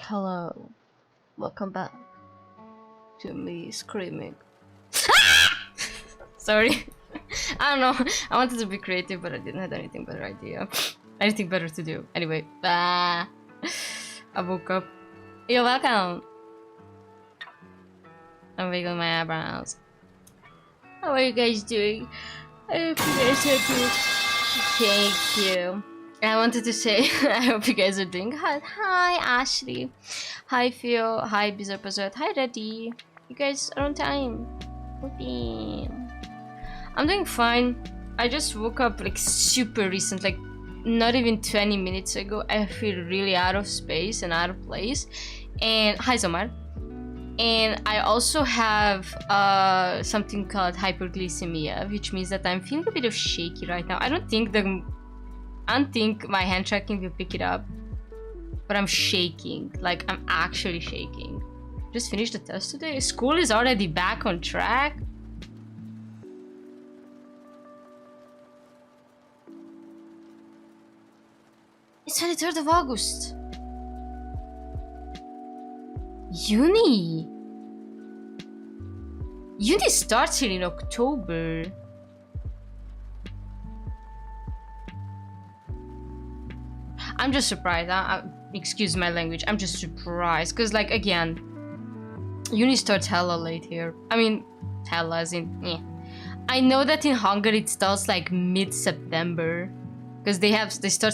Hello, welcome back to me screaming. Sorry, I don't know. I wanted to be creative, but I didn't have anything better to do. Anyway, I woke up. You're welcome. I'm wiggling my eyebrows. How are you guys doing? I hope you guys are good. Thank you. I wanted to say, I hope you guys are doing good. Hi, Ashley. Hi, Phil. Hi, Bizarre. Hi, Reddy. You guys are on time. Okay. I'm doing fine. I just woke up like super recent, like not even 20 minutes ago. I feel really out of space and out of place. And hi, Zomar. And I also have something called hyperglycemia, which means that I'm feeling a bit of shaky right now. I don't think my hand tracking will pick it up, but I'm shaking. Like, I'm actually shaking. Just finished the test today. School is already back on track. It's 23rd of August. Uni starts here in October. I'm just surprised. Excuse my language. I'm just surprised because, like, again, uni starts hella late here. I mean, hella as in, yeah. I know that in Hungary it starts like mid-September because they start.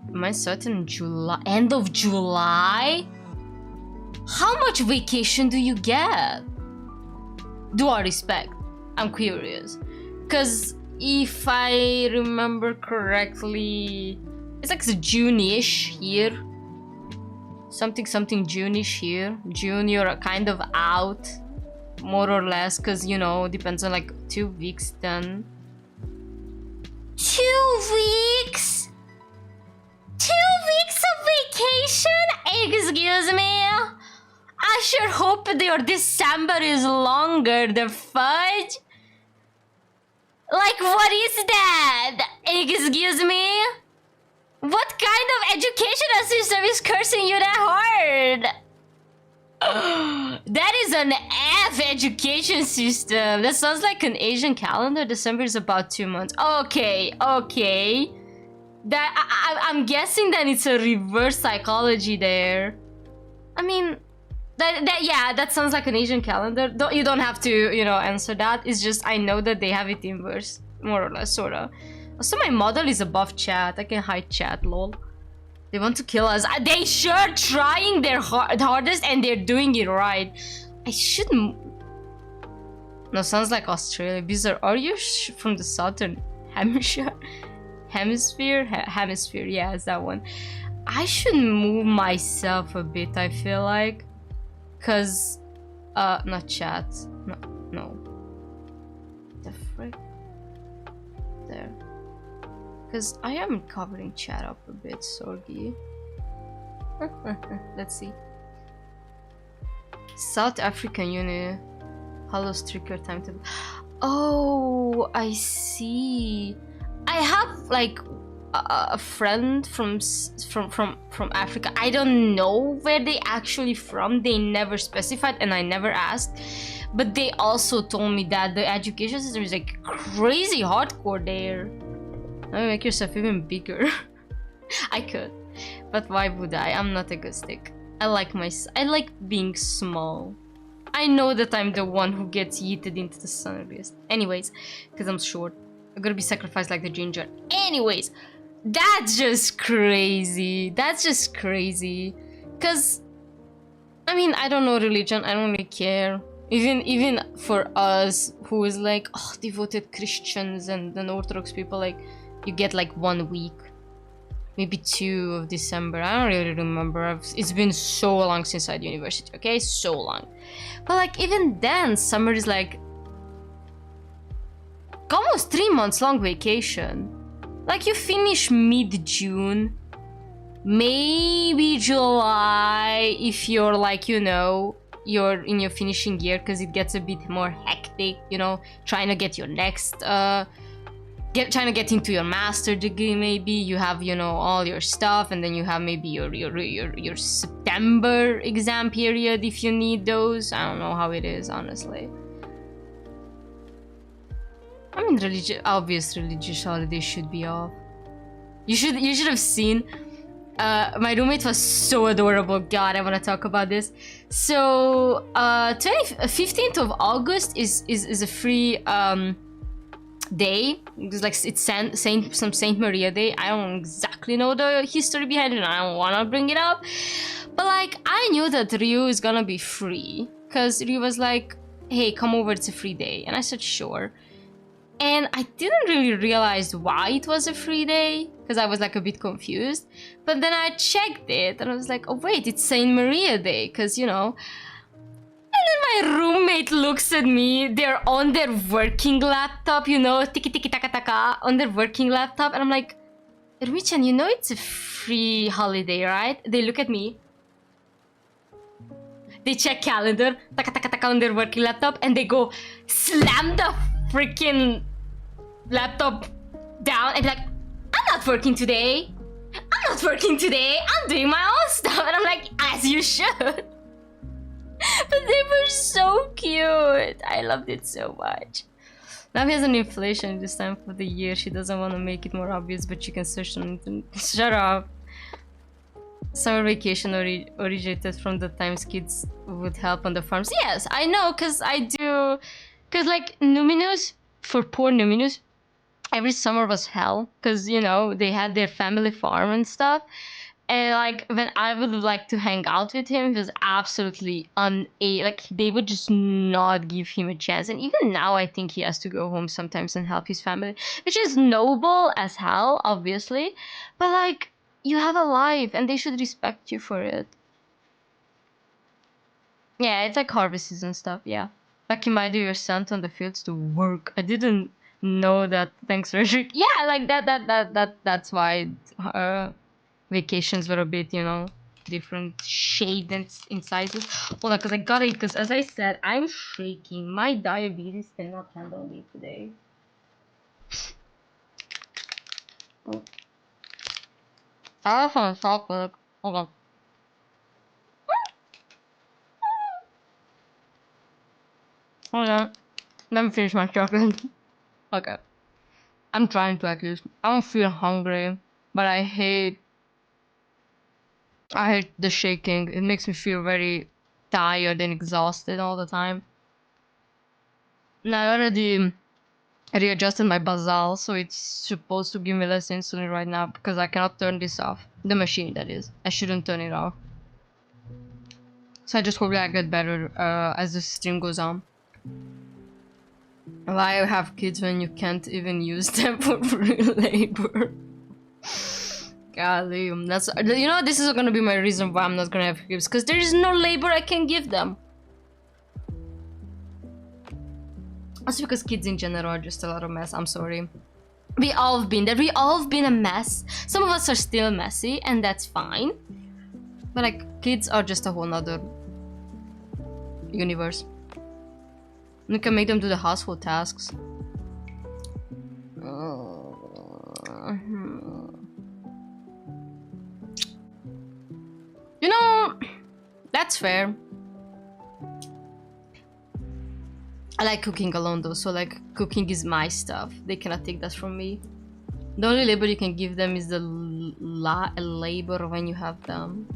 Mine starts in July, end of July. How much vacation do you get? Do I respect? I'm curious. Because if I remember correctly, it's like June-ish here. Something June-ish here. June, you're kind of out, more or less, because, you know, depends on like 2 weeks then. 2 weeks? 2 weeks of vacation? Excuse me? I sure hope your December is longer, the fudge. Like, what is that? Excuse me? What kind of educational system is cursing you that hard? That is an F education system. That sounds like an Asian calendar. December is about 2 months. Okay. I'm guessing that it's a reverse psychology there. I mean, that sounds like an Asian calendar. You don't have to, you know, answer that. It's just I know that they have it inverse, more or less, sorta. Also, my model is above chat. I can hide chat, lol. They want to kill us. They sure trying their hardest and they're doing it right. I shouldn't. No, sounds like Australia. Bizarre. Are you from the southern hemisphere? Hemisphere, yeah, it's that one. I should move myself a bit, I feel like. Cause, not chat. No. The frick? There. Cause I am covering chat up a bit, Sorgi. Let's see. South African Uni. Hello, Stricker timetable. Oh, I see. I have like a friend from Africa. I don't know where they actually from. They never specified and I never asked. But they also told me that the education system is like crazy hardcore there. Let me make yourself even bigger. I could, but why would I? I'm not a good stick. I like being small. I know that I'm the one who gets yeeted into the sun earliest. Anyways, because I'm short. I'm gonna be sacrificed like the ginger. Anyways, that's just crazy. Cause, I mean, I don't know religion. I don't really care. Even for us who is like devoted Christians and Orthodox people, like you get like 1 week, maybe 2 of December. I don't really remember. It's been so long since I had university. Okay, so long. But like even then, summer is like almost 3 months long vacation. Like you finish mid-June, maybe July if you're like, you know, you're in your finishing year because it gets a bit more hectic, you know, trying to get your next trying to get into your master degree. Maybe you have, you know, all your stuff, and then you have maybe your September December exam period if you need those. I don't know how it is, honestly. I mean, obvious religious holidays should be off. You should have seen. My roommate was so adorable. God, I want to talk about this. So, 15th of August is a free day. It's like it's Saint Maria Day. I don't exactly know the history behind it, and I don't want to bring it up. But like, I knew that Ryu is gonna be free because Ryu was like, "Hey, come over. It's a free day," and I said, "Sure." And I didn't really realize why it was a free day, because I was like a bit confused. But then I checked it and I was like, oh wait, it's Saint Maria Day, because you know. And then my roommate looks at me, they're on their working laptop, you know, tiki tiki taka taka, on their working laptop. And I'm like, Rumichan, you know it's a free holiday, right? They look at me. They check calendar, taka taka taka on their working laptop, and they go slam the freaking laptop down and be like, I'm not working today. I'm not working today. I'm doing my own stuff. And I'm like, as you should. But they were so cute. I loved it so much. Now he has an inflation this time for the year. She doesn't want to make it more obvious, but you can search on it. Shut up. Summer vacation originated from the times kids would help on the farms. Yes, I know, because I do. Because like Numinous, for poor Numinous, every summer was hell. Because, you know, they had their family farm and stuff. And like when I would like to hang out with him, he was absolutely like they would just not give him a chance. And even now I think he has to go home sometimes and help his family, which is noble as hell, obviously. But like, you have a life and they should respect you for it. Yeah, it's like harvest season stuff, yeah. Like you might do your sent on the fields to work. I didn't know that. Thanks, Richard. Yeah, like that's why vacations were a bit, you know, different shade and in sizes. Hold on, because I gotta eat, because as I said, I'm shaking. My diabetes cannot handle me today. Oh. I have some chocolate. Hold on. Hold on. Let me finish my chocolate. Okay. I'm trying to at least. I don't feel hungry, but I hate the shaking. It makes me feel very tired and exhausted all the time. And I already readjusted my basal, so it's supposed to give me less insulin right now because I cannot turn this off. The machine, that is. I shouldn't turn it off. So I just hope that I get better as the stream goes on. Why have kids when you can't even use them for real labor? Golly, that's, you know, this is gonna be my reason why I'm not gonna have kids, because there is no labor I can give them. Also because kids in general are just a lot of mess. I'm sorry. We all have been there. We all have been a mess. Some of us are still messy, and that's fine. But like, kids are just a whole nother universe. You can make them do the household tasks. You know, that's fair. I like cooking alone though, so like cooking is my stuff. They cannot take that from me. The only labor you can give them is the labor when you have them.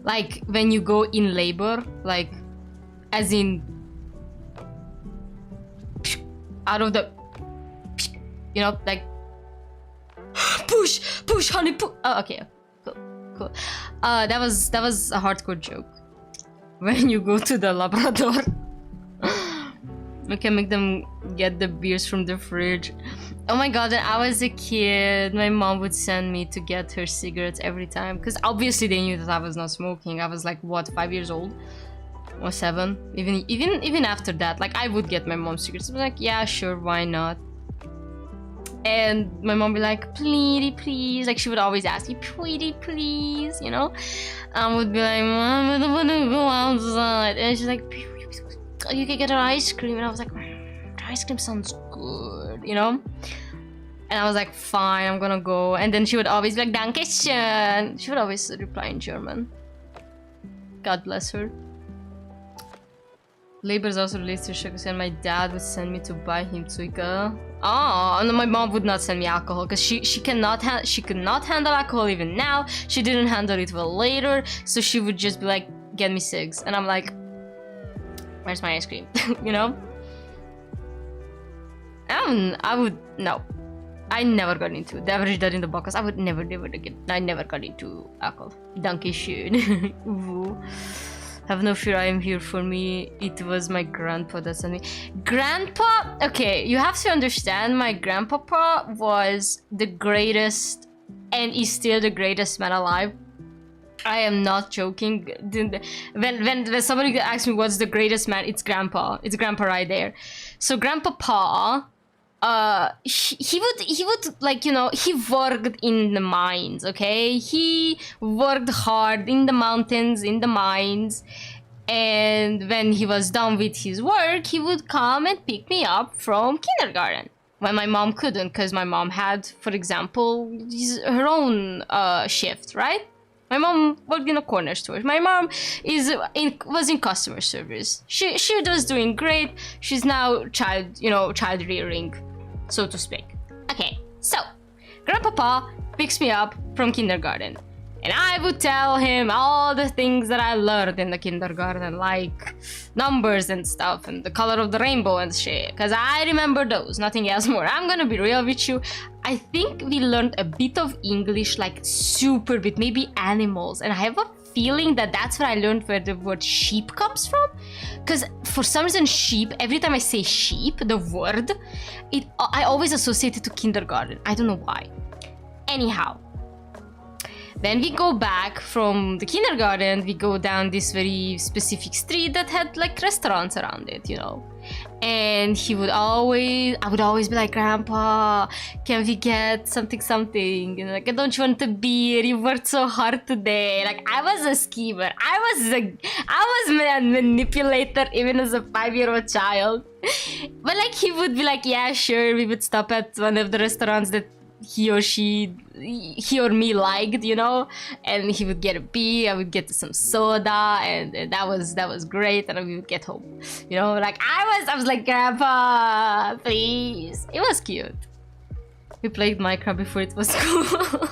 Like when you go in labor, like as in out of the, you know, like push honey push. Oh, okay, cool. That was a hardcore joke. When you go to the Labrador, you can make them get the beers from the fridge. Oh my god, when I was a kid, my mom would send me to get her cigarettes every time, because obviously they knew that I was not smoking. I was like, what, 5 years old? Or 7? Even after that, like I would get my mom cigarettes. I was like, yeah, sure, why not? And my mom would be like, please, like she would always ask me, please, you know? I would be like, Mom, I don't want to go outside. And she's like, you can get an ice cream. And I was like, ice cream sounds good, you know? And I was like, fine, I'm gonna go. And then she would always be like, Dankeschön. She would always reply in German. God bless her. Labor is also related to sugar, and my dad would send me to buy him Zuika. Oh, no, my mom would not send me alcohol because she could not handle alcohol even now. She didn't handle it well later, so she would just be like, get me cigs. And I'm like, where's my ice cream? You know? I would, no. I never got into the average dad in the box. I would never again. I never got into alcohol. Dankeschön. Have no fear, I am here for me. It was my grandpa that sent me. Grandpa? Okay, you have to understand, my grandpapa was the greatest and is still the greatest man alive. I am not joking. When somebody asks me what's the greatest man, it's grandpa. It's grandpa right there. So grandpapa, he would like, you know, he worked in the mines, okay? He worked hard in the mountains, in the mines, and when he was done with his work, he would come and pick me up from kindergarten when my mom couldn't, because my mom had, for example, her own shift, right? My mom worked in a corner store. My mom was in customer service. She was doing great. She's now child rearing, so to speak. Okay, so grandpapa picks me up from kindergarten, and I would tell him all the things that I learned in the kindergarten, like numbers and stuff, and the color of the rainbow and shit, because I remember those, nothing else more. I'm gonna be real with you. I think we learned a bit of English, like super bit, maybe animals, and I have a feeling that that's where I learned where the word sheep comes from, because for some reason sheep, every time I say sheep, the word, I always associate it to kindergarten. I don't know why. Anyhow, then we go back from the kindergarten, we go down this very specific street that had like restaurants around it, you know. And I would always be like, Grandpa, can we get something? And like, don't you want a beer? You worked so hard today. Like, I was a schemer. I was a manipulator even as a 5-year-old child. But like, he would be like, yeah, sure. We would stop at one of the restaurants that he or me liked, you know, and he would get a beer, I would get some soda, and that was great, and we would get home, you know, like I was like, Grandpa, please. It was cute. We played Minecraft before it was cool.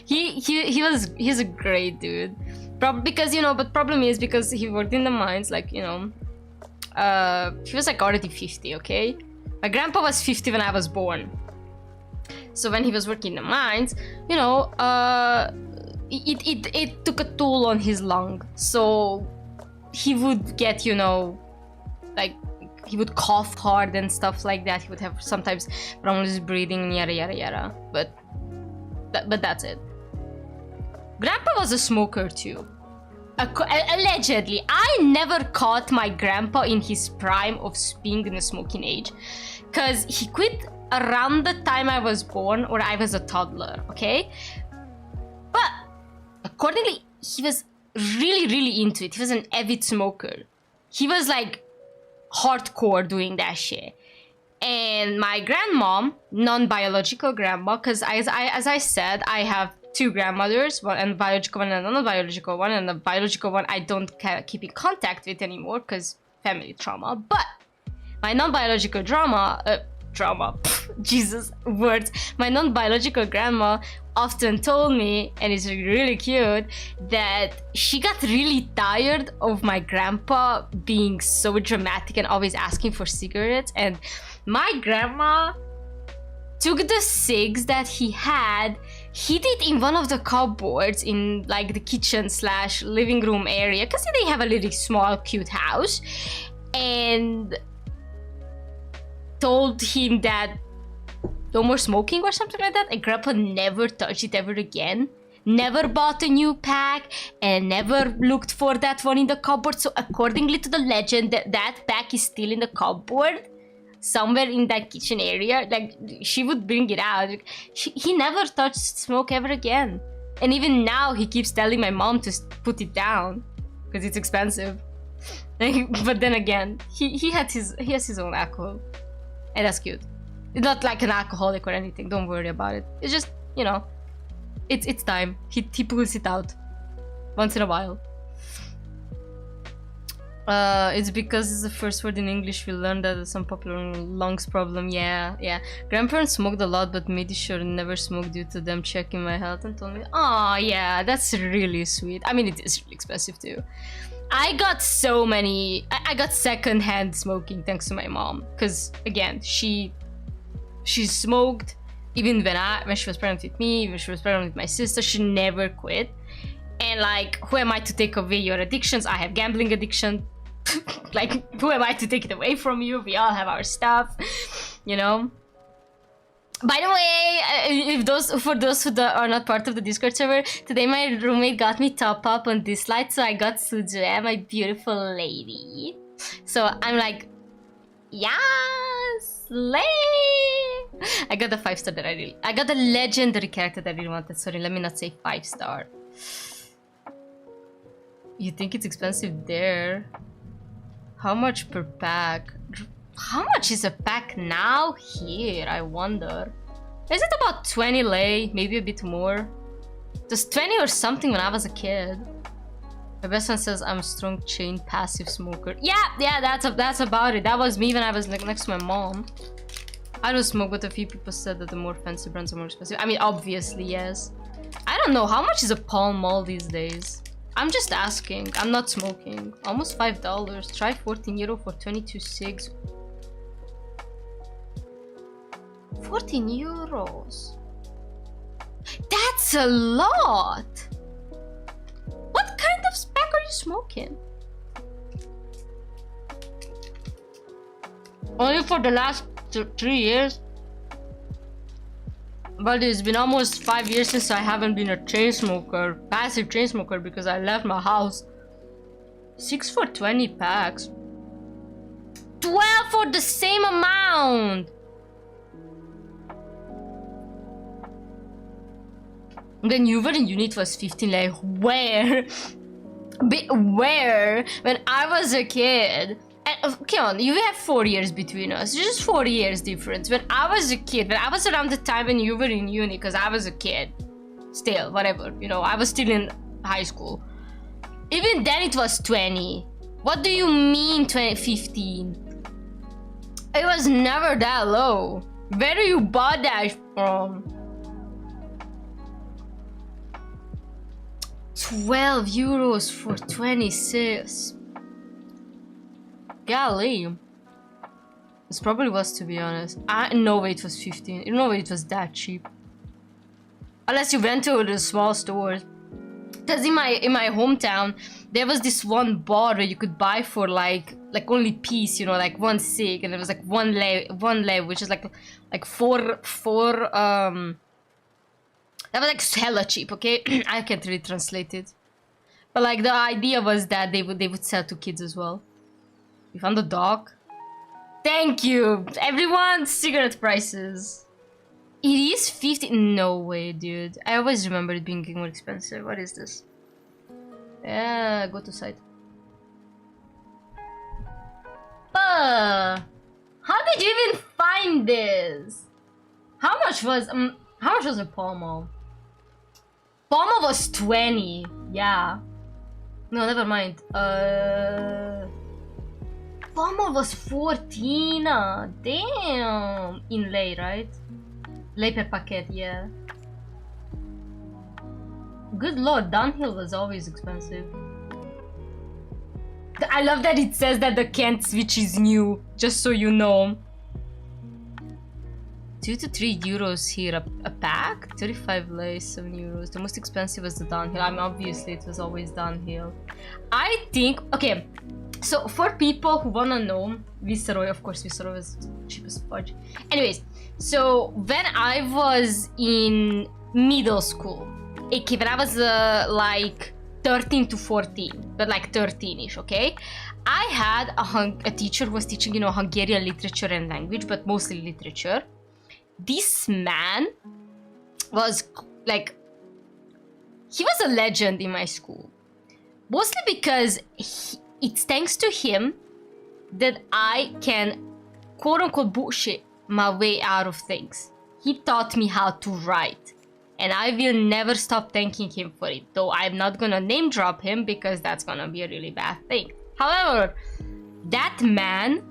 he's a great dude. Because, you know, but problem is because he worked in the mines, like, you know, he was like already 50, okay? My grandpa was 50 when I was born. So when he was working in the mines, you know, it took a toll on his lung. So he would get, you know, like, he would cough hard and stuff like that. He would have sometimes problems breathing, yada yada yada. But that's it. Grandpa was a smoker too. Allegedly. I never caught my grandpa in his prime of being in the smoking age, because he quit around the time I was born, or I was a toddler, okay? But accordingly, he was really into it. He was an avid smoker. He was like hardcore doing that shit. And my grandmom, non-biological grandma, because as I said, I have 2 grandmothers, one and biological one and a non-biological one, and the biological one I don't keep in contact with anymore because family trauma. But my non-biological Jesus, words. My non-biological grandma often told me, and it's really cute, that she got really tired of my grandpa being so dramatic and always asking for cigarettes. And my grandma took the cigs that he had, hid it in one of the cupboards in like the kitchen / living room area, because they have a really small cute house, and told him that no more smoking or something like that. And grandpa never touched it ever again, never bought a new pack, and never looked for that one in the cupboard. So accordingly to the legend, that pack is still in the cupboard somewhere in that kitchen area. Like, she would bring it out. He never touched smoke ever again. And even now he keeps telling my mom to put it down because it's expensive. But then again, he has his own alcohol, and that's cute. Not like an alcoholic or anything, don't worry about it. It's just, you know, it's time. He pulls it out once in a while. It's because it's the first word in English we learned that it's some popular lungs problem. Yeah. Grandparents smoked a lot, but made sure never smoked due to them checking my health and told me, oh yeah, that's really sweet. I mean, it is really expensive too. I got so many, I got second-hand smoking thanks to my mom. Because again, she smoked even when she was pregnant with me, when she was pregnant with my sister, she never quit. And like, who am I to take away your addictions? I have gambling addiction. Like, who am I to take it away from you? We all have our stuff, you know. By the way, for those who are not part of the Discord server, today my roommate got me top up on this light, so I got Suju, my beautiful lady. So I'm like, yes, slay! I got the 5-star that I got the legendary character that I really wanted. Sorry, let me not say 5-star. You think it's expensive there? How much per pack? How much is a pack now here? I wonder. Is it about 20 lei? Maybe a bit more? Just 20 or something when I was a kid. My best friend says I'm a strong chain passive smoker. Yeah, that's about it. That was me when I was like next to my mom. I don't smoke, but a few people said that the more fancy brands are more expensive. I mean, obviously, yes. I don't know, how much is a Pall Mall these days? I'm just asking. I'm not smoking. Almost $5. Try 14 euro for 22 cigs. 14 euros. That's a lot. What kind of spec are you smoking? Only for the last 3 years. But it's been almost 5 years since I haven't been a chain smoker, passive chain smoker, because I left my house. 6 for 20 packs. 12 for the same amount. Then you were in unit was 15, like where? Where? When I was a kid. And come on, you have 4 years between us. It's just 4 years difference. When I was a kid, when I was around the time when you were in uni, because I was a kid. Still, whatever, you know, I was still in high school. Even then it was 20. What do you mean 15? It was never that low. Where do you bought that from? 12 euros for 26. Golly. This probably was, to be honest. No way it was 15. No way it was that cheap. Unless you went to the small stores. Because in my hometown, there was this one bar where you could buy for like only piece, you know, like 1 cig, and it was like one lei, which is like four that was like hella cheap, okay? I can't really translate it. But like the idea was that they would sell to kids as well. You found the dog? Thank you! Everyone, cigarette prices. It is 50. No way, dude. I always remember it being more expensive. What is this? Yeah, go to site. How did you even find this? How much was a Pall Mall? Pall Mall was 20. Yeah. No, never mind. Pall Mall was 14. Damn. In lei, right? Lei per packet, yeah. Good lord, downhill was always expensive. I love that it says that the Kent switch is new, just so you know. 2 to 3 euros here a pack? 35 lei, 7 euros. The most expensive was the downhill. I mean, obviously it was always downhill. I think, okay, so for people who wanna know, Viceroy, of course, Viceroy was cheap as fudge. Anyways, so when I was in middle school, okay, when I was like 13 to 14, but like 13-ish, okay? I had a teacher who was teaching, you know, Hungarian literature and language, but mostly literature. This man was like, he was a legend in my school. Mostly because it's thanks to him that I can quote-unquote bullshit my way out of things. He taught me how to write. And I will never stop thanking him for it. Though I'm not gonna name drop him because that's gonna be a really bad thing. However, that man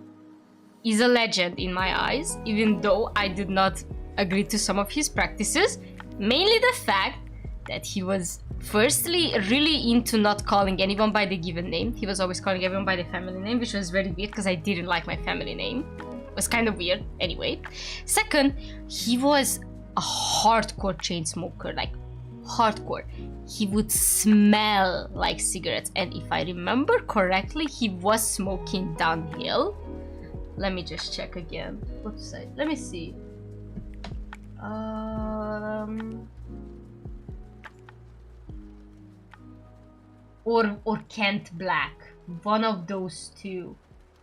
is a legend in my eyes, even though I did not agree to some of his practices. Mainly the fact that he was firstly really into not calling anyone by the given name. He was always calling everyone by the family name, which was very weird because I didn't like my family name. It was kind of weird anyway. Second, he was a hardcore chain smoker, like hardcore. He would smell like cigarettes, and if I remember correctly, he was smoking downhill. Let me just check again. What's that? Let me see. Or Kent Black, one of those two,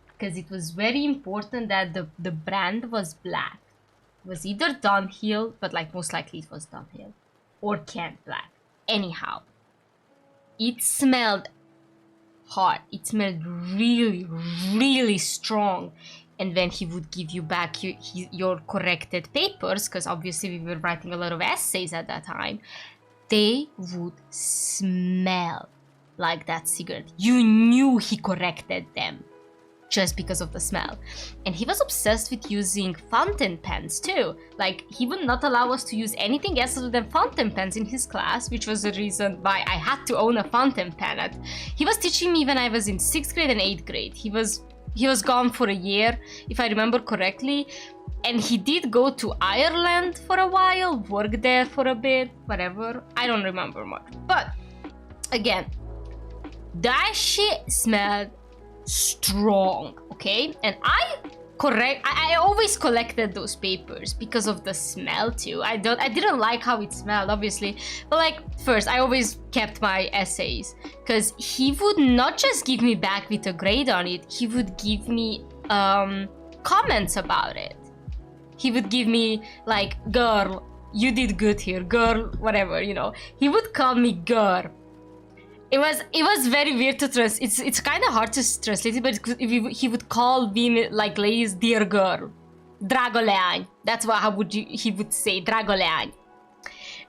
because it was very important that the brand was black. It was either Downhill, but like most likely it was Downhill, or Kent Black. Anyhow, it smelled hot. It smelled really, really strong. And when he would give you back your corrected papers, because obviously we were writing a lot of essays at that time, they would smell like that cigarette. You knew he corrected them just because of the smell. And he was obsessed with using fountain pens too. Like, he would not allow us to use anything else other than fountain pens in his class, which was the reason why I had to own a fountain pen. He was teaching me when I was in 6th grade and 8th grade. He was gone for a year, if I remember correctly, and he did go to Ireland for a while, work there for a bit, whatever. I don't remember much. But again, that shit smelled strong, okay? And I always collected those papers because of the smell too. I didn't like how it smelled, obviously, but like, first I always kept my essays, because he would not just give me back with a grade on it, he would give me comments about it. He would give me like, girl, you did good here, girl, whatever, you know. He would call me girl. It was very weird to translate. It's kind of hard to translate it, but he would call women, like ladies, dear girl, dragolean. That's he would say, dragolean.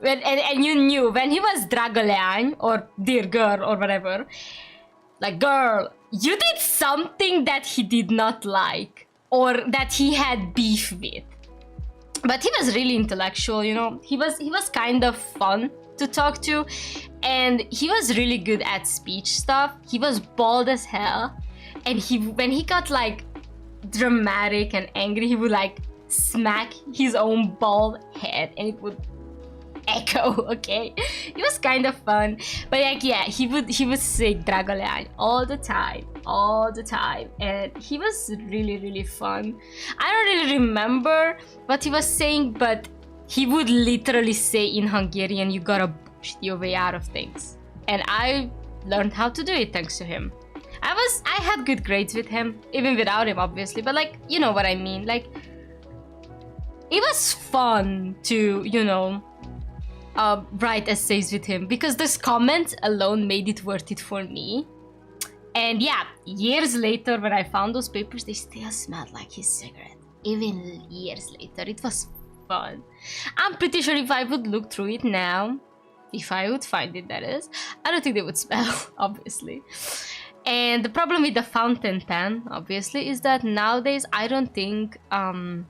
And you knew when he was dragolean or dear girl or whatever, like, girl, you did something that he did not like or that he had beef with. But he was really intellectual, you know. He was kind of fun to talk to, and he was really good at speech stuff. He was bald as hell, and when he got like dramatic and angry, he would like smack his own bald head and it would echo. Okay, it was kind of fun. But like, yeah, he would say dragolean all the time, and he was really, really fun. I don't really remember what he was saying, but he would literally say in Hungarian, you gotta push your way out of things. And I learned how to do it thanks to him. I had good grades with him, even without him, obviously, but like, you know what I mean. Like, it was fun to, you know, write essays with him, because this comment alone made it worth it for me. And yeah, years later, when I found those papers, they still smelled like his cigarette. Even years later, it was fun. I'm pretty sure if I would look through it now, if I would find it, that is, I don't think they would smell, obviously. And the problem with the fountain pen, obviously, is that nowadays I don't think, I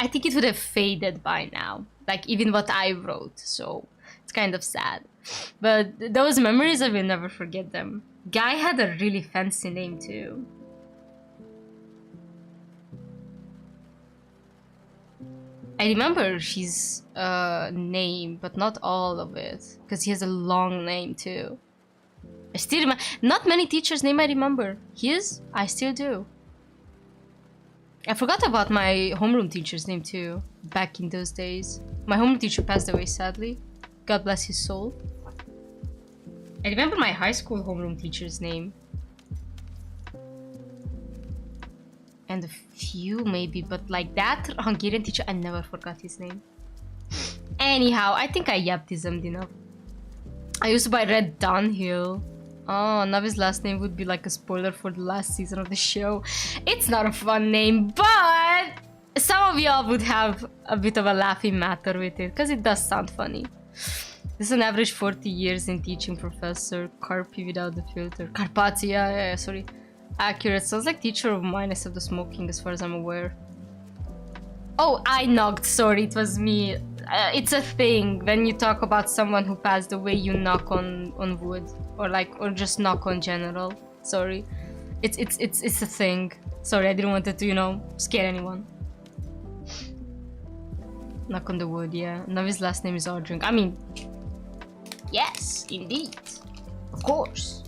think it would have faded by now, like even what I wrote, so it's kind of sad. But those memories, I will never forget them. Guy had a really fancy name too. I remember his name, but not all of it, because he has a long name too. I still remember. Not many teachers' name I remember. His, I still do. I forgot about my homeroom teacher's name too, back in those days. My homeroom teacher passed away, sadly. God bless his soul. I remember my high school homeroom teacher's name. And a few maybe, but like that Hungarian teacher, I never forgot his name. Anyhow, I think I yaptismed enough. I used to buy Red Downhill. Oh, now his last name would be like a spoiler for the last season of the show. It's not a fun name, but some of y'all would have a bit of a laughing matter with it, because it does sound funny. This is an average 40 years in teaching professor. Carpi without the filter. Carpati, yeah, sorry. Accurate. Sounds like teacher of mine except the smoking as far as I'm aware. Oh, I knocked, sorry, it was me. It's a thing. When you talk about someone who passed away, you knock on wood. Or just knock on general. Sorry. It's a thing. Sorry, I didn't want it to, you know, scare anyone. Knock on the wood, yeah. Navi's last name is Ordring. I mean, yes, indeed. Of course.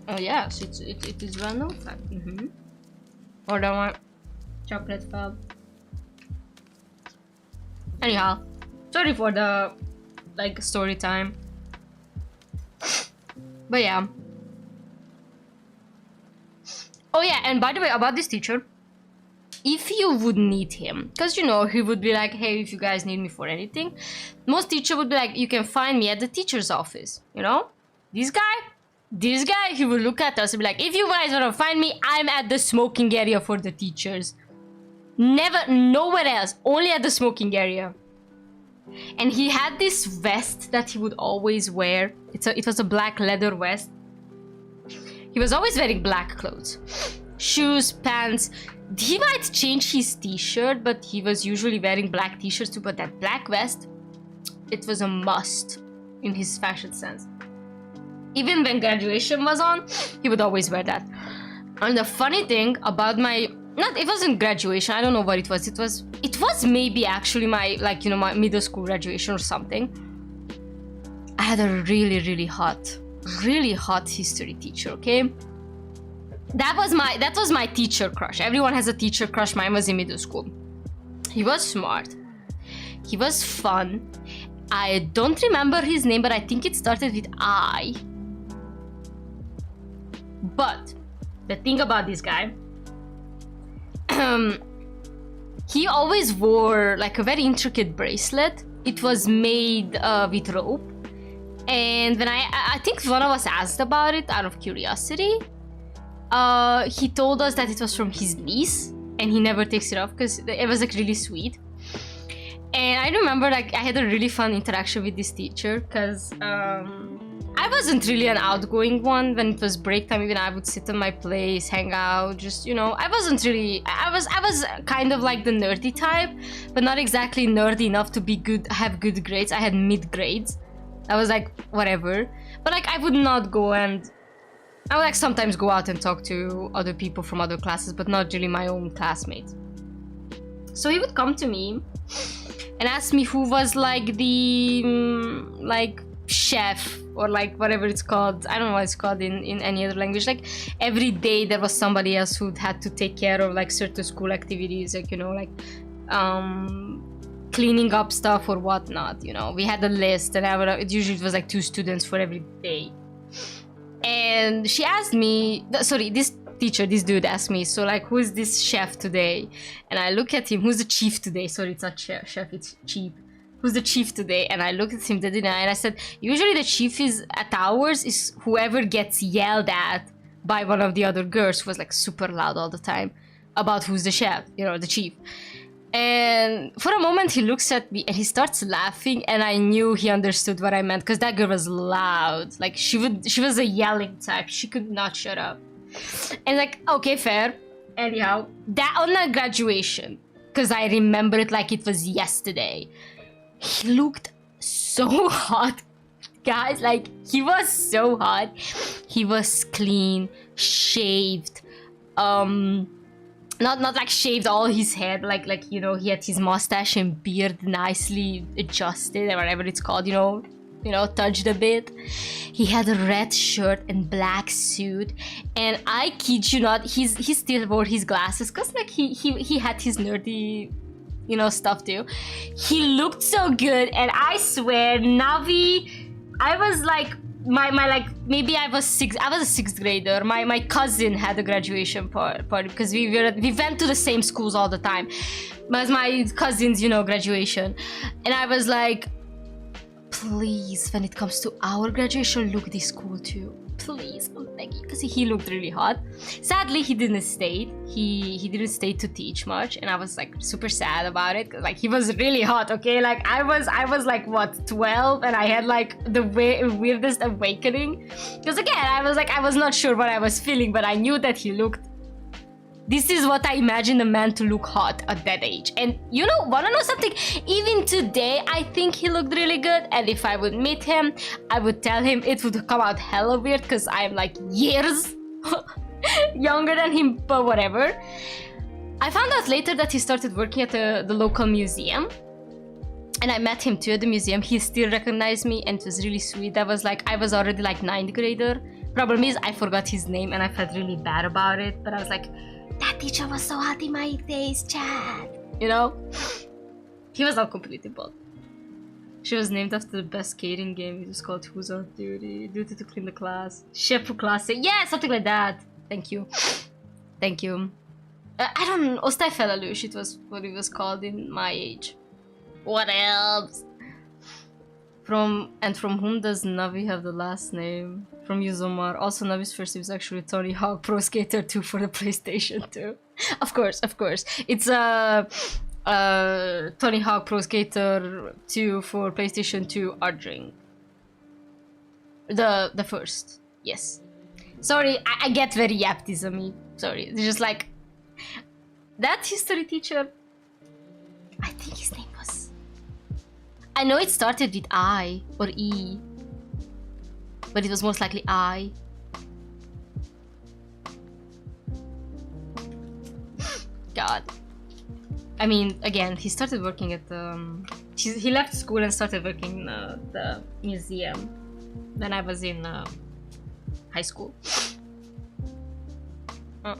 Oh yes, it is well known fact. Order one chocolate fab. Anyhow, sorry for the like story time. But yeah. Oh yeah, and by the way, about this teacher, if you would need him, because you know he would be like, hey, if you guys need me for anything, most teacher would be like, you can find me at the teacher's office, you know. This guy, he would look at us and be like, if you guys want to find me, I'm at the smoking area for the teachers. Never, nowhere else, only at the smoking area. And he had this vest that he would always wear. It was a black leather vest. He was always wearing black clothes. Shoes, pants. He might change his t-shirt, but he was usually wearing black t-shirts too. But that black vest, it was a must in his fashion sense. Even when graduation was on, he would always wear that. And the funny thing about it wasn't graduation, I don't know what it was. It was maybe actually my, like, you know, my middle school graduation or something. I had a really hot history teacher, okay? That was my teacher crush. Everyone has a teacher crush. Mine was in middle school. He was smart. He was fun. I don't remember his name, but I think it started with I. But the thing about this guy, he always wore like a very intricate bracelet. It was made with rope. And when I think one of us asked about it out of curiosity, he told us that it was from his niece and he never takes it off because it was like really sweet. And I remember like I had a really fun interaction with this teacher because I wasn't really an outgoing one. When it was break time, even I would sit in my place, hang out, just, you know, I wasn't really, I was kind of like the nerdy type, but not exactly nerdy enough to be good, have good grades. I had mid grades. I was like, whatever. But like I would not go, and I would like sometimes go out and talk to other people from other classes, but not really my own classmates. So he would come to me and ask me who was like the like chef or like whatever it's called. I don't know what it's called in any other language. Like every day there was somebody else who had to take care of like certain school activities, like, you know, like cleaning up stuff or whatnot, you know. We had a list, and usually it was like 2 students for every day. And she asked me, sorry, this dude asked me, so like, who is this chef today? And I look at him, who's the chief today? Sorry, it's not chef, it's chief. Who's the chief today? And I looked at him, and I said, usually the chief is at ours is whoever gets yelled at by one of the other girls who was like super loud all the time about who's the chef, you know, the chief. And for a moment he looks at me and he starts laughing, and I knew he understood what I meant, because that girl was loud. Like she was a yelling type. She could not shut up. And like, okay, fair. Anyhow, that on that graduation, because I remember it like it was yesterday, he looked so hot, guys. Like he was so hot. He was clean, shaved, not like shaved all his hair, like, you know, he had his mustache and beard nicely adjusted, or whatever it's called, you know, touched a bit. He had a red shirt and black suit, and I kid you not, he still wore his glasses, because like he had his nerdy, you know, stuff too. He looked so good, and I swear, Navi, I was like, my like, maybe I was a 6th grader. My cousin had a graduation party, because we went to the same schools all the time. It was my cousin's, you know, graduation, and I was like, please, when it comes to our graduation, look this cool too. please, I'm begging, because he looked really hot. Sadly, he didn't stay. He didn't stay to teach much, and I was like super sad about it. Like he was really hot, okay? Like I was like what 12, and I had like the weirdest awakening. Because again, I was not sure what I was feeling, but I knew that he looked. This is what I imagine a man to look hot at that age. And you know, wanna know something? Even today, I think he looked really good. And if I would meet him, I would tell him it would come out hella weird because I'm like years younger than him, but whatever. I found out later that he started working at the local museum. And I met him too at the museum. He still recognized me and it was really sweet. I was already like 9th grader. Problem is, I forgot his name and I felt really bad about it. But I was like, that teacher was so hot in my face, Chad. You know? He was not completely bald. She was named after the best skating game. It was called Who's on Duty? Duty to clean the class. Chef for class. Yeah, something like that. Thank you. Thank you. I don't know. Osztályfelelős, it was what it was called in my age. What else? From whom does Navi have the last name? From Yuzomar. Also, Navi's first name is actually Tony Hawk Pro Skater 2 for the PlayStation 2. Of course. It's Tony Hawk Pro Skater 2 for PlayStation 2 Ardring. The first. Yes. Sorry, I get very yaptism-y. Sorry. It's just like... That history teacher... I think his name was... I know it started with I or E, but it was most likely I. God. I mean, again, he started working at the... he left school and started working in the museum when I was in high school. My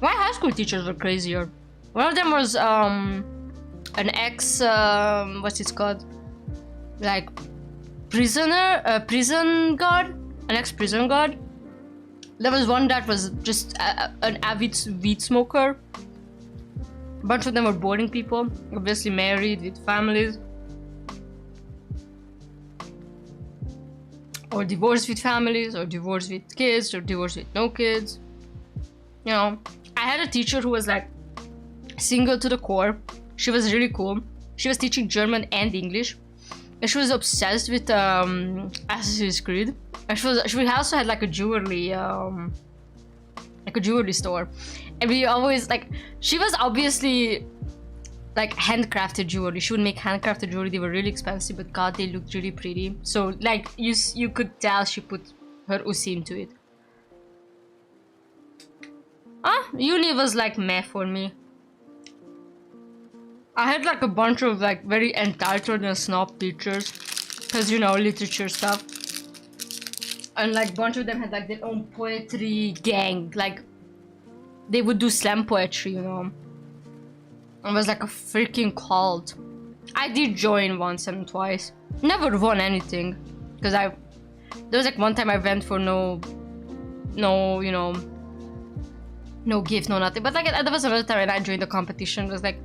high school teachers were crazier. One of them was an ex, what's it called? Like, prison guard? An ex-prison guard. There was one that was just an avid weed smoker. A bunch of them were boring people, obviously married with families. Or divorced with families, or divorced with kids, or divorced with no kids. You know, I had a teacher who was like single to the core. She was really cool. She was teaching German and English. And she was obsessed with Assassin's Creed. And she also had like a jewelry store. And we always like, she was obviously like handcrafted jewelry. She would make handcrafted jewelry. They were really expensive, but God, they looked really pretty. So like you could tell she put her usi into it. Uni was like meh for me. I had like a bunch of like very entitled and snob teachers, because you know, literature stuff. And like a bunch of them had like their own poetry gang, like they would do slam poetry, you know. It was like a freaking cult. I did join once and twice. Never won anything, because there was like one time I went for no, you know, no gift, no nothing. But like there was another time when I joined the competition. It was like,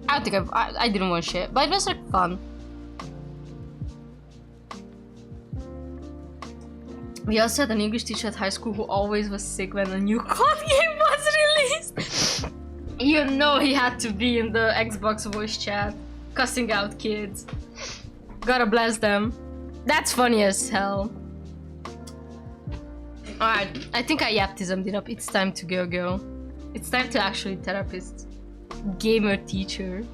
I don't think I didn't want shit, but it was like fun. We also had an English teacher at high school who always was sick when a new COD game was released. You know he had to be in the Xbox voice chat, cussing out kids. Gotta bless them. That's funny as hell. Alright, I think I yaptismed it up. It's time to go. It's time to actually therapist. Gamer teacher.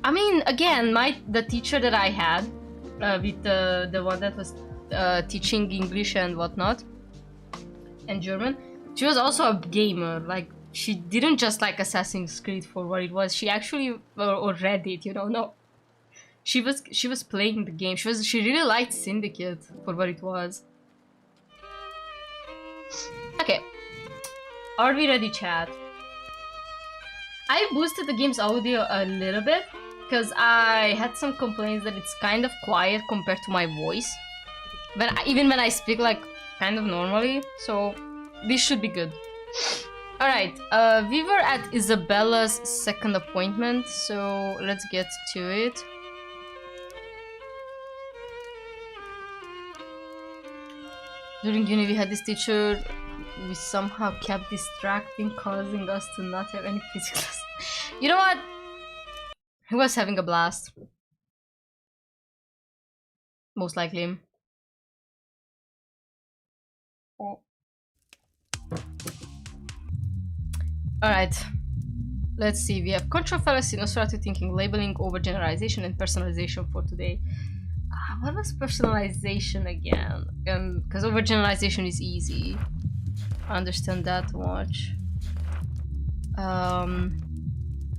I mean, again, the teacher that I had with the one that was teaching English and whatnot and German, she was also a gamer. Like, she didn't just like Assassin's Creed for what it was. She actually or read it, you know. No, she was playing the game. She really liked Syndicate for what it was. Okay, are we ready, chat? I boosted the game's audio a little bit because I had some complaints that it's kind of quiet compared to my voice, but even when I speak like kind of normally, so this should be good. Alright, we were at Isabella's second appointment, so let's get to it. During uni, we had this teacher we somehow kept distracting, causing us to not have any physical class. You know what? He was having a blast. Most likely. Alright. Let's see. We have control fallacy, Nosferatu thinking, labeling, overgeneralization, and personalization for today. What was personalization again? Because overgeneralization is easy. I understand that much.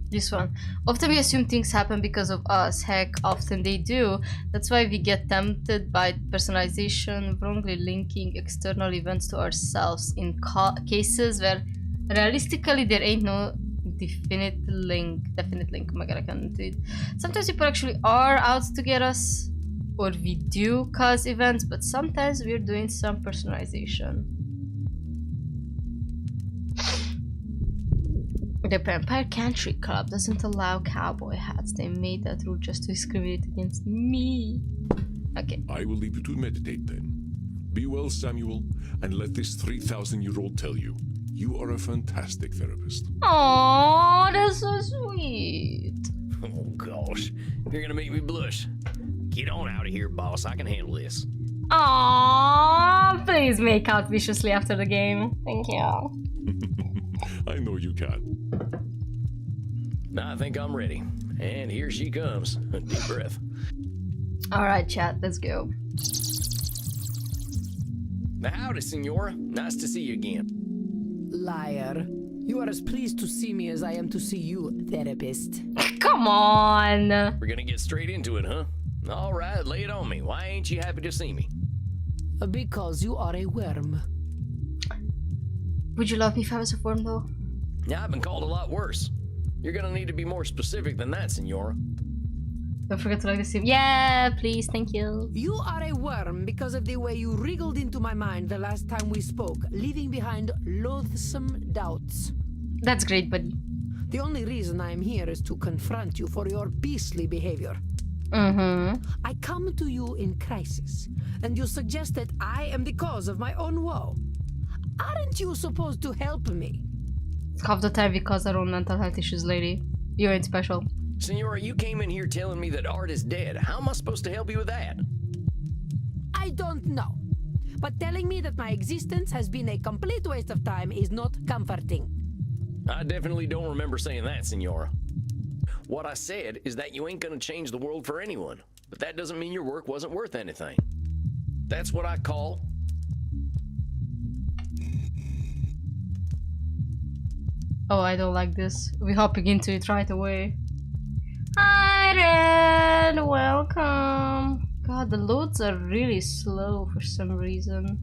This one. Often we assume things happen because of us. Heck, often they do. That's why we get tempted by personalization, wrongly linking external events to ourselves in cases where realistically there ain't no definite link. Oh my god, I can't do it. Sometimes people actually are out to get us, or we do cause events, but sometimes we're doing some personalization. The Vampire Country Club doesn't allow cowboy hats. They made that rule just to discriminate against me. Okay. I will leave you to meditate then. Be well, Samuel, and let this 3,000-year-old tell you, you are a fantastic therapist. Aww, that's so sweet. Oh gosh, you're gonna make me blush. Get on out of here, boss. I can handle this. Aww, please make out viciously after the game. Thank you. I know you can. Now I think I'm ready. And here she comes. A deep breath. Alright, chat, let's go. Howdy, Senora. Nice to see you again. Liar. You are as pleased to see me as I am to see you, therapist. Come on! We're gonna get straight into it, huh? Alright, lay it on me. Why ain't you happy to see me? Because you are a worm. Would you love me if I was a worm, though? Yeah, I've been called a lot worse. You're gonna need to be more specific than that, Senora. Don't forget to like the stream. Yeah, please, thank you. You are a worm because of the way you wriggled into my mind the last time we spoke, leaving behind loathsome doubts. That's great, buddy. The only reason I am here is to confront you for your beastly behavior. I come to you in crisis, and you suggest that I am the cause of my own woe. Aren't you supposed to help me? Half the time we cause our own mental health issues, lady. You ain't special. Senora, you came in here telling me that Art is dead. How am I supposed to help you with that? I don't know. But telling me that my existence has been a complete waste of time is not comforting. I definitely don't remember saying that, Senora. What I said is that you ain't gonna change the world for anyone. But that doesn't mean your work wasn't worth anything. That's what I call... Oh, I don't like this. We're hopping into it right away. Hi, Ren! Welcome! God, the loads are really slow for some reason.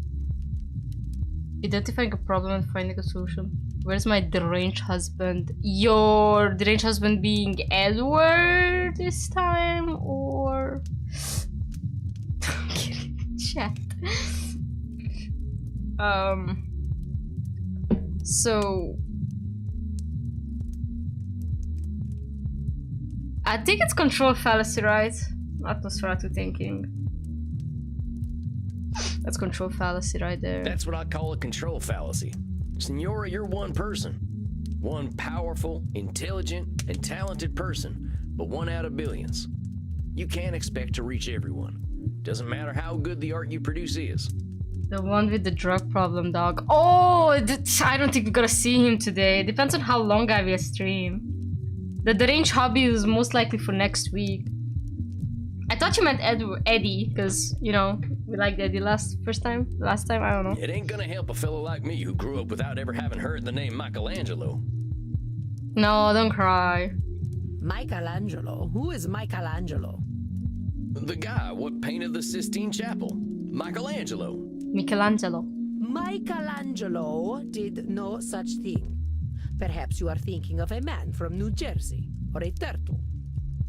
Identifying a problem and finding a solution. Where's my deranged husband? Your deranged husband being Edward this time? Or... Chat. So... I think it's control fallacy, right? Not Nosferatu thinking. That's control fallacy right there. That's what I call a control fallacy. Senora, you're one person. One powerful, intelligent, and talented person, but one out of billions. You can't expect to reach everyone. Doesn't matter how good the art you produce is. The one with the drug problem, dog. Oh, I don't think we're gonna see him today. Depends on how long I will stream. The deranged hobby is most likely for next week. I thought you meant Eddie, because, you know, we liked Eddie last time, I don't know. It ain't gonna help a fellow like me who grew up without ever having heard the name Michelangelo. No, don't cry. Michelangelo? Who is Michelangelo? The guy what painted the Sistine Chapel. Michelangelo. Michelangelo did no such thing. Perhaps you are thinking of a man from New Jersey, or a turtle.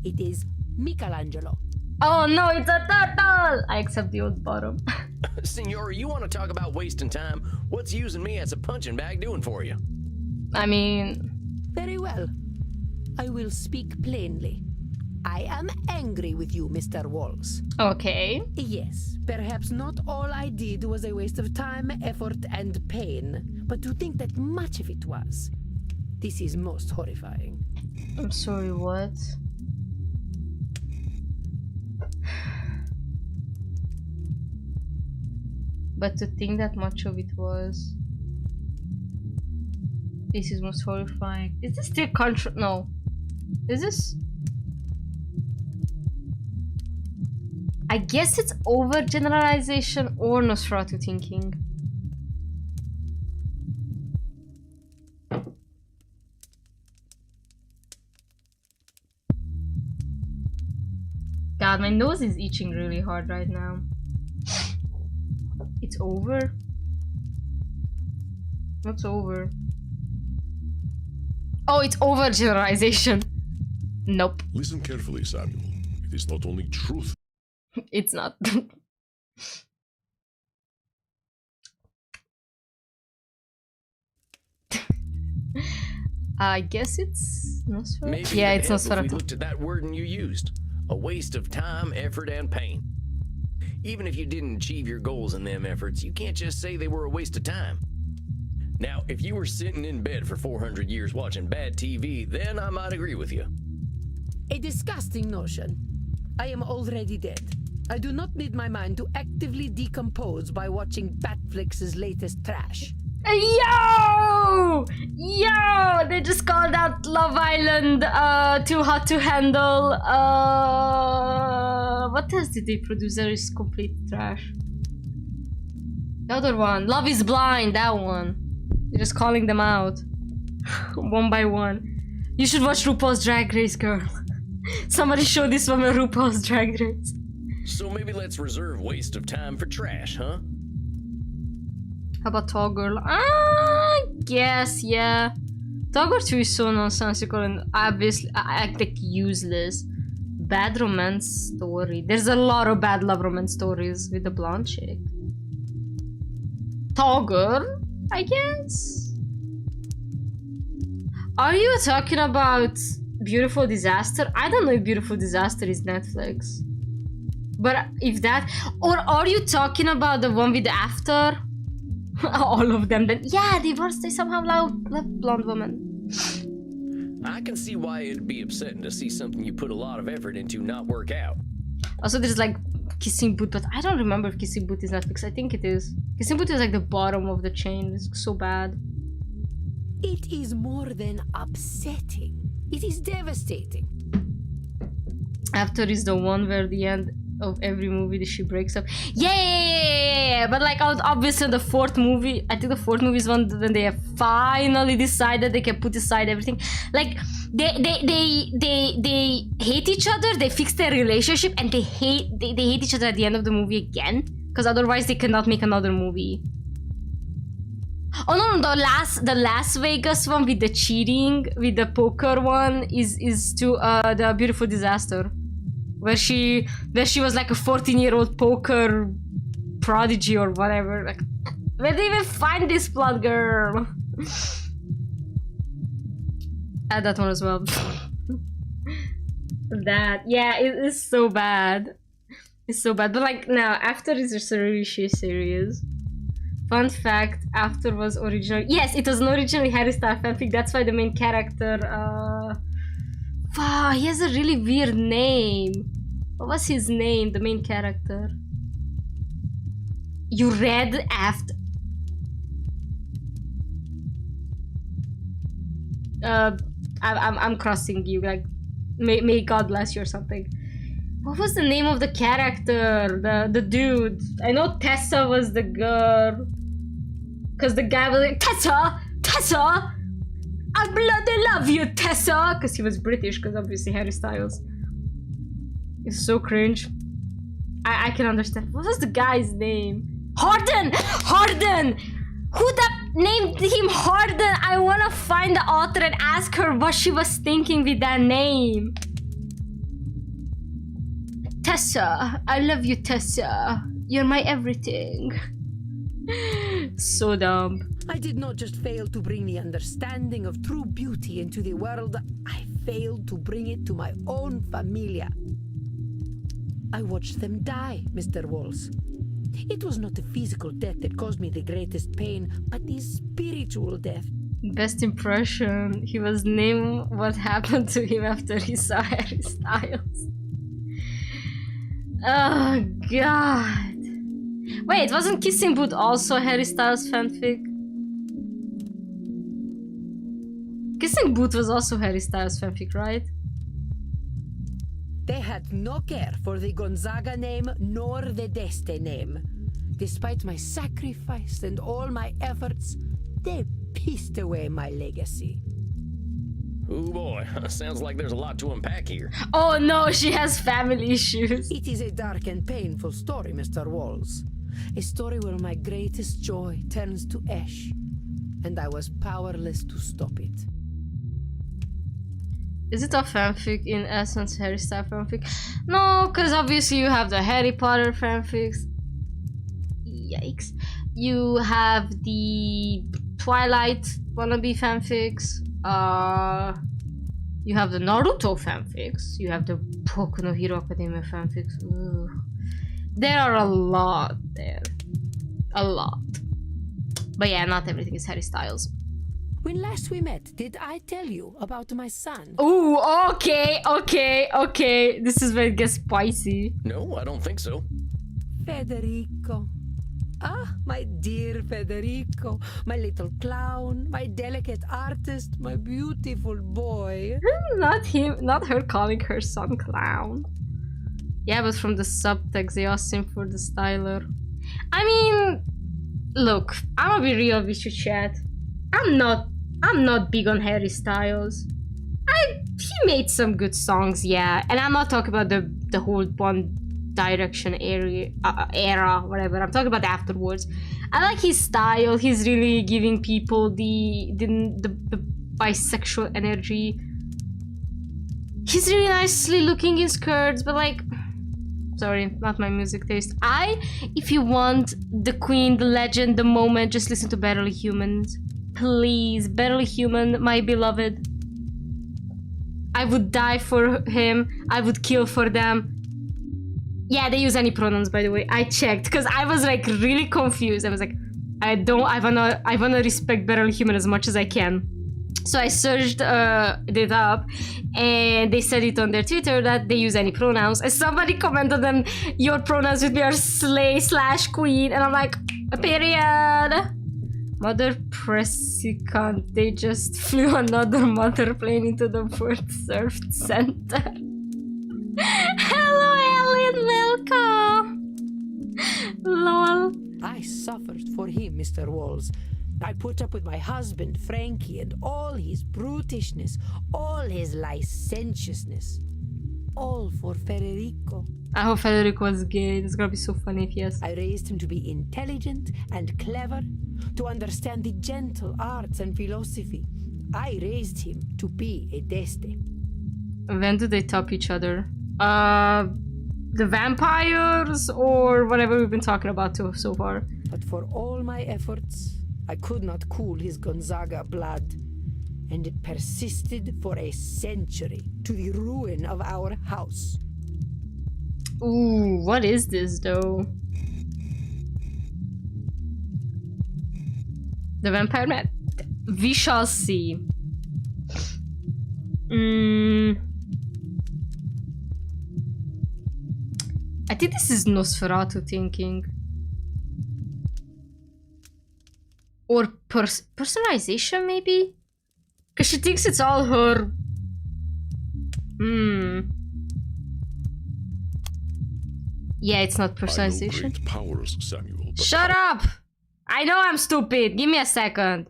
It is Michelangelo. Oh no, it's a turtle! I accept the old bottom. Senora, you want to talk about wasting time? What's using me as a punching bag doing for you? I mean... Very well. I will speak plainly. I am angry with you, Mr. Walls. Okay. Yes, perhaps not all I did was a waste of time, effort, and pain, but to think that much of it was. This is most horrifying. I'm sorry, what? But to think that much of it was... This is most horrifying. Is this still control? No. Is this... I guess it's overgeneralization or Nosferatu thinking. God, my nose is itching really hard right now. It's over? What's over? Oh, it's overgeneralization. Nope. Listen carefully, Samuel. It is not only truth. It's not. I guess it's Nosferatu. Maybe Yeah, it's if we Nosferatu. looked at that wording you used. A waste of time, effort, and pain. Even if you didn't achieve your goals in them efforts, you can't just say they were a waste of time. Now, if you were sitting in bed for 400 years watching bad TV, then I might agree with you. A disgusting notion. I am already dead. I do not need my mind to actively decompose by watching Batflix's latest trash. Yo! Yo! They just called out Love Island Too Hot to Handle. What else did they produce? There is complete trash. The other one, Love is Blind, that one. They're just calling them out. One by one. You should watch RuPaul's Drag Race, girl. Somebody show this woman RuPaul's Drag Race. So maybe let's reserve waste of time for trash, huh? How about Tall Girl? I guess, yeah. Tall Girl 2 is so nonsensical and obviously like useless. Bad romance story. There's a lot of bad love romance stories with the blonde chick. Tall Girl, I guess. Are you talking about Beautiful Disaster? I don't know if Beautiful Disaster is Netflix. But if that... Or are you talking about the one with the After? All of them then. Yeah, they somehow love blonde women. I can see why it'd be upsetting to see something you put a lot of effort into not work out. Also, there's like Kissing Booth, but I don't remember if Kissing Booth is Netflix. I think it is. Kissing Booth is like the bottom of the chain. It's so bad. It is more than upsetting. It is devastating. After is the one where the end of every movie she breaks up. Yeah, but like obviously the fourth movie, I think the fourth movie is one when they have finally decided they can put aside everything. Like they hate each other, they fix their relationship, and they hate each other at the end of the movie again, because otherwise they cannot make another movie. Oh no, the Las Vegas one with the cheating, with the poker one is to the Beautiful Disaster. Where she was like a 14-year-old poker prodigy or whatever. Like, where did they even find this blonde girl? Add that one as well. That, yeah, it is so bad. It's so bad. But like now, After is just a really shit series. Fun fact: After was originally, yes, it was an originally Harry Styles fanfic. That's why the main character. Wow, he has a really weird name. What was his name, the main character? You read After... I'm crossing you, like, may God bless you or something. What was the name of the character? The dude. I know Tessa was the girl. Because the guy was like, Tessa! I bloody love you, Tessa! Because he was British, because obviously Harry Styles. It's so cringe. I can understand. What was the guy's name? Harden! Who named him Harden? I want to find the author and ask her what she was thinking with that name. Tessa. I love you, Tessa. You're my everything. So dumb. I did not just fail to bring the understanding of true beauty into the world, I failed to bring it to my own familia. I watched them die, Mr. Walls. It was not the physical death that caused me the greatest pain, but the spiritual death. Best impression. He was named what happened to him after he saw Harry Styles. Oh god. Wait, wasn't Kissing Booth also Harry Styles fanfic? Kissing Booth was also Harry Styles fanfic, right? They had no care for the Gonzaga name nor the Deste name. Despite my sacrifice and all my efforts, they pissed away my legacy. Oh boy, sounds like there's a lot to unpack here. Oh no, she has family issues. It is a dark and painful story, Mr. Walls. A story where my greatest joy turns to ash, and I was powerless to stop it. Is it a fanfic in essence, Harry Styles fanfic? No, because obviously you have the Harry Potter fanfics. Yikes. You have the Twilight wannabe fanfics. You have the Naruto fanfics. You have the Boku no Hero Academia fanfics. Ugh. There are a lot there. A lot. But yeah, not everything is Harry Styles. When last we met, did I tell you about my son? Ooh, okay. This is where it gets spicy. No, I don't think so. Federico. Ah, my dear Federico. My little clown, my delicate artist, my beautiful boy. Not him, not her calling her son clown. Yeah, but from the subtext, they asked him for the styler. I mean, look, I'm gonna be real with you, chat. I'm not big on Harry Styles. He made some good songs, yeah, and I'm not talking about the whole One Direction era, whatever. I'm talking about afterwards. I like his style. He's really giving people the bisexual energy. He's really nicely looking in skirts, but like, sorry, not my music taste. If you want the queen, the legend, the moment, just listen to Barely Humans. Please, Barely Human, my beloved. I would die for him. I would kill for them. Yeah, they use any pronouns, by the way. I checked because I was like really confused. I was like, I wanna respect Barely Human as much as I can. So I searched it up, and they said it on their Twitter that they use any pronouns. And somebody commented on your pronouns with me are slay/queen, and I'm like, period. Mother Pressicant, they just flew another mother plane into the World Surf Center. Hello, Ellen, welcome. Lol. I suffered for him, Mr. Walls. I put up with my husband, Frankie, and all his brutishness, all his licentiousness. All for Federico. I hope Federico was gay. It's gonna be so funny if yes. I raised him to be intelligent and clever, to understand the gentle arts and philosophy. I raised him to be a Deste. When do they top each other? The vampires or whatever we've been talking about so far. But for all my efforts, I could not cool his Gonzaga blood. And it persisted for a century, to the ruin of our house. Ooh, what is this though? The Vampire Man. We shall see. I think this is Nosferatu thinking. Or personalization maybe? Because she thinks it's all her. Yeah, it's not personalization. I know great powers, Samuel, but Shut up! I know I'm stupid. Give me a second.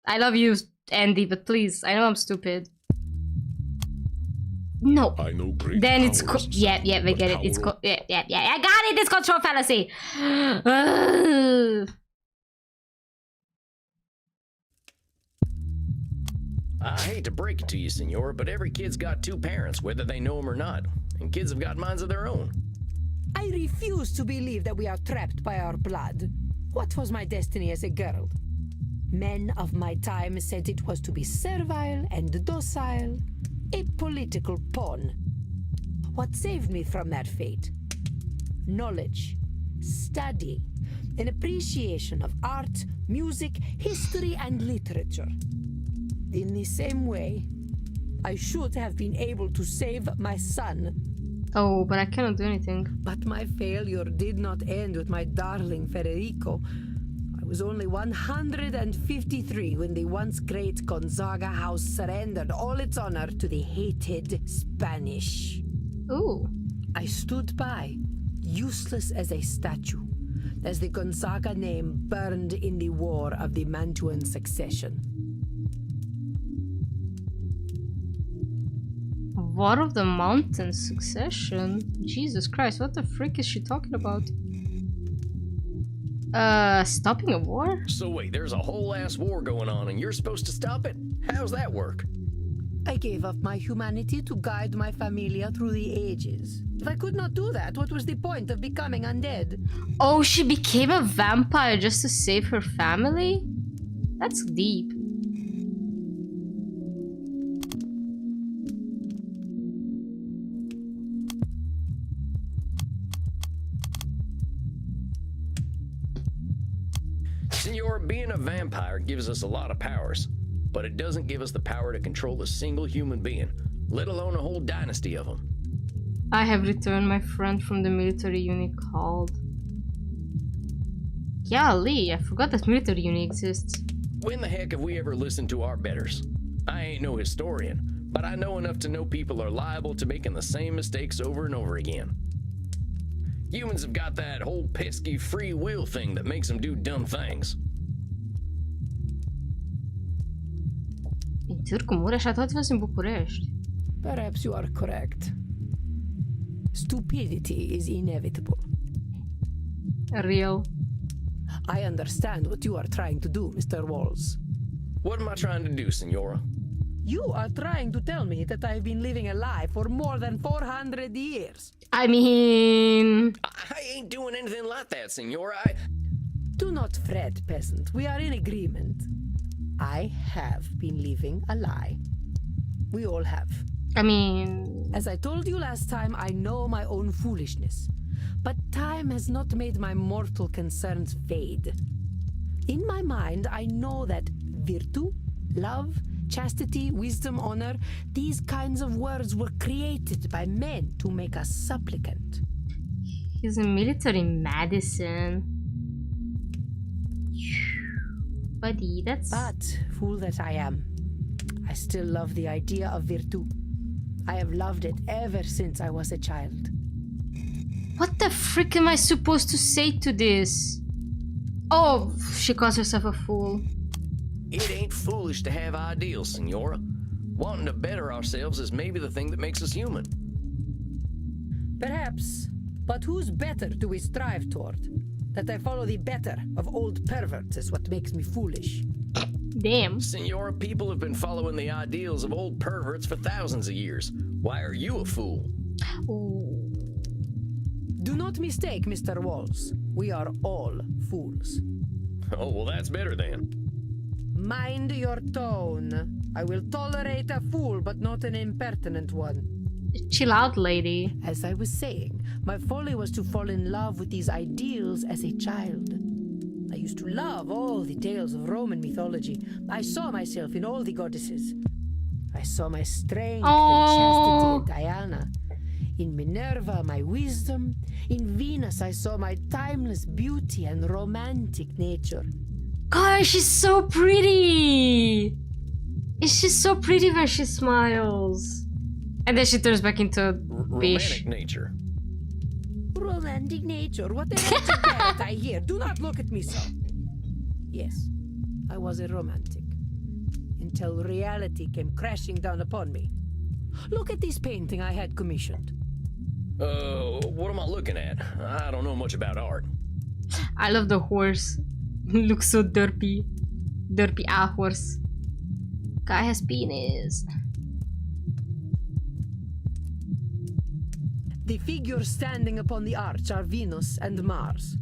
I love you, Andy, but please, I know I'm stupid. No. I know great Then powers, it's yeah, we get it. It's yeah, I got it. It's control fallacy. I hate to break it to you, senor, but every kid's got two parents, whether they know them or not. And kids have got minds of their own. I refuse to believe that we are trapped by our blood. What was my destiny as a girl? Men of my time said it was to be servile and docile, a political pawn. What saved me from that fate? Knowledge, study, an appreciation of art, music, history, and literature. In the same way, I should have been able to save my son. Oh, but I cannot do anything. But my failure did not end with my darling Federico. I was only 153 when the once great Gonzaga house surrendered all its honor to the hated Spanish. Ooh. I stood by, useless as a statue, as the Gonzaga name burned in the war of the Mantuan succession. War of the Mountains succession? Jesus Christ, what the frick is she talking about? Stopping a war? So wait, there's a whole ass war going on and you're supposed to stop it? How's that work? I gave up my humanity to guide my familia through the ages. If I could not do that, what was the point of becoming undead? Oh, she became a vampire just to save her family? That's deep. Senor, being a vampire gives us a lot of powers, but it doesn't give us the power to control a single human being, let alone a whole dynasty of them. I have returned my friend from the military unit called... Golly, I forgot that military unit exists. When the heck have we ever listened to our betters? I ain't no historian, but I know enough to know people are liable to making the same mistakes over and over again. Humans have got that whole pesky free will thing that makes them do dumb things. Em Târgu Mureș, I thought it was in Bucharest. Perhaps you are correct. Stupidity is inevitable. Real. I understand what you are trying to do, Mr. Walls. What am I trying to do, Senora? You are trying to tell me that I have been living a lie for more than 400 years. I mean... I ain't doing anything like that, Senora. Do not fret, peasant. We are in agreement. I have been living a lie. We all have. I mean... As I told you last time, I know my own foolishness. But time has not made my mortal concerns fade. In my mind, I know that virtue, love, chastity, wisdom, honor, these kinds of words were created by men to make us supplicant. He's in military medicine. Buddy, that's... But, fool that I am, I still love the idea of virtue. I have loved it ever since I was a child. What the frick am I supposed to say to this? Oh, she calls herself a fool. It ain't foolish to have ideals, Senora. Wanting to better ourselves is maybe the thing that makes us human. Perhaps, but whose better do we strive toward? That I follow the better of old perverts is what makes me foolish. Damn. Senora, people have been following the ideals of old perverts for thousands of years. Why are you a fool? Ooh. Do not mistake, Mr. Walls. We are all fools. Oh, well, that's better then. Mind your tone. I will tolerate a fool, but not an impertinent one. Chill out, lady. As I was saying, my folly was to fall in love with these ideals as a child. I used to love all the tales of Roman mythology. I saw myself in all the goddesses. I saw my strength and chastity in Diana. In Minerva, my wisdom. In Venus, I saw my timeless beauty and romantic nature. God, she's so pretty! She's so pretty when she smiles. And then she turns back into romantic nature. Romantic nature? What the hell is that I hear? Do not look at me so. Yes, I was a romantic. Until reality came crashing down upon me. Look at this painting I had commissioned. What am I looking at? I don't know much about art. I love the horse. Looks so derpy. Derpy horse. Guy has penis. The figures standing upon the arch are Venus and Mars.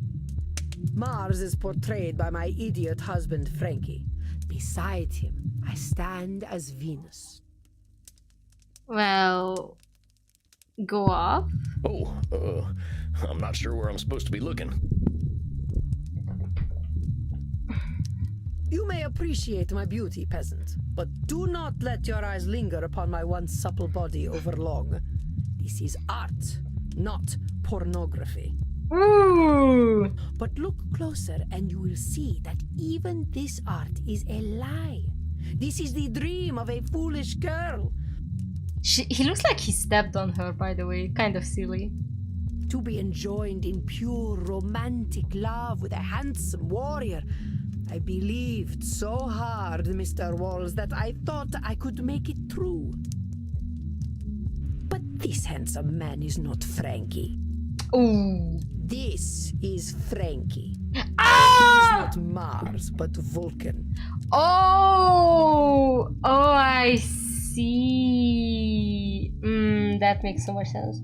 Mars is portrayed by my idiot husband Frankie, Beside him, I stand as Venus. Well, go off. Oh, I'm not sure where I'm supposed to be looking. You may appreciate my beauty, peasant, but do not let your eyes linger upon my once supple body over long. This is art, not pornography. Ooh. But look closer and you will see that even this art is a lie. This is the dream of a foolish girl. He looks like he stepped on her, by the way. Kind of silly. To be enjoined in pure romantic love with a handsome warrior. I believed so hard, Mr. Walls, that I thought I could make it true. But this handsome man is not Frankie. Ooh. This is Frankie. Ah! He's not Mars, but Vulcan. Oh! Oh, I see. That makes so much sense.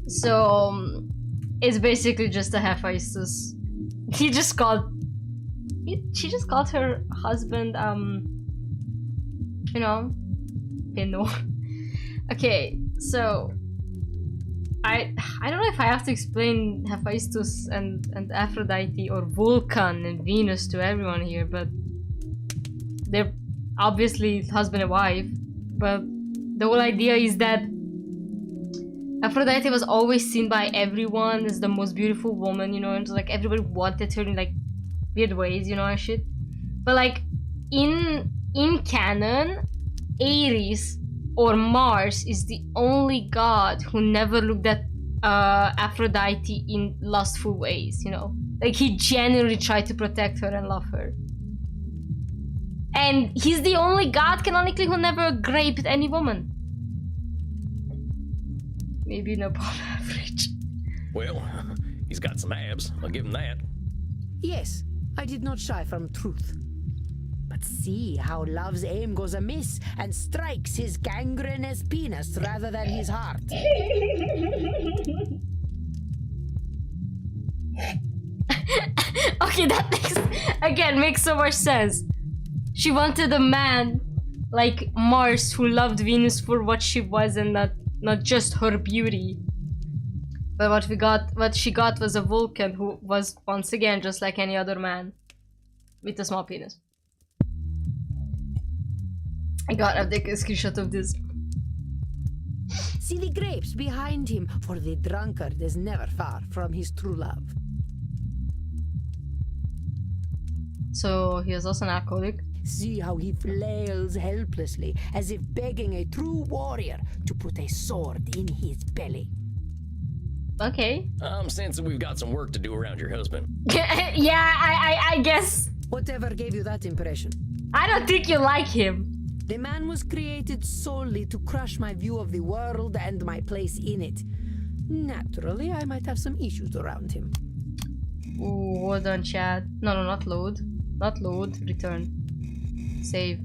So, it's basically just a Hephaestus. She just called her husband, you know, Pino. Okay, so I don't know if I have to explain Hephaestus and Aphrodite or Vulcan and Venus to everyone here, but they're obviously husband and wife. But the whole idea is that Aphrodite was always seen by everyone as the most beautiful woman, you know, and so, like, everybody wanted her in like weird ways, you know, and shit. But like in canon, Ares or Mars is the only god who never looked at Aphrodite in lustful ways, you know. Like, he genuinely tried to protect her and love her. And he's the only god canonically who never raped any woman. Maybe not above average. Well, he's got some abs. I'll give him that. Yes, I did not shy from truth. But see how love's aim goes amiss and strikes his gangrenous penis rather than his heart. Okay, that makes so much sense. She wanted a man like Mars who loved Venus for what she was and not just her beauty. But what she got was a Vulcan who was, once again, just like any other man with a small penis. I gotta take a screenshot of this. See the grapes behind him, for the drunkard is never far from his true love. So he was also an alcoholic. See how he flails helplessly, as if begging a true warrior to put a sword in his belly. Okay. I'm sensing we've got some work to do around your husband. Yeah, I guess. Whatever gave you that impression? I don't think you like him. The man was created solely to crush my view of the world and my place in it. Naturally, I might have some issues around him. Ooh, hold on, chat. No, not load. Not load. Return. Save.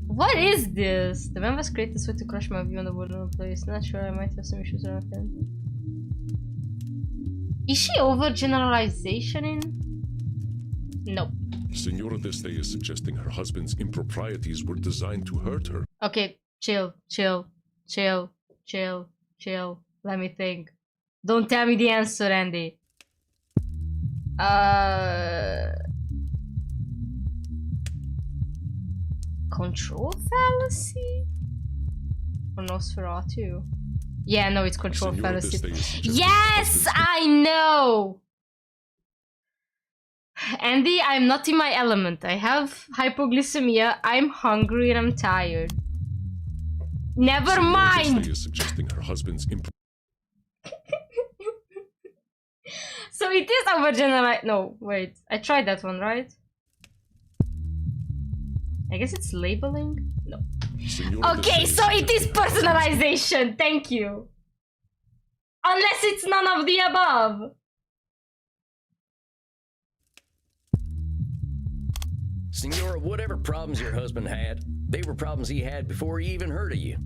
What is this? The man was created so to crush my view on the world of place. Not sure, I might have some issues around him. Is she overgeneralizationing? Nope. Senora Deste is suggesting her husband's improprieties were designed to hurt her. Okay, chill. Let me think. Don't tell me the answer, Andy. Control fallacy? Or Nosferatu? Yeah, no, it's control fallacy. Yes, I know! Andy, I'm not in my element. I have hypoglycemia, I'm hungry, and I'm tired. Never mind! Is suggesting her husband's So it is overgeneralized. No, wait. I tried that one, right? I guess it's labeling? No. Okay, so it is personalization. Thank you. Unless it's none of the above. Senora, whatever problems your husband had, they were problems he had before he even heard of you.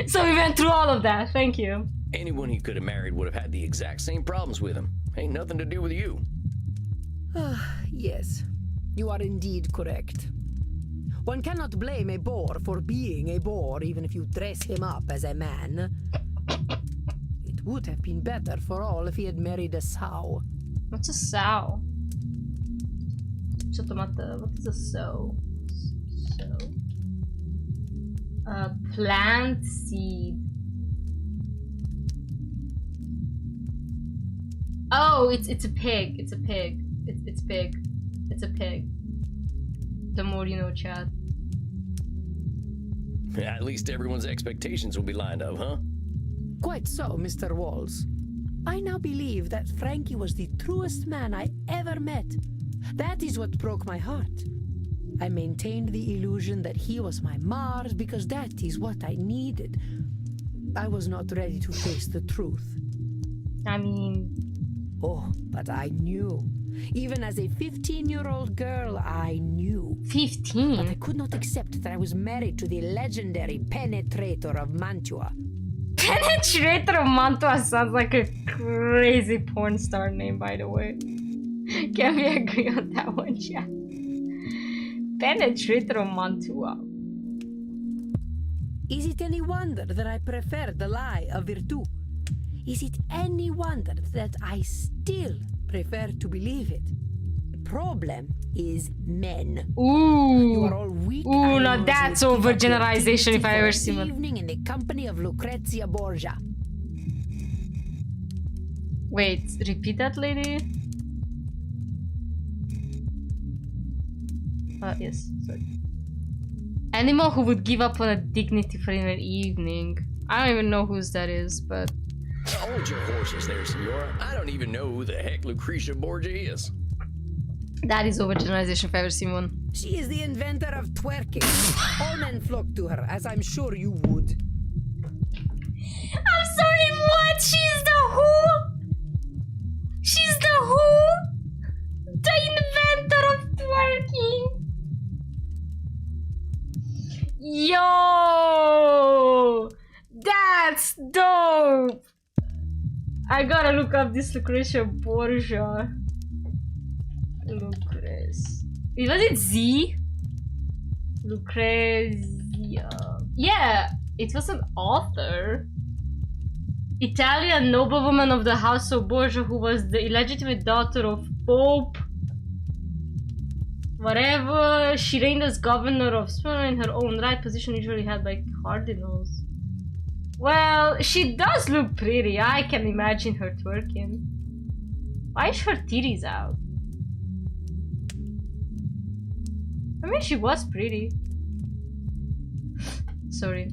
So we went through all of that. Thank you. Anyone he could have married would have had the exact same problems with him. Ain't nothing to do with you. Yes, you are indeed correct. One cannot blame a boar for being a boar, even if you dress him up as a man. It would have been better for all if he had married a sow. What's a sow? What is a sow? Plant seed. Oh, it's a pig. It's a pig. It's big. It's a pig. The more you know, Chad. At least everyone's expectations will be lined up, huh? Quite so, Mr. Walls. I now believe that Frankie was the truest man I ever met. That is what broke my heart. I maintained the illusion that he was my Mars because that is what I needed. I was not ready to face the truth. I mean... Oh, but I knew. Even as a 15-year-old girl, I knew. 15? But I could not accept that I was married to the legendary Penetrator of Mantua. Penetrator of Mantua sounds like a crazy porn star name, by the way. Can we agree on that one, chat? Penetrator of Mantua. Is it any wonder that I prefer the lie of Virtu? Is it any wonder that I still prefer to believe it? The problem is men. Ooh. You are all weak. Ooh, now that's overgeneralization if I ever see one. Evening in the company of Lucrezia Borgia. Wait, repeat that, lady? Yes, sorry. Animal who would give up on a dignity for an evening. I don't even know whose that is, but... Hold your horses there, Senora. I don't even know who the heck Lucretia Borgia is. That is overgeneralization if I ever seen one. She is the inventor of twerking. All men flock to her, as I'm sure you would. I'm sorry, what? She's the who? She's the who? The inventor of twerking? Yo! That's dope! I gotta look up this Lucretia Borgia. Was it Z? Lucrezia. Yeah, it was an author. Italian noblewoman of the House of Borgia who was the illegitimate daughter of Pope. Whatever. She reigned as governor of Spain in her own right, position usually held by cardinals. Well, she does look pretty. I can imagine her twerking. Why is her titties out? I mean, she was pretty. Sorry.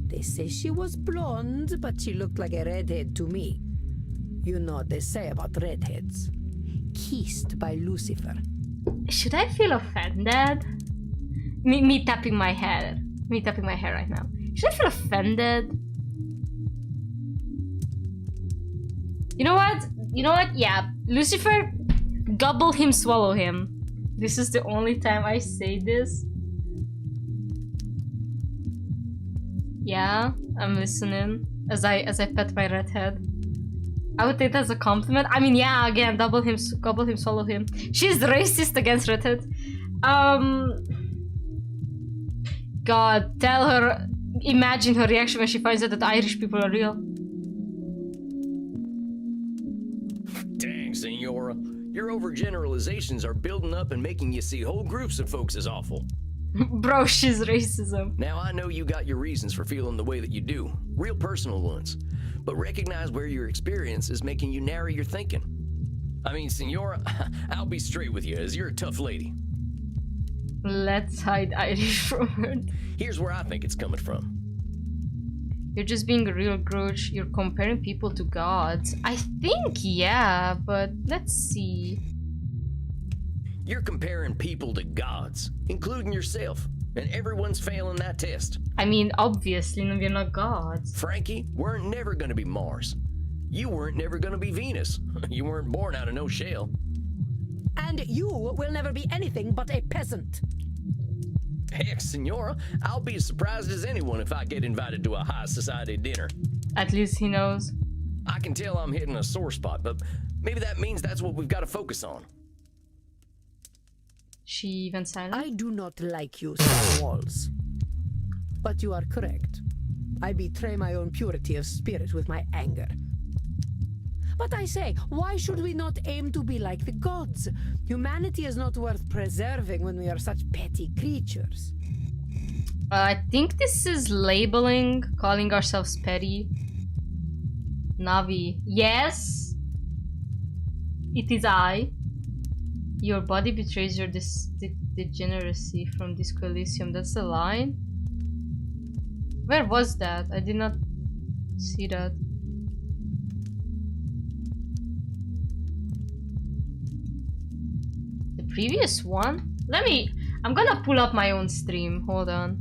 They say she was blonde, but she looked like a redhead to me. You know what they say about redheads. Kissed by Lucifer. Should I feel offended? Me tapping my hair. Me tapping my hair right now. Should I feel offended? You know what? You know what? Yeah. Lucifer, gobble him, swallow him. This is the only time I say this. Yeah, I'm listening as I pet my red head. I would take that as a compliment. I mean, yeah, again, gobble him, swallow him. She's racist against redheads. God, tell her, imagine her reaction when she finds out that Irish people are real. Dang, Senora. Your overgeneralizations are building up and making you see whole groups of folks as awful. Bro, she's racism. Now, I know you got your reasons for feeling the way that you do. Real personal ones. But recognize where your experience is making you narrow your thinking. I mean, Senora, I'll be straight with you, as you're a tough lady. Let's hide Irish from her. Here's where I think it's coming from. You're just being a real grudge. You're comparing people to gods. I think, yeah, but let's see. You're comparing people to gods, including yourself, and everyone's failing that test. I mean, obviously, no, we're not gods. Frankie, we're never gonna be Mars. You weren't never gonna be Venus. You weren't born out of no shell. And you will never be anything but a peasant. Heck, Senora, I'll be as surprised as anyone if I get invited to a high society dinner. At least he knows. I can tell I'm hitting a sore spot, but maybe that means that's what we've got to focus on. She even silent? I do not like you, walls. But you are correct. I betray my own purity of spirit with my anger. But I say, why should we not aim to be like the gods? Humanity is not worth preserving when we are such petty creatures. I think this is labeling, calling ourselves petty. Navi. Yes! It is I. Your body betrays your degeneracy from Disco Elysium. That's the line? Where was that? I did not see that. The previous one? I'm gonna pull up my own stream. Hold on.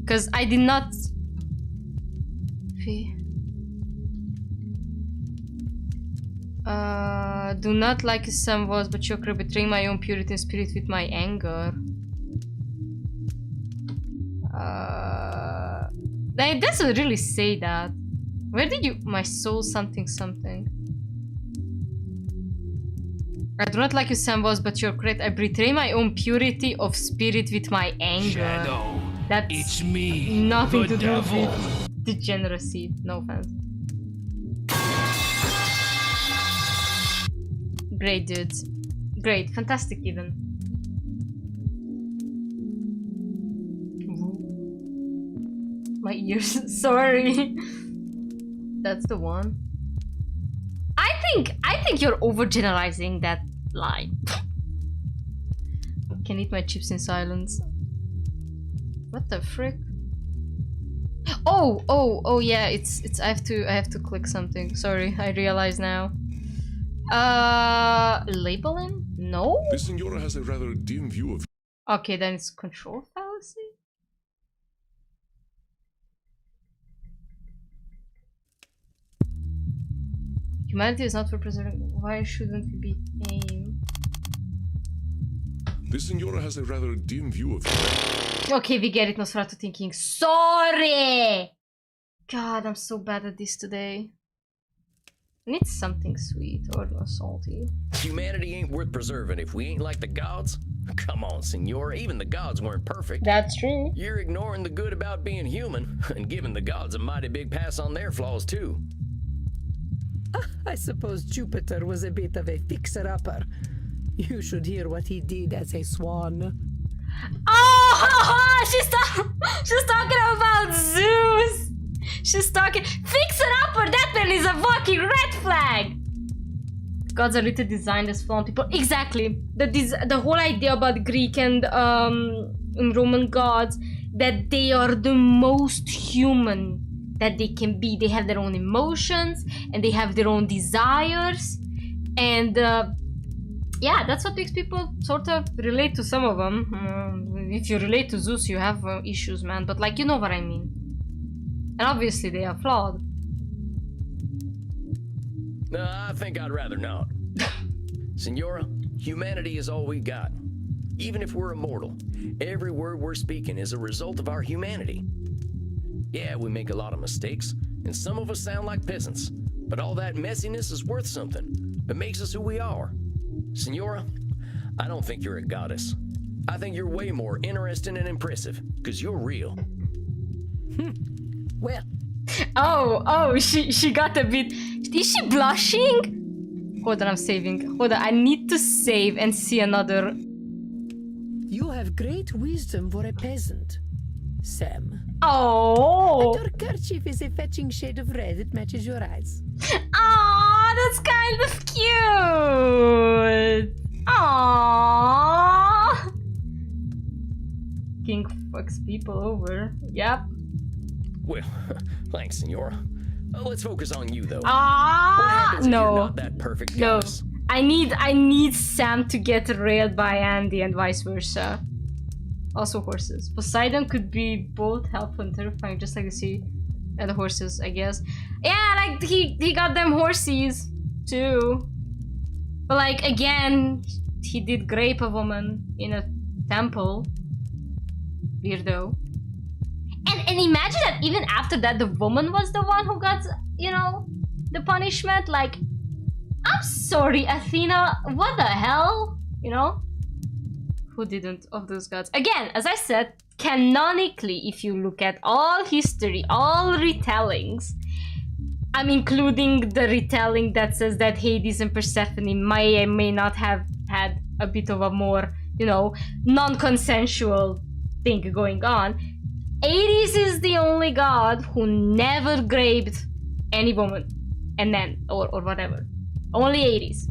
Because I did not... do not like his son was, but you could betray my own purity and spirit with my anger. It doesn't really say that. Where did you... My soul something something. I do not like you, Sam was, but you're correct. I betray my own purity of spirit with my anger. Shadow, that's it's me, nothing the to do devil. with degeneracy. No offense. Great, dudes. Great. Fantastic, even. My ears. Sorry. That's the one. I think you're overgeneralizing that line. Can eat my chips in silence. What the frick? Oh yeah, it's I have to click something. Sorry, I realize now. Labeling? No? The Senora has a rather dim view of... Okay, then it's control fallacy? Humanity is not for preserving. Why shouldn't we be tame? The Senora has a rather dim view of... Okay, we get it, Nosferatu thinking. Sorry! God, I'm so bad at this today. I need something sweet or salty. Humanity ain't worth preserving if we ain't like the gods. Come on, Senora, even the gods weren't perfect. That's true. You're ignoring the good about being human and giving the gods a mighty big pass on their flaws too. I suppose Jupiter was a bit of a fixer-upper. You should hear what he did as a swan. Oh, she's talking about Zeus. She's talking fixer-upper. That man is a fucking red flag. Gods are literally designed as fallen people. Exactly. The whole idea about Greek and Roman gods, that they are the most human that they can be. They have their own emotions and they have their own desires, and yeah, that's what makes people sort of relate to some of them. If you relate to Zeus, you have issues, man, but like, you know what I mean. And obviously they are flawed. I think I'd rather not. Senora, humanity is all we got. Even if we're immortal, every word we're speaking is a result of our humanity. Yeah, we make a lot of mistakes, and some of us sound like peasants, but all that messiness is worth something. It makes us who we are. Senora, I don't think you're a goddess. I think you're way more interesting and impressive, because you're real. Well. Oh, she got a bit... Is she blushing? Hold on, I'm saving. Hold on, I need to save and see another... You have great wisdom for a peasant, Sam. Oh! And your kerchief is a fetching shade of red that matches your eyes. Aw, that's kind of cute! Aww! King fucks people over. Yep. Well, thanks, Senora. Let's focus on you, though. Ah, no. no. You're not that perfect No. goddess? I need Sam to get railed by Andy and vice versa. Also horses. Poseidon could be both helpful and terrifying, just like the sea and the horses, I guess. Yeah, like he got them horses too. But like again, he did grape a woman in a temple. Weirdo. And imagine that even after that, the woman was the one who got, you know, the punishment. Like, I'm sorry, Athena, what the hell? You know? Who didn't of those gods? Again, as I said, canonically, if you look at all history, all retellings, I'm including the retelling that says that Hades and Persephone may not have had a bit of a more, you know, non-consensual thing going on. Hades is the only god who never raped any woman and man or whatever. Only Hades.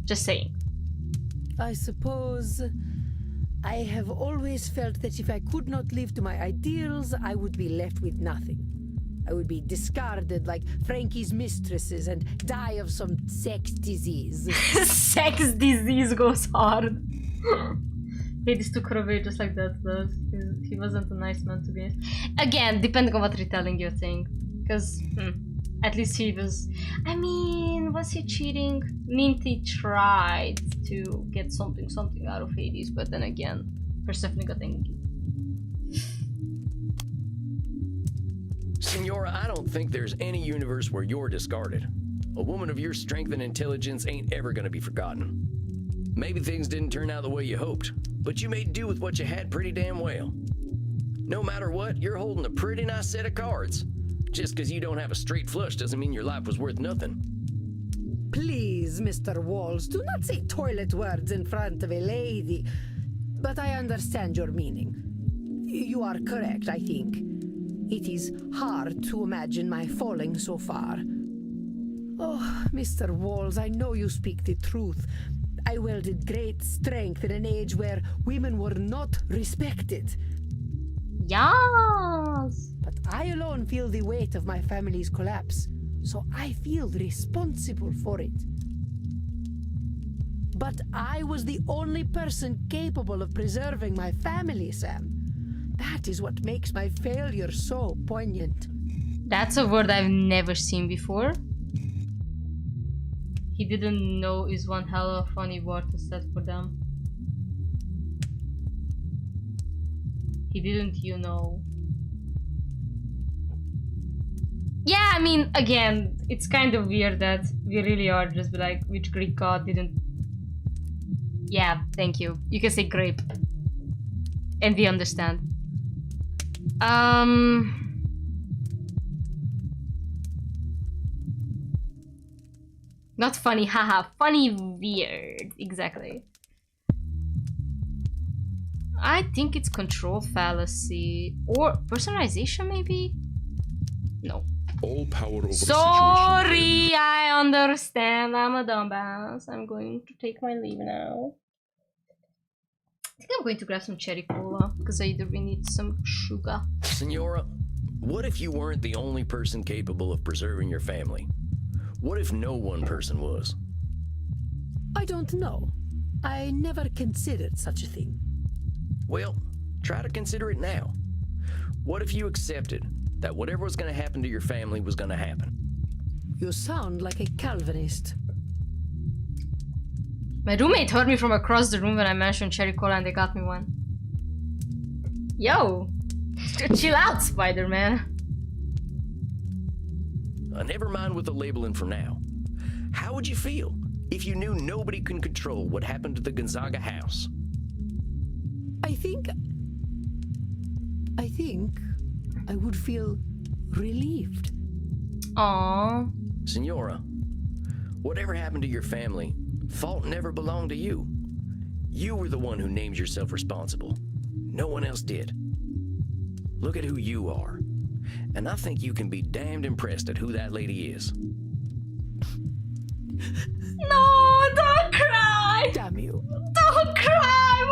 Just saying. I suppose I have always felt that if I could not live to my ideals, I would be left with nothing. I would be discarded like Frankie's mistresses and die of some sex disease. Sex disease goes hard. Hades took her away just like that, though. He wasn't a nice man to be. Again, depending on what retelling you're saying. Because, at least he was... I mean, was he cheating? Minty tried to get something out of Hades, but then again, Persephone got angry. Senora, I don't think there's any universe where you're discarded. A woman of your strength and intelligence ain't ever gonna be forgotten. Maybe things didn't turn out the way you hoped, but you made do with what you had pretty damn well. No matter what, you're holding a pretty nice set of cards. Just because you don't have a straight flush doesn't mean your life was worth nothing. Please, Mr. Walls, do not say toilet words in front of a lady. But I understand your meaning. You are correct, I think. It is hard to imagine my falling so far. Oh, Mr. Walls, I know you speak the truth. I wielded great strength in an age where women were not respected. Yes! But I alone feel the weight of my family's collapse, so I feel responsible for it. But I was the only person capable of preserving my family, Sam. That is what makes my failure so poignant. That's a word I've never seen before. He didn't know is one hell of a funny word to set for them. He didn't, you know. Yeah, I mean, again, it's kind of weird that we really are just be like, which Greek god didn't... Yeah, thank you. You can say grape. And we understand. Not funny, haha. Funny weird. Exactly. I think it's control fallacy. Or personalization, maybe? No. All power over Sorry, I understand. I'm a dumbass. I'm going to take my leave now. I think I'm going to grab some cherry cola because I either really need some sugar. Senora, what if you weren't the only person capable of preserving your family? What if no one person was? I don't know. I never considered such a thing. Well, try to consider it now. What if you accepted that whatever was going to happen to your family was going to happen? You sound like a Calvinist. My roommate heard me from across the room when I mentioned cherry cola and they got me one. Yo! Chill out, Spider-Man. Never mind with the labeling for now. How would you feel if you knew nobody can control what happened to the Gonzaga house? I think I would feel relieved. Aww. Senora, whatever happened to your family, fault never belonged to you. You were the one who named yourself responsible. No one else did. Look at who you are. And I think you can be damned impressed at who that lady is. No, don't cry! Damn you. Don't cry,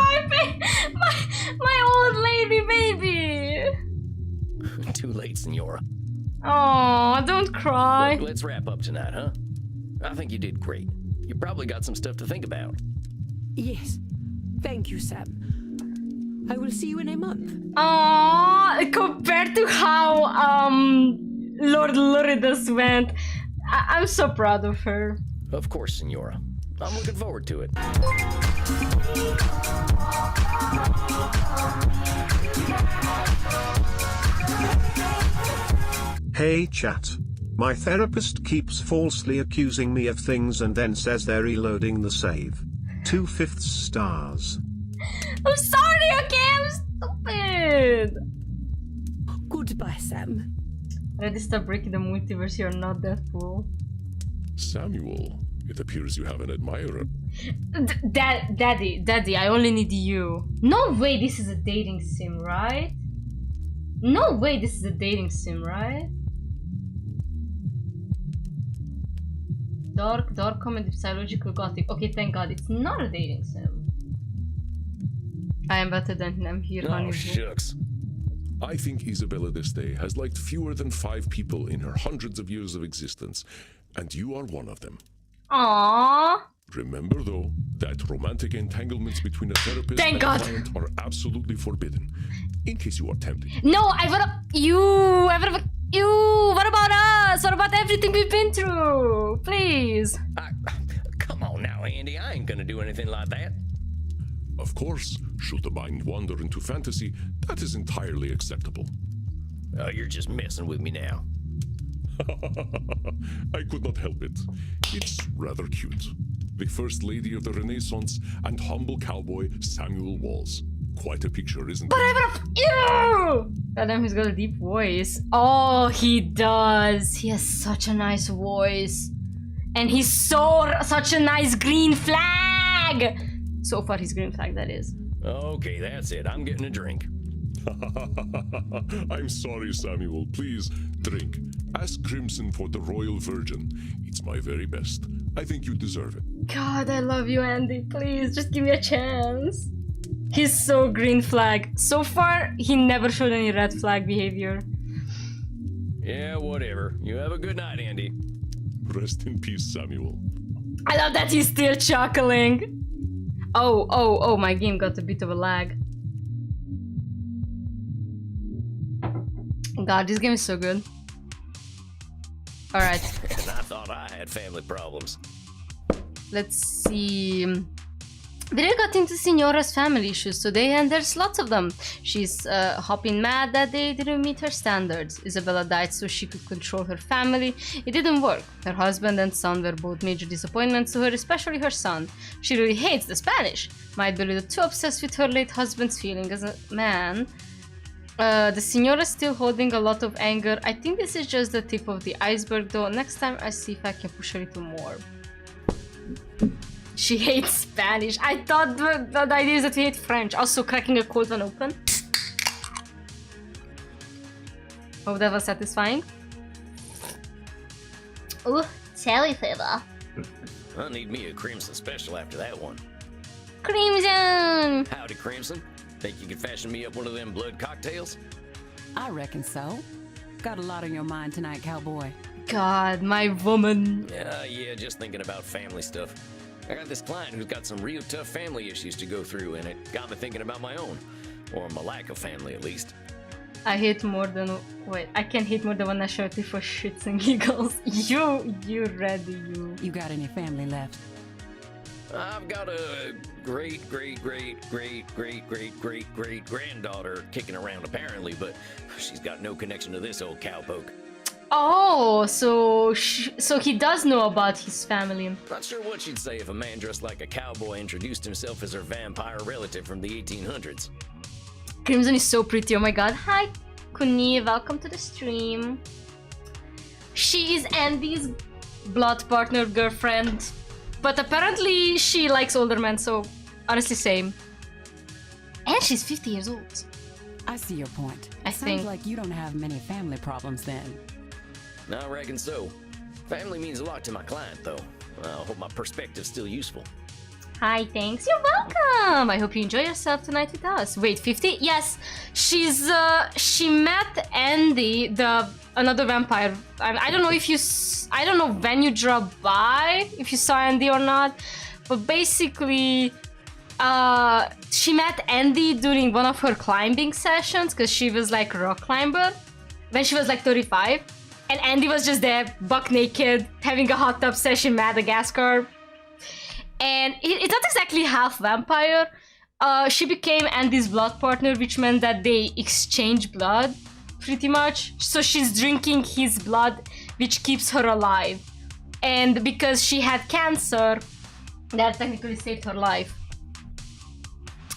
my old lady baby! Too late, Senora. Oh, don't cry. Look, let's wrap up tonight, huh? I think you did great. You probably got some stuff to think about. Yes. Thank you, Sam. I will see you in a month. Aww, compared to how Lord Loridus went, I'm so proud of her. Of course, Senora. I'm looking forward to it. Hey chat. My therapist keeps falsely accusing me of things and then says they're reloading the save. 2/5 stars. I'm sorry, okay? I'm stupid. Goodbye, Sam. Ready, stop breaking the multiverse. You're not that fool. Samuel, it appears you have an admirer. Daddy, I only need you. No way this is a dating sim, right? No way this is a dating sim, right? Dark comedy, psychological gothic. Okay, thank God, it's not a dating sim. I am better than him here, honey. Oh, shucks. I think Isabella D'Este has liked fewer than 5 people in her hundreds of years of existence, and you are one of them. Aww. Remember, though, that romantic entanglements between a therapist Thank and God. a client are absolutely forbidden, in case you are tempted. No, what about us? What about everything we've been through? Please. Come on now, Andy. I ain't gonna do anything like that. Of course, should the mind wander into fantasy, that is entirely acceptable. Oh, you're just messing with me now. I could not help it. It's rather cute. The First Lady of the Renaissance and humble cowboy Samuel Walls. Quite a picture, isn't it? Ew! Goddamn, he's got a deep voice. Oh, he does. He has such a nice voice. And he's such a nice green flag. So far, his green flag, that is. Okay, that's it. I'm getting a drink. I'm sorry, Samuel. Please, drink. Ask Crimson for the Royal Virgin. It's my very best. I think you deserve it. God, I love you, Andy. Please, just give me a chance. He's so green flag. So far, he never showed any red flag behavior. Yeah, whatever. You have a good night, Andy. Rest in peace, Samuel. I love that he's still chuckling. Oh, my game got a bit of a lag. God, this game is so good. Alright. And I thought I had family problems. Let's see. Viri got into Signora's family issues today, and there's lots of them. She's hopping mad that they didn't meet her standards. Isabella died so she could control her family. It didn't work. Her husband and son were both major disappointments to her, especially her son. She really hates the Spanish. Might be a little too obsessed with her late husband's feeling as a man. The Signora's still holding a lot of anger. I think this is just the tip of the iceberg though. Next time I see if I can push a little more. She hates Spanish. I thought the idea is that we hate French. Also cracking a cold one open. Hope that was satisfying. Ooh, cherry flavor. I need me a Crimson special after that one. Crimson! Howdy, Crimson. Think you can fashion me up one of them blood cocktails? I reckon so. Got a lot on your mind tonight, cowboy. God, my woman. Yeah, just thinking about family stuff. I got this client who's got some real tough family issues to go through, and it got me thinking about my own. Or my lack of family, at least. I hate more than... Wait, I can hate more than one nationality for shits and giggles. You ready, you. You got any family left? I've got a great granddaughter kicking around apparently, but she's got no connection to this old cowpoke. Oh, so he does know about his family. Not sure what she'd say if a man dressed like a cowboy introduced himself as her vampire relative from the 1800s. Crimson is so pretty, oh my god. Hi, Kuni, welcome to the stream. She is Andy's blood partner girlfriend, but apparently she likes older men, so honestly same. And she's 50 years old. I see your point. Sounds think like you don't have many family problems then. I reckon so. Family means a lot to my client, though. I hope my perspective's still useful. Hi, thanks. You're welcome. I hope you enjoy yourself tonight with us. Wait, 50? Yes, she met Andy, another vampire. I don't know if I don't know when you dropped by, if you saw Andy or not, but basically, she met Andy during one of her climbing sessions because she was like a rock climber when she was like 35. And Andy was just there, buck naked, having a hot tub session in Madagascar. And it's not exactly half vampire. She became Andy's blood partner, which meant that they exchange blood, pretty much. So she's drinking his blood, which keeps her alive. And because she had cancer, that technically saved her life.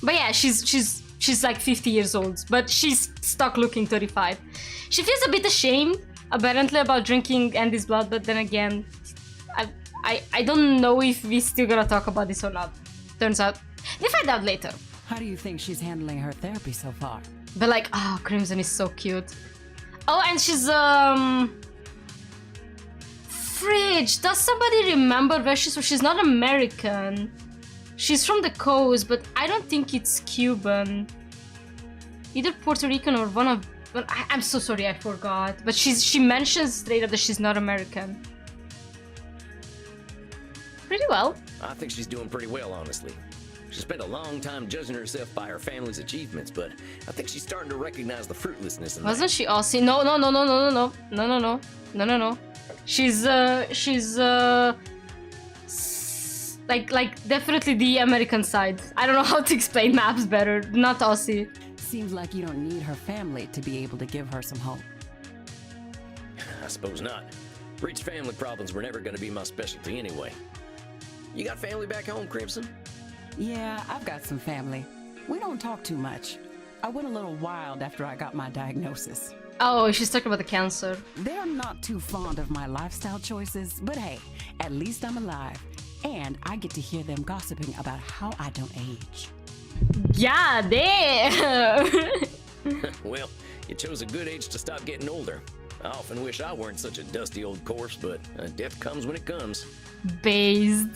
But yeah, she's like 50 years old, but she's stuck looking 35. She feels a bit ashamed, apparently, about drinking Andy's blood, but then again, I don't know if we still gonna talk about this or not. Turns out, we'll find out later. How do you think she's handling her therapy so far? But like, oh, Crimson is so cute. Oh, and she's, Fridge, does somebody remember where she's from? She's not American. She's from the coast, but I don't think it's Cuban. Either Puerto Rican or one of... Well, I'm so sorry, I forgot. But she mentions straight up that she's not American. Pretty well. I think she's doing pretty well, honestly. She spent a long time judging herself by her family's achievements, but I think she's starting to recognize the fruitlessness in Wasn't she Aussie? No. She's like definitely the American side. I don't know how to explain maps better. Not Aussie. Seems like you don't need her family to be able to give her some hope. I suppose not. Rich family problems were never going to be my specialty anyway. You got family back home, Crimson? Yeah, I've got some family. We don't talk too much. I went a little wild after I got my diagnosis. Oh, she's talking about the cancer. They're not too fond of my lifestyle choices, but hey, at least I'm alive. And I get to hear them gossiping about how I don't age. Yeah, damn! Well, you chose a good age to stop getting older. I often wish I weren't such a dusty old corpse, but death comes when it comes. Based.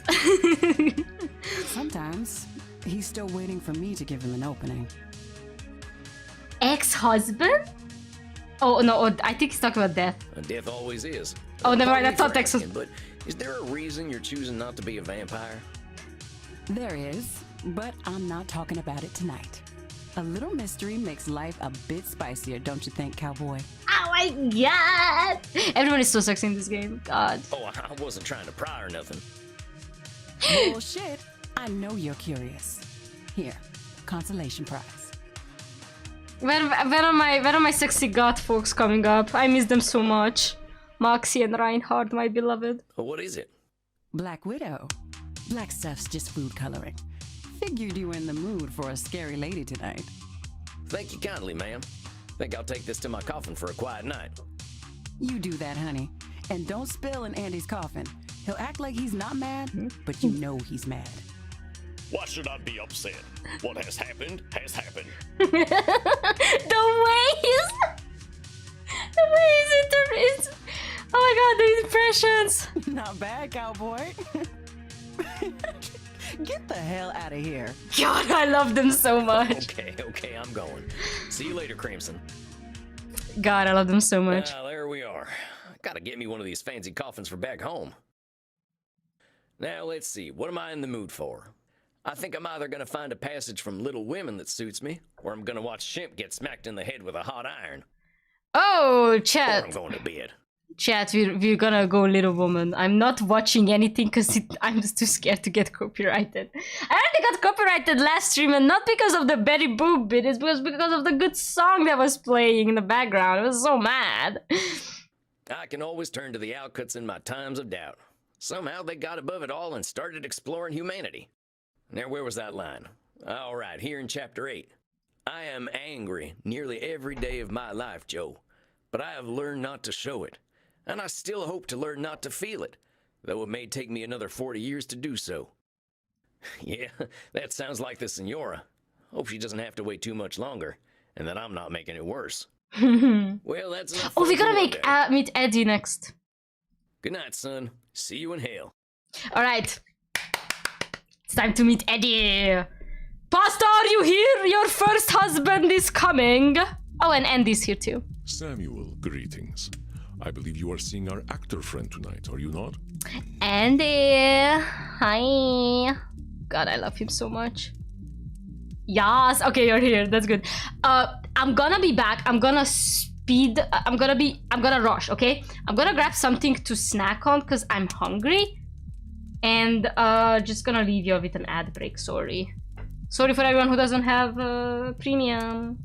Sometimes he's still waiting for me to give him an opening. Ex-husband? Oh no, I think he's talking about death. Death always is. Oh, never mind, that's not Texas. Texas. But is there a reason you're choosing not to be a vampire? There is, but I'm not talking about it tonight. A little mystery makes life a bit spicier, don't you think, cowboy? Oh my god! Everyone is so sexy in this game. God. Oh, I wasn't trying to pry or nothing. Bullshit. I know you're curious. Here, consolation prize. When are my sexy goth folks coming up? I miss them so much. Moxie and Reinhardt, my beloved. What is it? Black Widow. Black stuff's just food coloring. Figured you were in the mood for a scary lady tonight. Thank you kindly, ma'am. Think I'll take this to my coffin for a quiet night. You do that, honey. And don't spill in Andy's coffin. He'll act like he's not mad, but you know he's mad. Why should I be upset? What has happened has happened. The way he's oh my god, the impressions. Not bad, cowboy. Get the hell out of here. God, I love them so much. Okay, I'm going. See you later, Crimson. God, I love them so much. There we are. Gotta get me one of these fancy coffins for back home. Now, let's see. What am I in the mood for? I think I'm either gonna find a passage from Little Women that suits me, or I'm gonna watch Shemp get smacked in the head with a hot iron. Oh, Or chat. I'm going to bed. Chat, we're gonna go Little Woman. I'm not watching anything because I'm just too scared to get copyrighted. I already got copyrighted last stream, and not because of the Betty Boop bit, it's because of the good song that was playing in the background. I was so mad. I can always turn to the outcuts in my times of doubt. Somehow they got above it all and started exploring humanity. Now, where was that line? All right, here in Chapter 8. I am angry nearly every day of my life, Joe, but I have learned not to show it. And I still hope to learn not to feel it, though it may take me another 40 years to do so. Yeah, that sounds like the Senora. Hope she doesn't have to wait too much longer, and that I'm not making it worse. Well, that's enough. Oh, we fun gotta for one day. meet Eddie next. Good night, son. See you in hell. Alright. It's time to meet Eddie. Pastor, are you here? Your first husband is coming. Oh, and Andy's here too. Samuel, greetings. I believe you are seeing our actor friend tonight, are you not? Andy. Hi. God, I love him so much. Yes. Okay, you're here. That's good. I'm gonna be back. I'm gonna rush, okay? I'm gonna grab something to snack on because I'm hungry. And just gonna leave you with an ad break, sorry. Sorry for everyone who doesn't have premium.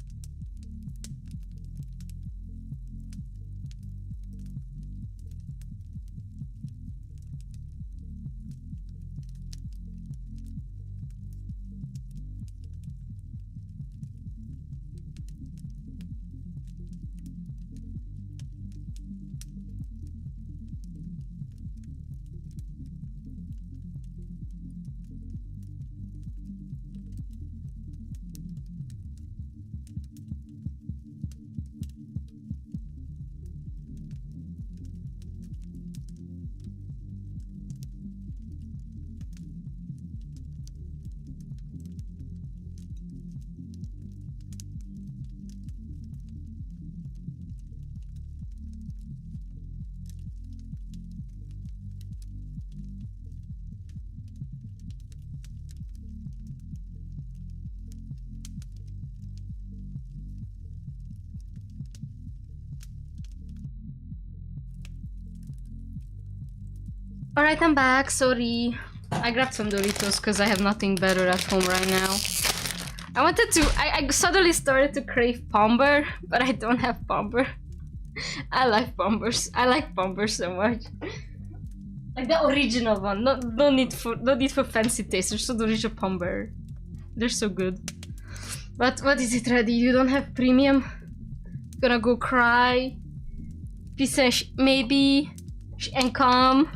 Alright, I'm back, sorry. I grabbed some Doritos because I have nothing better at home right now. I wanted to, I suddenly started to crave Pomber, but I don't have Pomber. I like Pombers. I like Pombers so much. Like the original one, no need for fancy taste, just the original Pomber. They're so good. But what is it, ready? You don't have premium? Gonna go cry? Piece maybe? And come?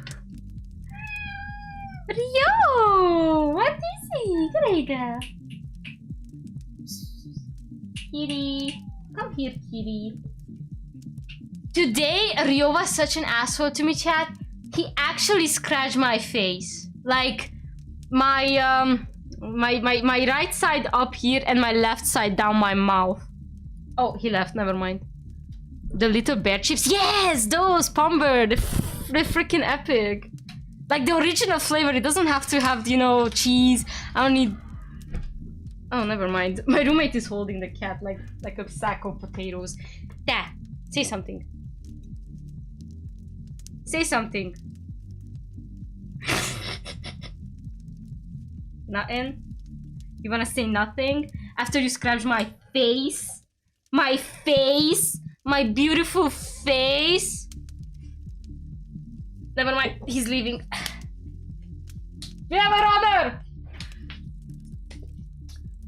Rio! What is it? Grega? Kitty. Come here, kitty. Today, Rio was such an asshole to me, chat. He actually scratched my face. Like, my right side up here and my left side down my mouth. Oh, he left, never mind. The little bear chips. Yes, those Pomber. They're freaking epic. Like the original flavor, it doesn't have to have, you know, cheese. I don't need... Oh, never mind. My roommate is holding the cat like a sack of potatoes. Dad, say something. Say something. Nothing? You wanna say nothing? After you scratch my face? My face? My beautiful face? Never mind, he's leaving. Yeah, my brother!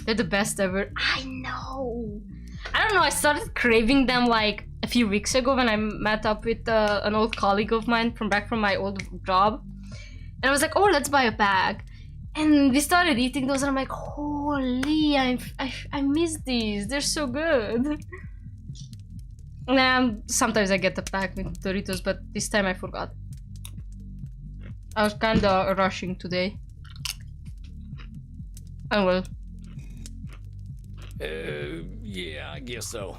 They're the best ever. I know. I don't know, I started craving them like a few weeks ago when I met up with an old colleague of mine from my old job. And I was like, oh, let's buy a bag. And we started eating those and I'm like, holy, I miss these. They're so good. And sometimes I get the pack with Doritos, but this time I forgot. I was kinda rushing today. Oh well. Yeah, I guess so.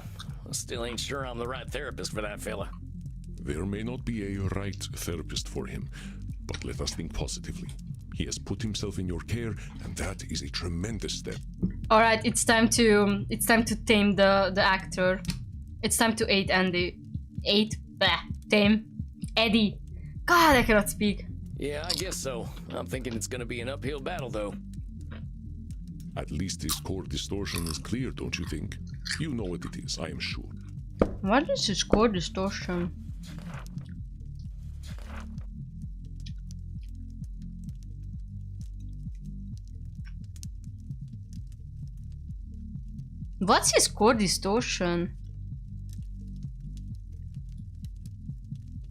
I still ain't sure I'm the right therapist for that fella. There may not be a right therapist for him, but let us think positively. He has put himself in your care, and that is a tremendous step. All right, it's time to tame the actor. It's time to tame Eddie. God, I cannot speak. Yeah, I guess so. I'm thinking it's gonna be an uphill battle, though. At least his core distortion is clear, don't you think? You know what it is, I am sure. What is his core distortion? What's his core distortion?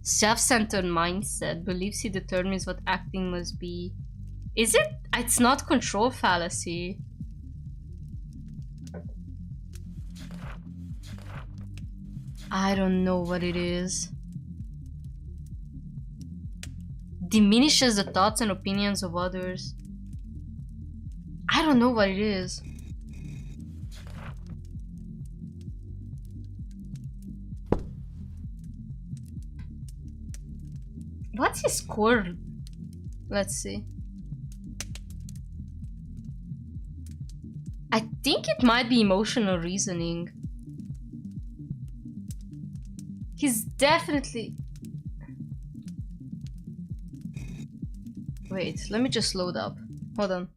Self-centered mindset believes he determines what acting must be. Is it? It's not control fallacy. I don't know what it is. Diminishes the thoughts and opinions of others. I don't know what it is. What's his core? Let's see. I think it might be emotional reasoning. He's definitely... Wait, let me just load up. Hold on.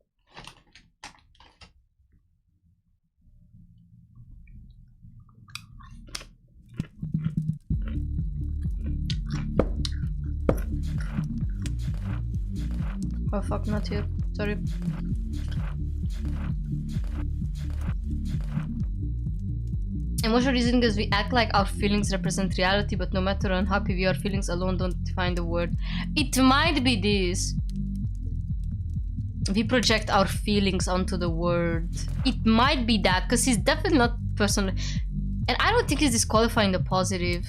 Oh fuck, not here. Sorry. Emotional reasoning is we act like our feelings represent reality, but no matter how unhappy we are, feelings alone don't define the world. It might be this. We project our feelings onto the world. It might be that, because he's definitely not personal. And I don't think he's disqualifying the positive.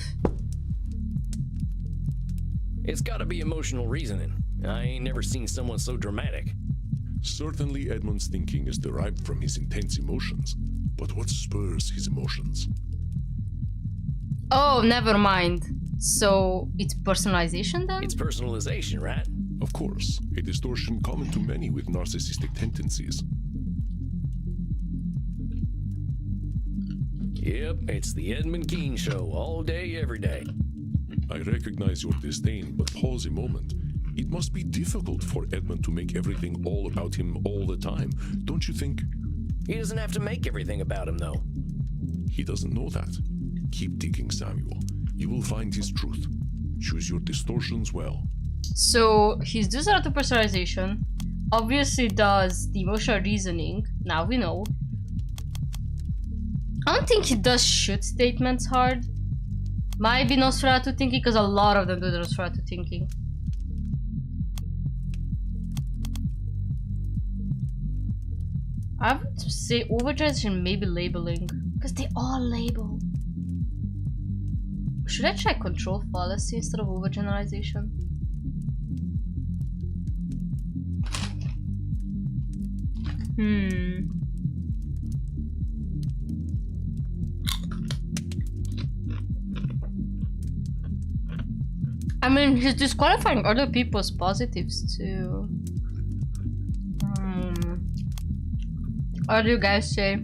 It's gotta be emotional reasoning. I ain't never seen someone so dramatic. Certainly Edmund's thinking is derived from his intense emotions, but what spurs his emotions? Oh, never mind. So, it's personalization then? It's personalization, right? Of course, a distortion common to many with narcissistic tendencies. Yep, it's the Edmund Keane show all day, every day. I recognize your disdain, but pause a moment. It must be difficult for Edmund to make everything all about him all the time, don't you think? He doesn't have to make everything about him, though. He doesn't know that. Keep digging, Samuel. You will find his truth. Choose your distortions well. So, he's does auto personalization. Obviously does the emotional reasoning. Now we know. I don't think he does should statements hard. Might be Nosferatu thinking, because a lot of them do the Nosferatu thinking. I would say overgeneralization, maybe labeling, because they all label. Should I try control fallacy instead of overgeneralization? I mean, he's disqualifying other people's positives too. What do you guys say?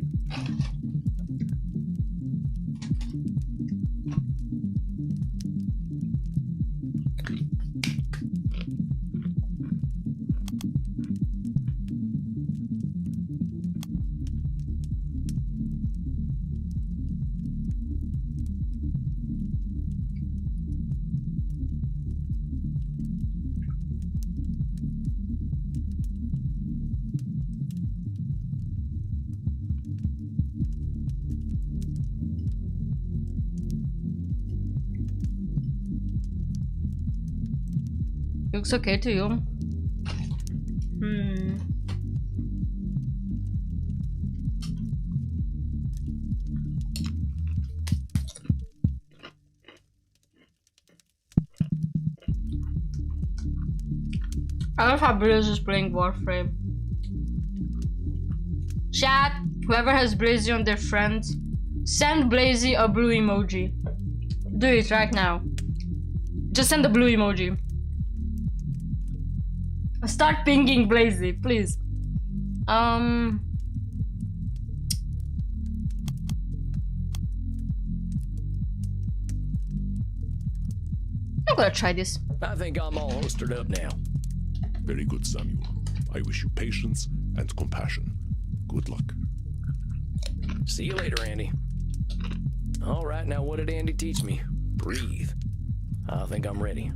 Looks okay to you. I love how Brizz is playing Warframe. Chat, whoever has Blazy on their friends, send Blazy a blue emoji. Do it right now. Just send the blue emoji. Start pinging Blazy, please. I'm gonna try this. I think I'm all holstered up now. Very good, Samuel. I wish you patience and compassion. Good luck. See you later, Andy. All right, now what did Andy teach me? Breathe. I think I'm ready.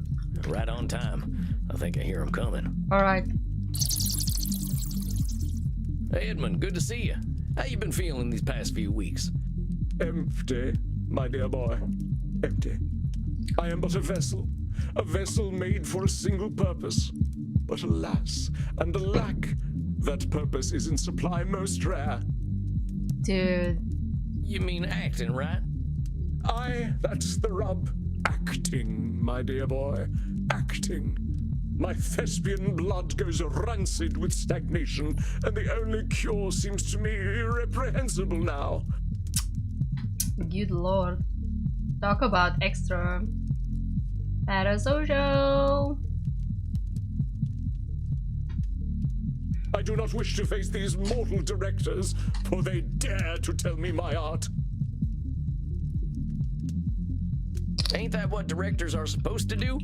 Right on time. I think I hear him coming. All right. Hey, Edmund, good to see you. How you been feeling these past few weeks? Empty, my dear boy. Empty. I am but a vessel made for a single purpose. But alas, and alack, that purpose is in supply most rare. Dude. You mean acting, right? Aye, that's the rub. Acting, my dear boy. Acting. My thespian blood goes rancid with stagnation, and the only cure seems to me irreprehensible now. Good lord. Talk about extra. Parasocial. I do not wish to face these mortal directors, for they dare to tell me my art. Ain't that what directors are supposed to do?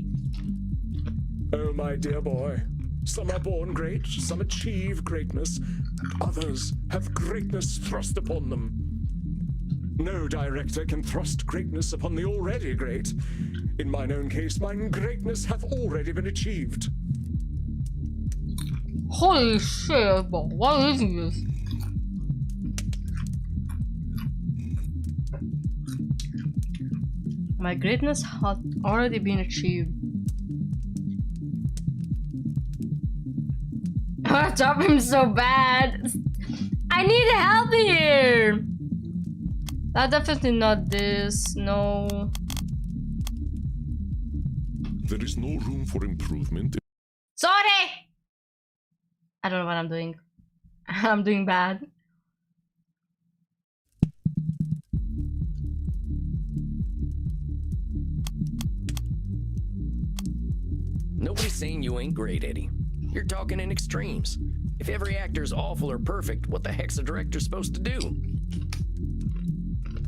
Oh, my dear boy, Some are born great, some achieve greatness, and others have greatness thrust upon them. No director can thrust greatness upon the already great. In mine own case, mine greatness hath already been achieved. Holy shit, but what is this? My greatness had already been achieved. I drop him so bad. I need help here. That's definitely not this. No. There is no room for improvement. Sorry. I don't know what I'm doing. I'm doing bad. Nobody's saying you ain't great, Eddie. You're talking in extremes. If every actor's awful or perfect, what the heck's a director supposed to do?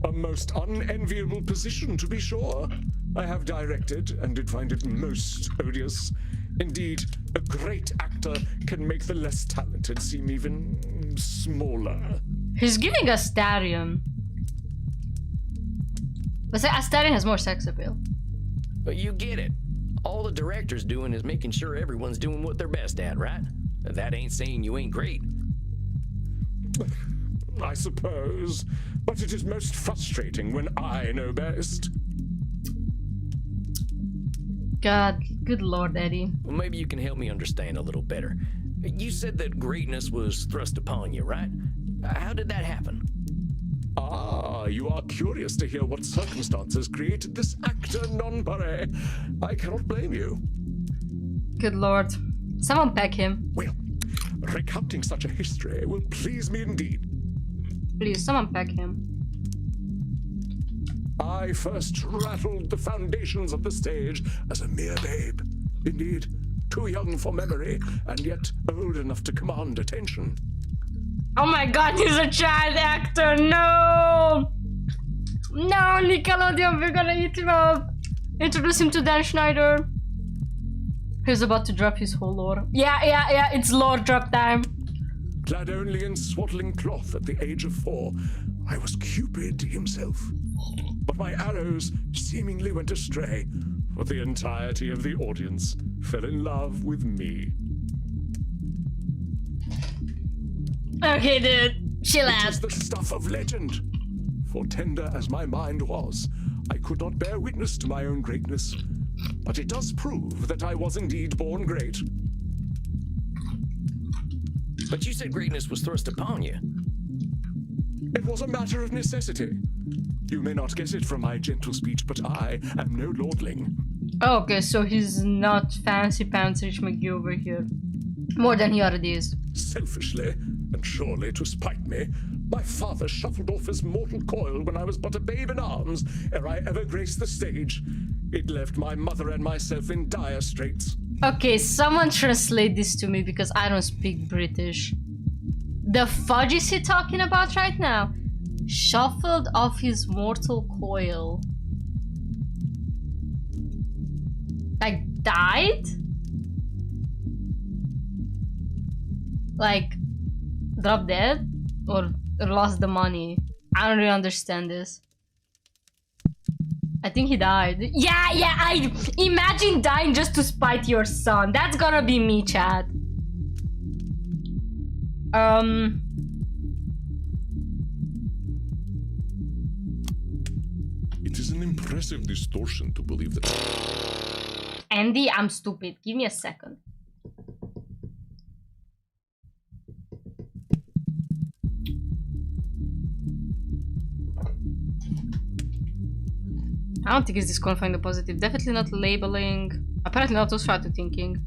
A most unenviable position, to be sure. I have directed, and did find it most odious. Indeed, a great actor can make the less talented seem even smaller. He's giving us Astarion. But say Astarion has more sex appeal. But you get it. All the director's doing is making sure everyone's doing what they're best at, right? That ain't saying you ain't great. I suppose, but it is most frustrating when I know best. God, good lord, Eddie. Well, maybe you can help me understand a little better. You said that greatness was thrust upon you, right? How did that happen? Ah, you are curious to hear what circumstances created this actor non-pare. I cannot blame you. Good lord. Someone pack him. Well, recounting such a history will please me indeed. Please, someone pack him. I first rattled the foundations of the stage as a mere babe. Indeed, too young for memory, and yet old enough to command attention. Oh my god, he's a child actor! No! No, Nickelodeon, we're gonna eat him up! Introduce him to Dan Schneider. He's about to drop his whole lore. Yeah, it's lore drop time. Clad only in swaddling cloth at the age of 4, I was Cupid himself. But my arrows seemingly went astray, for the entirety of the audience fell in love with me. Okay, dude, chill It out. is the stuff of legend. For tender as my mind was, I could not bear witness to my own greatness. But it does prove that I was indeed born great. But you said greatness was thrust upon you. It was a matter of necessity. You may not guess it from my gentle speech, but I am no lordling. Oh, okay, so he's not fancy pants Rich McGee over here. More than he already is. Selfishly, and surely to spite me, my father shuffled off his mortal coil when I was but a babe in arms, ere I ever graced the stage. It left my mother and myself in dire straits. Okay, someone translate this to me because I don't speak British. The fudge is he talking about right now? Shuffled off his mortal coil. Like, died? Like, dropped dead? Or lost the money? I don't really understand this. I think he died. Yeah, I imagine dying just to spite your son. That's gonna be me, chat. It is an impressive distortion to believe that. Andy, I'm stupid. Give me a second. I don't think it's disqualifying the positive. Definitely not labeling. Apparently not also to thinking.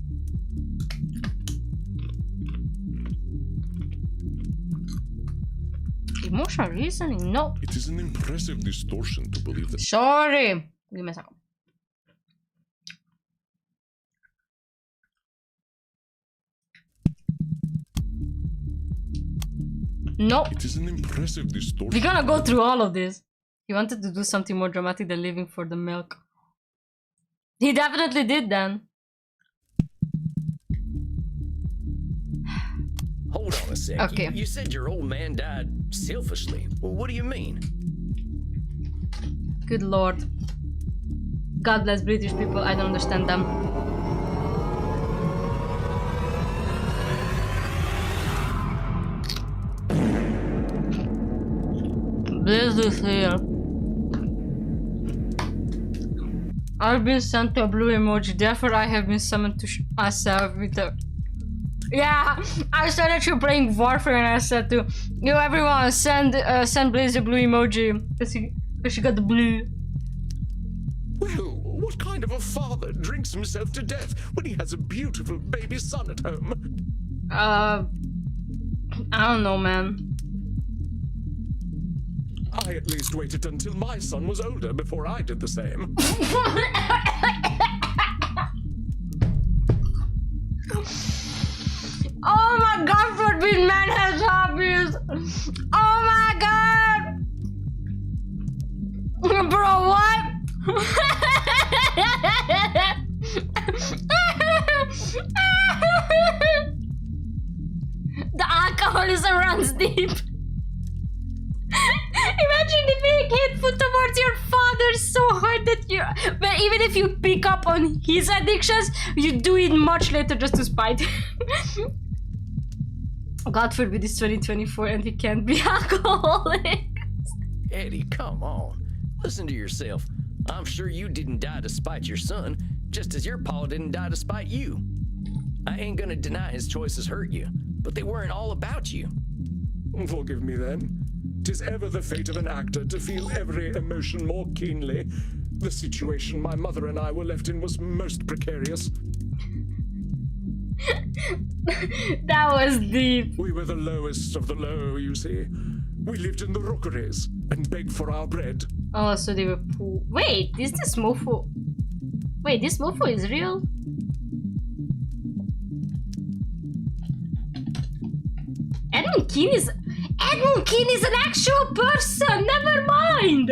Emotional reasoning? No. It is an impressive distortion to believe that. Sorry. Give me a second. No. It is an impressive distortion. We're gonna go through all of this. He wanted to do something more dramatic than living for the milk. He definitely did then. sec. Okay. You said your old man died selfishly. Well, what do you mean? Good lord. God bless British people, I don't understand them. This is here. I've been sent to a blue emoji, therefore I have been summoned to myself with the... Yeah, I said that you're playing Warfare and I said to you, everyone, send Blaze a blue emoji. Because she got the blue. Well, what kind of a father drinks himself to death when he has a beautiful baby son at home? I don't know, man. I at least waited until my son was older before I did the same. Oh my god, forbidden man has hobbies! Oh my god! Bro, what? The alcoholism runs deep. Imagine if you hateful towards your father so hard that you... But even if you pick up on his addictions, you do it much later just to spite him. God forbid it's 2024 and we can't be alcoholics. Eddie, come on. Listen to yourself. I'm sure you didn't die to spite your son, just as your pa didn't die to spite you. I ain't gonna deny his choices hurt you, but they weren't all about you. Forgive me then. 'Tis ever the fate of an actor to feel every emotion more keenly. The situation my mother and I were left in was most precarious. That was deep. We were the lowest of the low, you see. We lived in the rookeries and begged for our bread. Oh, so they were poor. Wait, is this mofo? Wait, this mofo is real? Edmund Keane is an actual person. Never mind.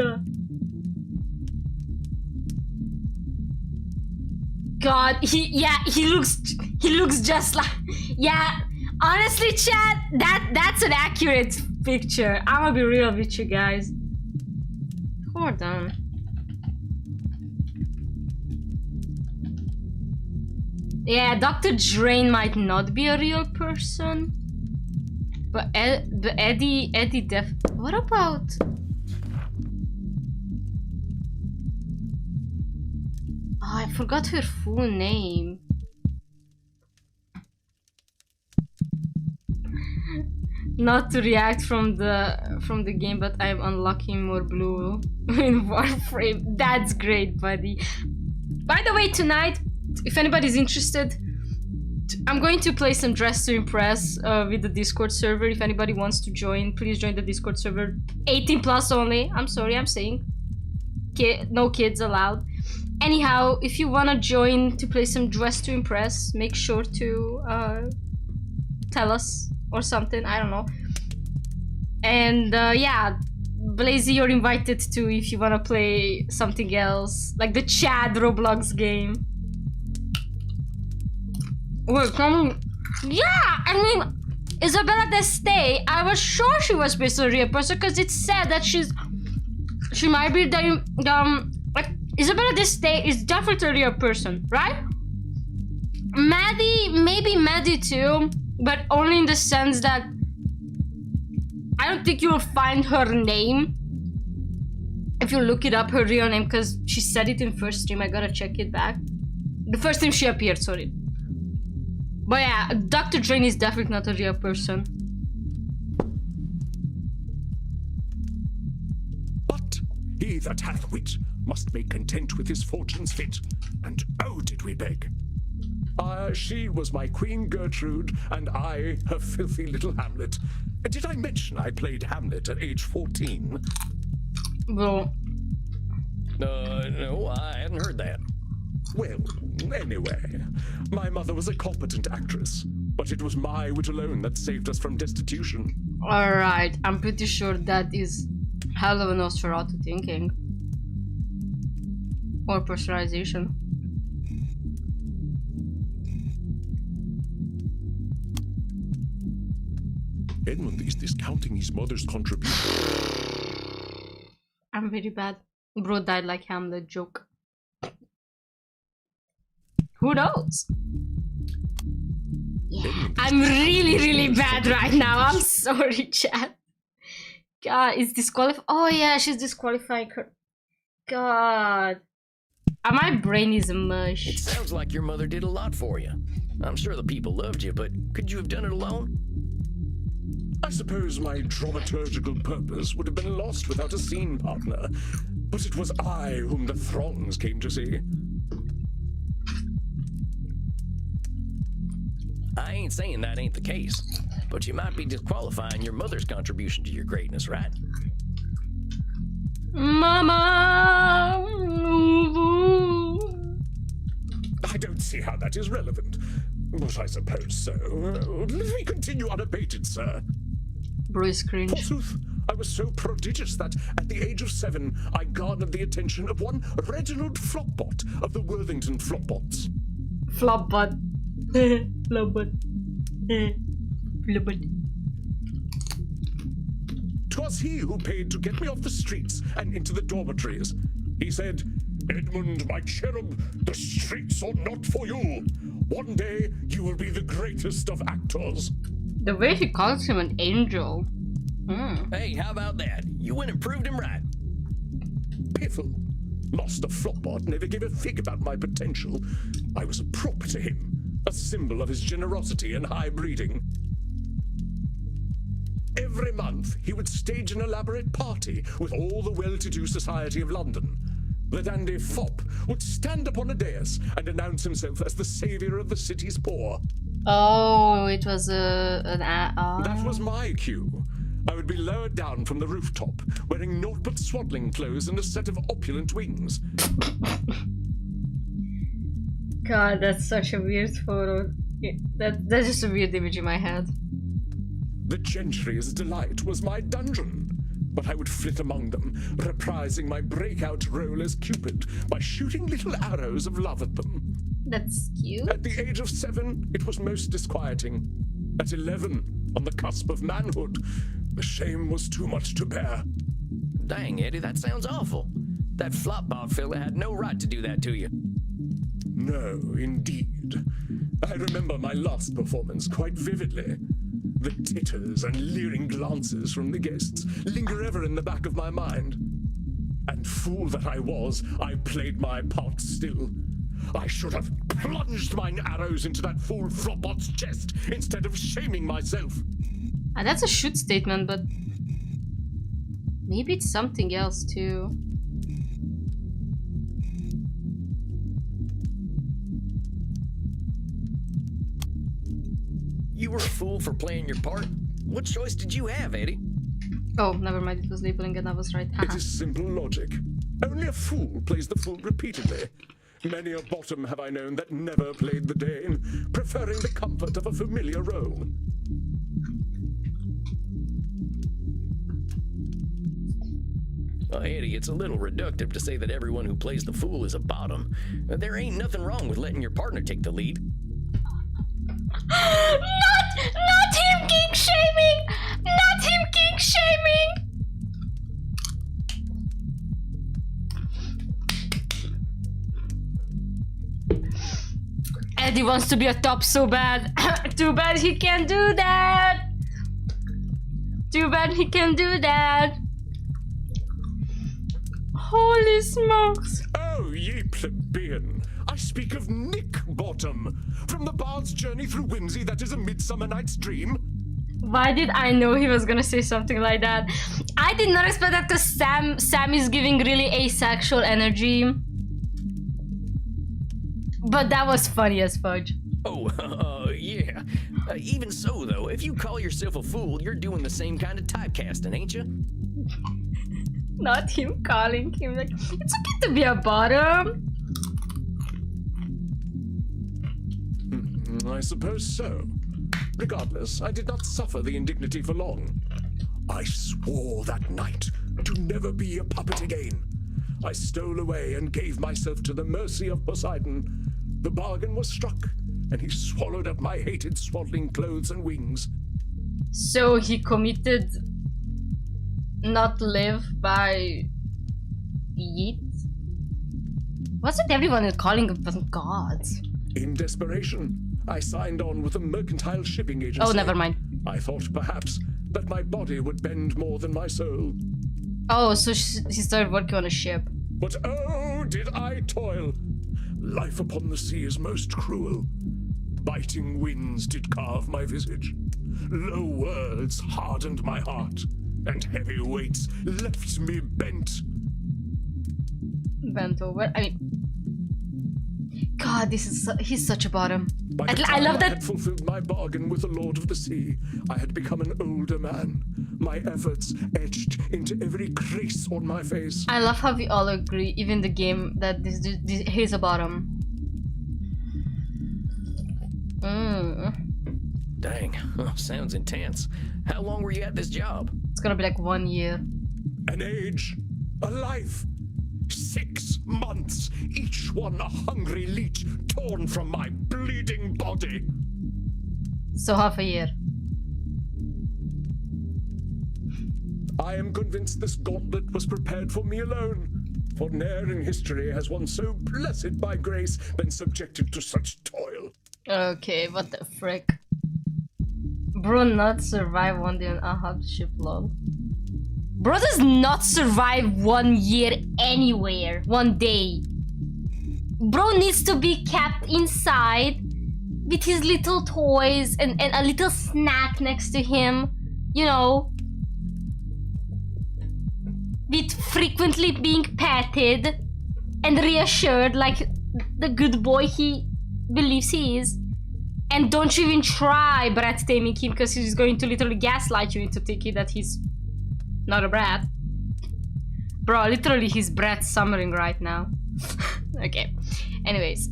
God, he looks just like. Yeah, honestly, chat, that's an accurate picture. I'm gonna be real with you guys. Hold on. Yeah, Dr. Drain might not be a real person. But Eddie what about... Oh, I forgot her full name. Not to react from the game, but I'm unlocking more blue in Warframe. That's great, buddy. By the way, tonight, if anybody's interested, I'm going to play some Dress to Impress with the Discord server. If anybody wants to join, please join the Discord server. 18 plus only. I'm sorry, I'm saying. No kids allowed. Anyhow, if you wanna join to play some Dress to Impress, make sure to tell us or something. I don't know. And yeah, Blazy, you're invited to if you wanna play something else, like the Chad Roblox game. Wait, yeah, I mean, Isabella Deste, I was sure she was based on a real person because it said that she might be like, Isabella Deste is definitely a real person, right? Maddie, maybe Maddie too, but only in the sense that I don't think you will find her name if you look it up, her real name, because she said it in first stream. I gotta check it back. The first time she appeared, sorry. But yeah, Dr. Drain is definitely not a real person. But he that hath wit must make content with his fortune's fit. And oh, did we beg. She was my Queen Gertrude, and I, her filthy little Hamlet. Did I mention I played Hamlet at age 14? Well... No, I hadn't heard that. Well, anyway, my mother was a competent actress, but it was my wit alone that saved us from destitution. Alright, I'm pretty sure that is hell of a Nosferatu thinking. Or personalization. Edmund is discounting his mother's contribution. I'm very bad. Bro died like Hamlet joke. Who knows? Yeah. I'm really bad right now. I'm sorry, chat. God, is disqualified. Oh yeah, she's disqualifying her. God. My brain is mush. It sounds like your mother did a lot for you. I'm sure the people loved you, but could you have done it alone? I suppose my dramaturgical purpose would have been lost without a scene partner, but it was I whom the throngs came to see. I ain't saying that ain't the case, but you might be disqualifying your mother's contribution to your greatness, right? Mama! I don't see how that is relevant, but I suppose so. Let me continue unabated, sir. Bro is cringe. Forsooth, I was so prodigious that, at the age of 7, I garnered the attention of one Reginald Flopbot of the Worthington Flopbots. Flopbot. Flopbot. Flopbot. 'Twas he who paid to get me off the streets and into the dormitories. He said, "Edmund, my cherub, the streets are not for you. One day you will be the greatest of actors." The way he calls him an angel. Hey, how about that? You went and proved him right. Piffle. Master Flopbot never gave a fig about my potential. I was a prop to him, a symbol of his generosity and high breeding. Every month, he would stage an elaborate party with all the well-to-do society of London. The dandy fop would stand upon a dais and announce himself as the savior of the city's poor. Oh, it was an That was my cue. I would be lowered down from the rooftop, wearing naught but swaddling clothes and a set of opulent wings. God, that's such a weird photo. That's just a weird image in my head. The gentry's delight was my dungeon, but I would flit among them, reprising my breakout role as Cupid by shooting little arrows of love at them. That's cute. At the age of 7, it was most disquieting. At 11, on the cusp of manhood, the shame was too much to bear. Dang, Eddie, that sounds awful. That Flopbot fella had no right to do that to you. No, indeed. I remember my last performance quite vividly. The titters and leering glances from the guests linger ever in the back of my mind. And fool that I was, I played my part still. I should have plunged mine arrows into that fool Flopbot's chest instead of shaming myself. That's a shoot statement, but maybe it's something else too. You were a fool for playing your part. What choice did you have, Eddie? Oh, never mind. It was labeling and I was right. It is simple logic. Only a fool plays the fool repeatedly. Many a bottom have I known that never played the Dane, preferring the comfort of a familiar role. Well, Eddie, it's a little reductive to say that everyone who plays the fool is a bottom. There ain't nothing wrong with letting your partner take the lead. Not him king shaming! Not him king shaming! Eddie wants to be a top so bad. Too bad he can't do that. Too bad he can't do that. Holy smokes. Oh, ye plebeian, I speak of Nick Bottom, from the Bard's Journey Through Whimsy that is a Midsummer Night's Dream. Why did I know he was gonna say something like that? I did not expect that because Sam is giving really asexual energy. But that was funny as fudge. Oh, yeah. Even so, though, if you call yourself a fool, you're doing the same kind of typecasting, ain't you? Not him calling him like, it's okay to be a bottom. I suppose so. Regardless, I did not suffer the indignity for long. I swore that night to never be a puppet again. I stole away and gave myself to the mercy of Poseidon. The bargain was struck, and he swallowed up my hated swaddling clothes and wings. So he committed not live by eat? What's with everyone calling them gods? In desperation, I signed on with a mercantile shipping agency. Oh, never mind. I thought perhaps that my body would bend more than my soul. Oh, so he started working on a ship. But oh, did I toil! Life upon the sea is most cruel. Biting winds did carve my visage. Low words hardened my heart, and heavy weights left me bent. Bent over. I mean, God, he's such a bottom. By the I time love I that. had fulfilled my bargain with the Lord of the Sea, I had become an older man. My efforts etched into every crease on my face. I love how we all agree, even the game, that he's a bottom. Dang, sounds intense. How long were you at this job? It's gonna be like 1 year. An age, a life. 6 months, each one a hungry leech torn from my bleeding body. So half a year. I am convinced this gauntlet was prepared for me alone, for ne'er in history has one so blessed by grace been subjected to such toil. Okay, what the frick? Bro not survive 1 day on augh ship, lol. Bro does not survive 1 year anywhere. 1 day. Bro needs to be kept inside with his little toys and a little snack next to him. You know. With frequently being petted and reassured like the good boy he believes he is. And don't you even try brat taming him, because he's going to literally gaslight you into thinking that he's not a brat. Bro, literally he's brat summoning right now. Okay. Anyways.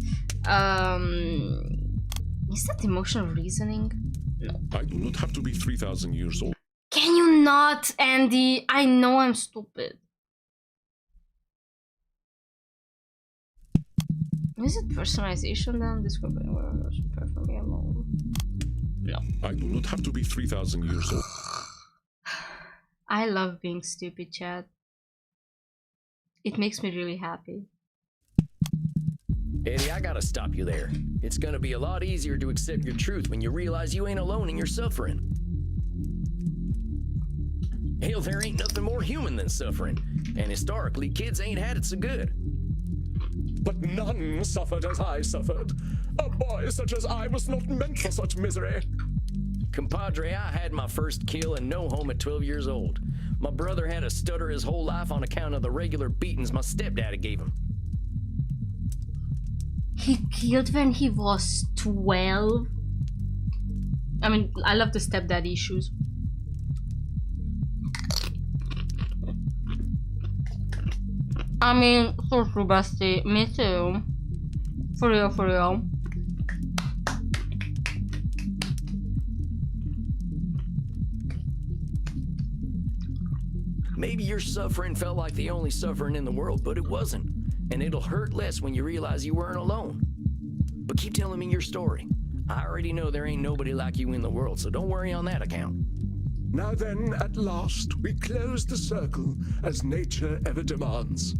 Is that emotional reasoning? No. I do not have to be 3,000 years old. Can you not, Andy? I know I'm stupid. Is it personalization then? Describing where I was perfectly alone. No. I do not have to be 3,000 years old. I love being stupid, Chad. It makes me really happy. Eddie, I gotta stop you there. It's gonna be a lot easier to accept your truth when you realize you ain't alone in your suffering. Hell, there ain't nothing more human than suffering. And historically, kids ain't had it so good. But none suffered as I suffered. A boy such as I was not meant for such misery. Compadre, I had my first kill and no home at 12 years old. My brother had a stutter his whole life on account of the regular beatings my stepdaddy gave him. He killed when he was 12? I mean, I love the stepdaddy issues. I mean, so true, bestie. Me too. For real, for real. Maybe your suffering felt like the only suffering in the world, but it wasn't. And it'll hurt less when you realize you weren't alone. But keep telling me your story. I already know there ain't nobody like you in the world, so don't worry on that account. Now then, at last, we close the circle as nature ever demands.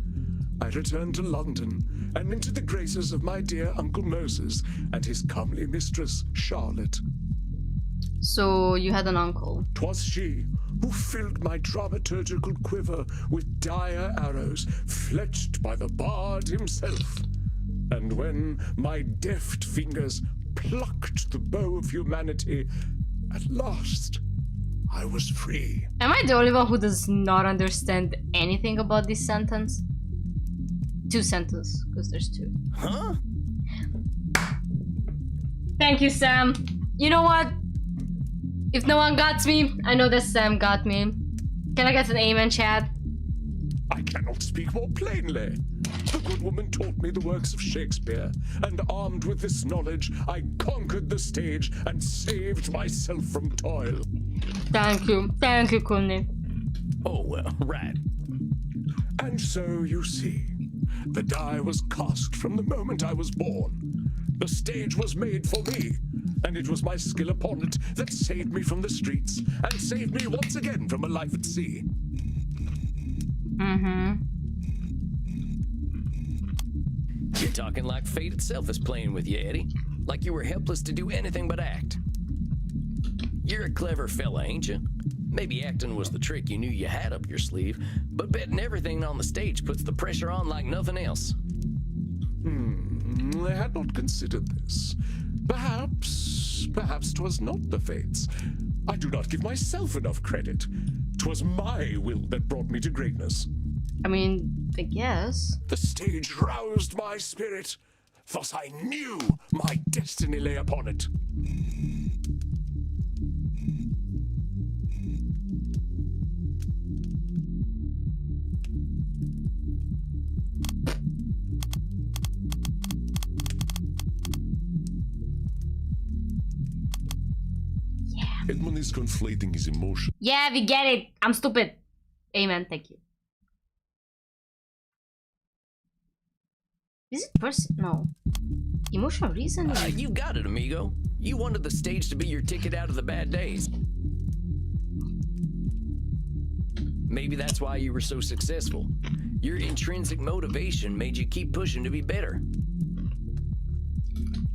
I return to London and into the graces of my dear Uncle Moses and his comely mistress, Charlotte. So you had an uncle. 'Twas she who filled my dramaturgical quiver with dire arrows, fletched by the bard himself. And when my deft fingers plucked the bow of humanity, at last I was free. Am I the only one who does not understand anything about this sentence? 2 sentences, because there's 2. Huh? Thank you, Sam. You know what? If no one got me, I know that Sam got me. Can I get an amen, Chad? I cannot speak more plainly. The good woman taught me the works of Shakespeare, and armed with this knowledge, I conquered the stage and saved myself from toil. Thank you, Kunni. Oh, well, right. And so, you see, the die was cast from the moment I was born. The stage was made for me, And it was my skill upon it that saved me from the streets and saved me once again from a life at sea. You're talking like fate itself is playing with you, Eddie. Like you were helpless to do anything but act. You're a clever fella, ain't you? Maybe acting was the trick you knew you had up your sleeve, but betting everything on the stage puts the pressure on like nothing else. I had not considered this. Perhaps 'twas not the fates. I do not give myself enough credit. 'Twas my will that brought me to greatness. I mean, I guess. The stage roused my spirit. Thus I knew my destiny lay upon it. Edmund is conflating his emotion. Yeah, we get it. I'm stupid. Amen. Thank you. Is it person? No. Emotional reasoning. You got it, amigo. You wanted the stage to be your ticket out of the bad days. Maybe that's why you were so successful. Your intrinsic motivation made you keep pushing to be better.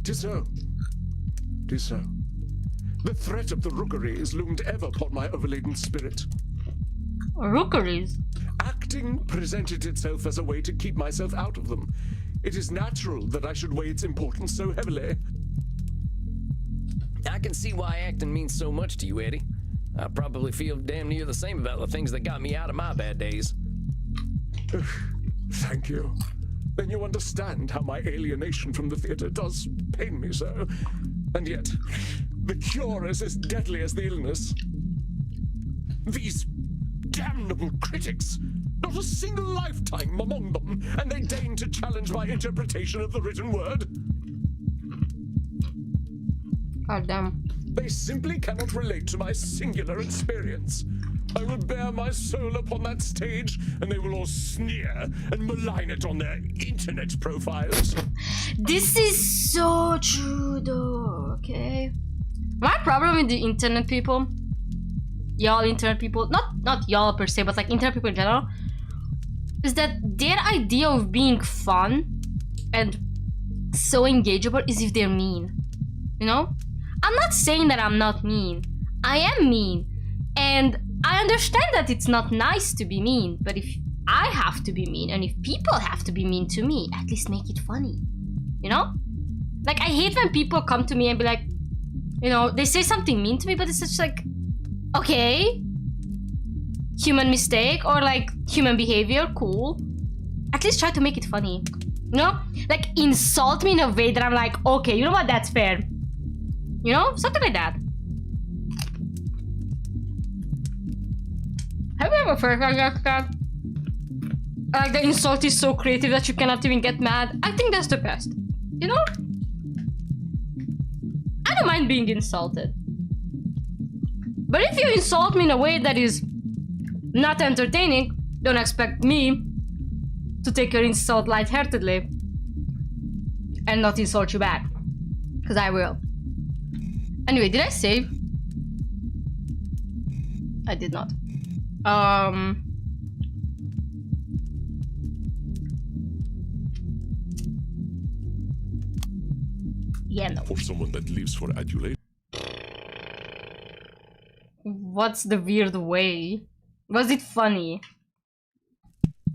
'Tis so. 'Tis so. The threat of the rookeries loomed ever upon my overladen spirit. Rookeries? Acting presented itself as a way to keep myself out of them. It is natural that I should weigh its importance so heavily. I can see why acting means so much to you, Eddie. I probably feel damn near the same about the things that got me out of my bad days. Thank you. Then you understand how my alienation from the theater does pain me so. And yet, the cure is as deadly as the illness. These damnable critics! Not a single lifetime among them, and they deign to challenge my interpretation of the written word. God damn. They simply cannot relate to my singular experience. I will bare my soul upon that stage, and they will all sneer and malign it on their internet profiles. This is so true though, okay? My problem with the internet people, y'all internet people, not y'all per se, but like internet people in general, is that their idea of being fun and so engageable is if they're mean, you know? I'm not saying that I'm not mean. I am mean. And I understand that it's not nice to be mean, but if I have to be mean and if people have to be mean to me, at least make it funny, you know? Like, I hate when people come to me and be like, you know, they say something mean to me, but it's just like, okay, human mistake or like human behavior, cool. At least try to make it funny, you know? Like, insult me in a way that I'm like, okay, you know what, that's fair. You know, something like that. Have you ever felt like that? Like the insult is so creative that you cannot even get mad. I think that's the best. You know? I don't mind being insulted. But if you insult me in a way that is not entertaining, don't expect me to take your insult lightheartedly and not insult you back. Because I will. Anyway, did I save? I did not. Yeah, no. For someone that lives for adulation. What's the weird way? Was it funny?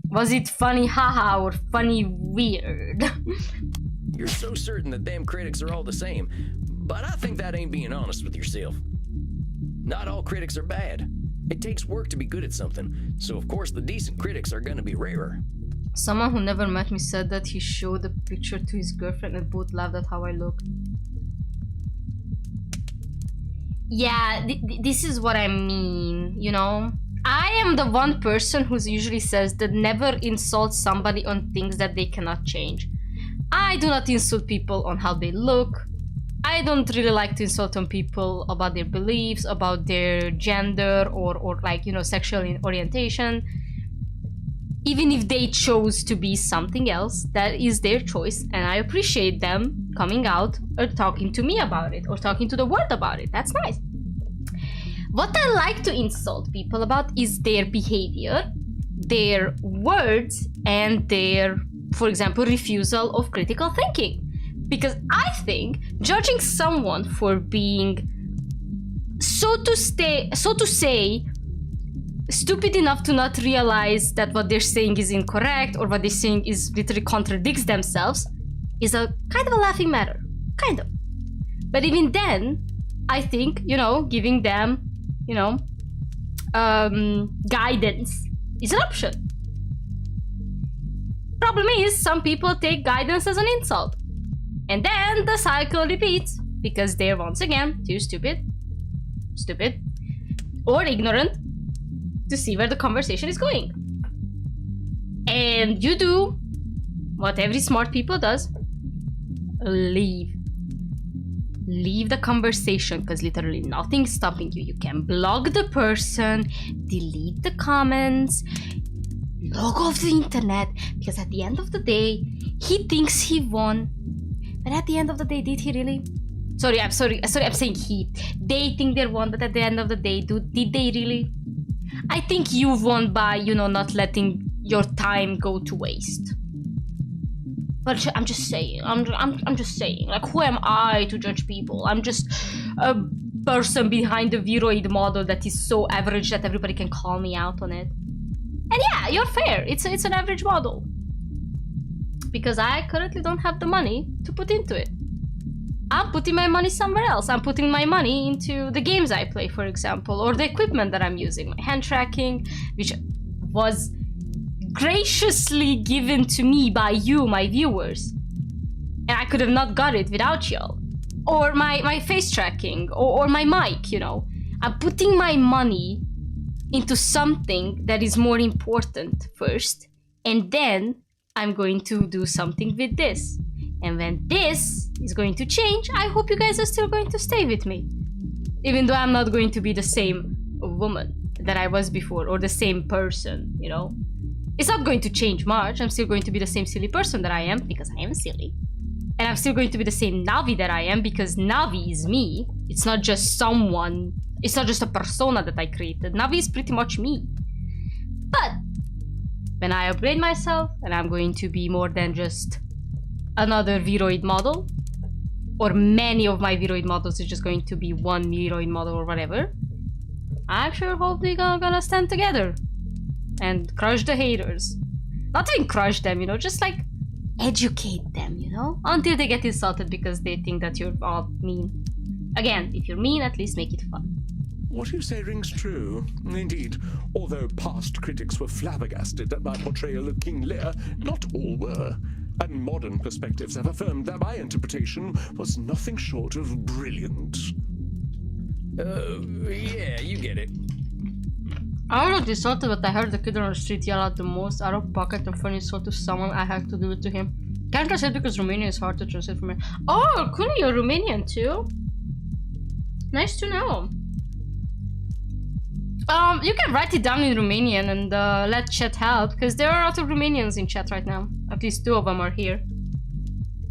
Was it funny haha or funny weird? You're so certain that them critics are all the same, but I think that ain't being honest with yourself. Not all critics are bad. It takes work to be good at something, so of course the decent critics are gonna be rarer. Someone who never met me said that he showed the picture to his girlfriend and both laughed at how I looked. Yeah, this is what I mean, you know? I am the one person who usually says that never insult somebody on things that they cannot change. I do not insult people on how they look. I don't really like to insult on people about their beliefs, about their gender or like, you know, sexual orientation. even if they chose to be something else, that is their choice, and I appreciate them coming out or talking to me about it or talking to the world about it. That's nice. What I like to insult people about is their behavior, their words, and their, for example, refusal of critical thinking. Because I think judging someone for being so to say stupid enough to not realize that what they're saying is incorrect or what they're saying is literally contradicts themselves is a kind of a laughing matter. Kind of. But even then, I think, you know, giving them, you know, guidance is an option. Problem is, some people take guidance as an insult. And then the cycle repeats because they're once again too stupid, or ignorant to see where the conversation is going. And you do what every smart people does. Leave the conversation, because literally nothing's stopping you. You can block the person, delete the comments, log off the internet, because at the end of the day, he thinks he won. But at the end of the day, did he really? Sorry, I'm saying he. They think they won, but at the end of the day, did they really? I think you won by, you know, not letting your time go to waste. But I'm just saying, I'm just saying, like, who am I to judge people? I'm just a person behind the viroid model that is so average that everybody can call me out on it. And yeah, you're fair. It's an average model. Because I currently don't have the money to put into it. I'm putting my money somewhere else. I'm putting my money into the games I play, for example, or the equipment that I'm using, my hand tracking, which was graciously given to me by you, my viewers. And I could have not got it without y'all. Or my face tracking, or my mic, you know. I'm putting my money into something that is more important first, and then I'm going to do something with this. And when this is going to change, I hope you guys are still going to stay with me. Even though I'm not going to be the same woman that I was before, or the same person, you know. It's not going to change much. I'm still going to be the same silly person that I am, because I am silly. And I'm still going to be the same Navi that I am, because Navi is me. It's not just someone. It's not just a persona that I created. Navi is pretty much me. But when I upgrade myself, and I'm going to be more than just another viroid model, or many of my viroid models is just going to be one viroid model or whatever, I sure hope we're gonna stand together and crush the haters. Not even crush them, you know, just like educate them, you know, until they get insulted because they think that you're all mean. Again, if you're mean, at least make it fun. What you say rings true, indeed. Although past critics were flabbergasted at my portrayal of King Lear, not all were. And modern perspectives have affirmed that my interpretation was nothing short of brilliant. Yeah, you get it. I was insulted, but I heard the kid on the street yell out the most out of pocket and funny insult to someone. I had to do it to him. Can't translate because Romanian is hard to translate for me. Oh, cool, you're Romanian too? Nice to know. You can write it down in Romanian and let chat help, because there are a lot of Romanians in chat right now. At least 2 of them are here.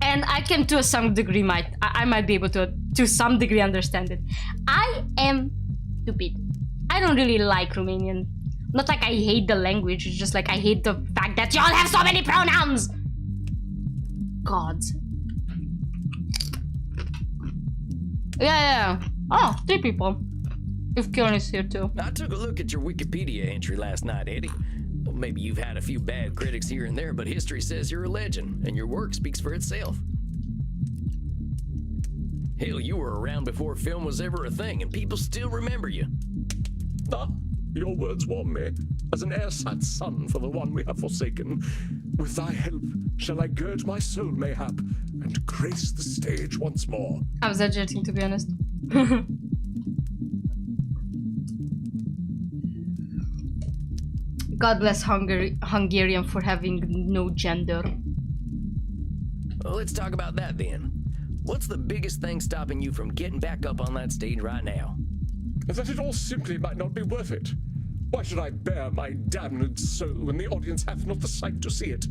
And I can to some degree I might be able to some degree understand it. I am stupid. I don't really like Romanian. Not like I hate the language, it's just like I hate the fact that y'all have so many pronouns! Gods. Yeah. Oh, 3 people. If Kieran is here too. I took a look at your Wikipedia entry last night, Eddie. Well, maybe you've had a few bad critics here and there, but history says you're a legend, and your work speaks for itself. Hell, you were around before film was ever a thing, and people still remember you. Ah, your words warm me, as an airside son for the one we have forsaken. With thy help shall I gird my soul mayhap, and grace the stage once more. I was exaggerating, to be honest. God bless Hungarian for having no gender. Well, let's talk about that then. What's the biggest thing stopping you from getting back up on that stage right now? That it all simply might not be worth it. Why should I bear my damned soul when the audience hath not the sight to see it?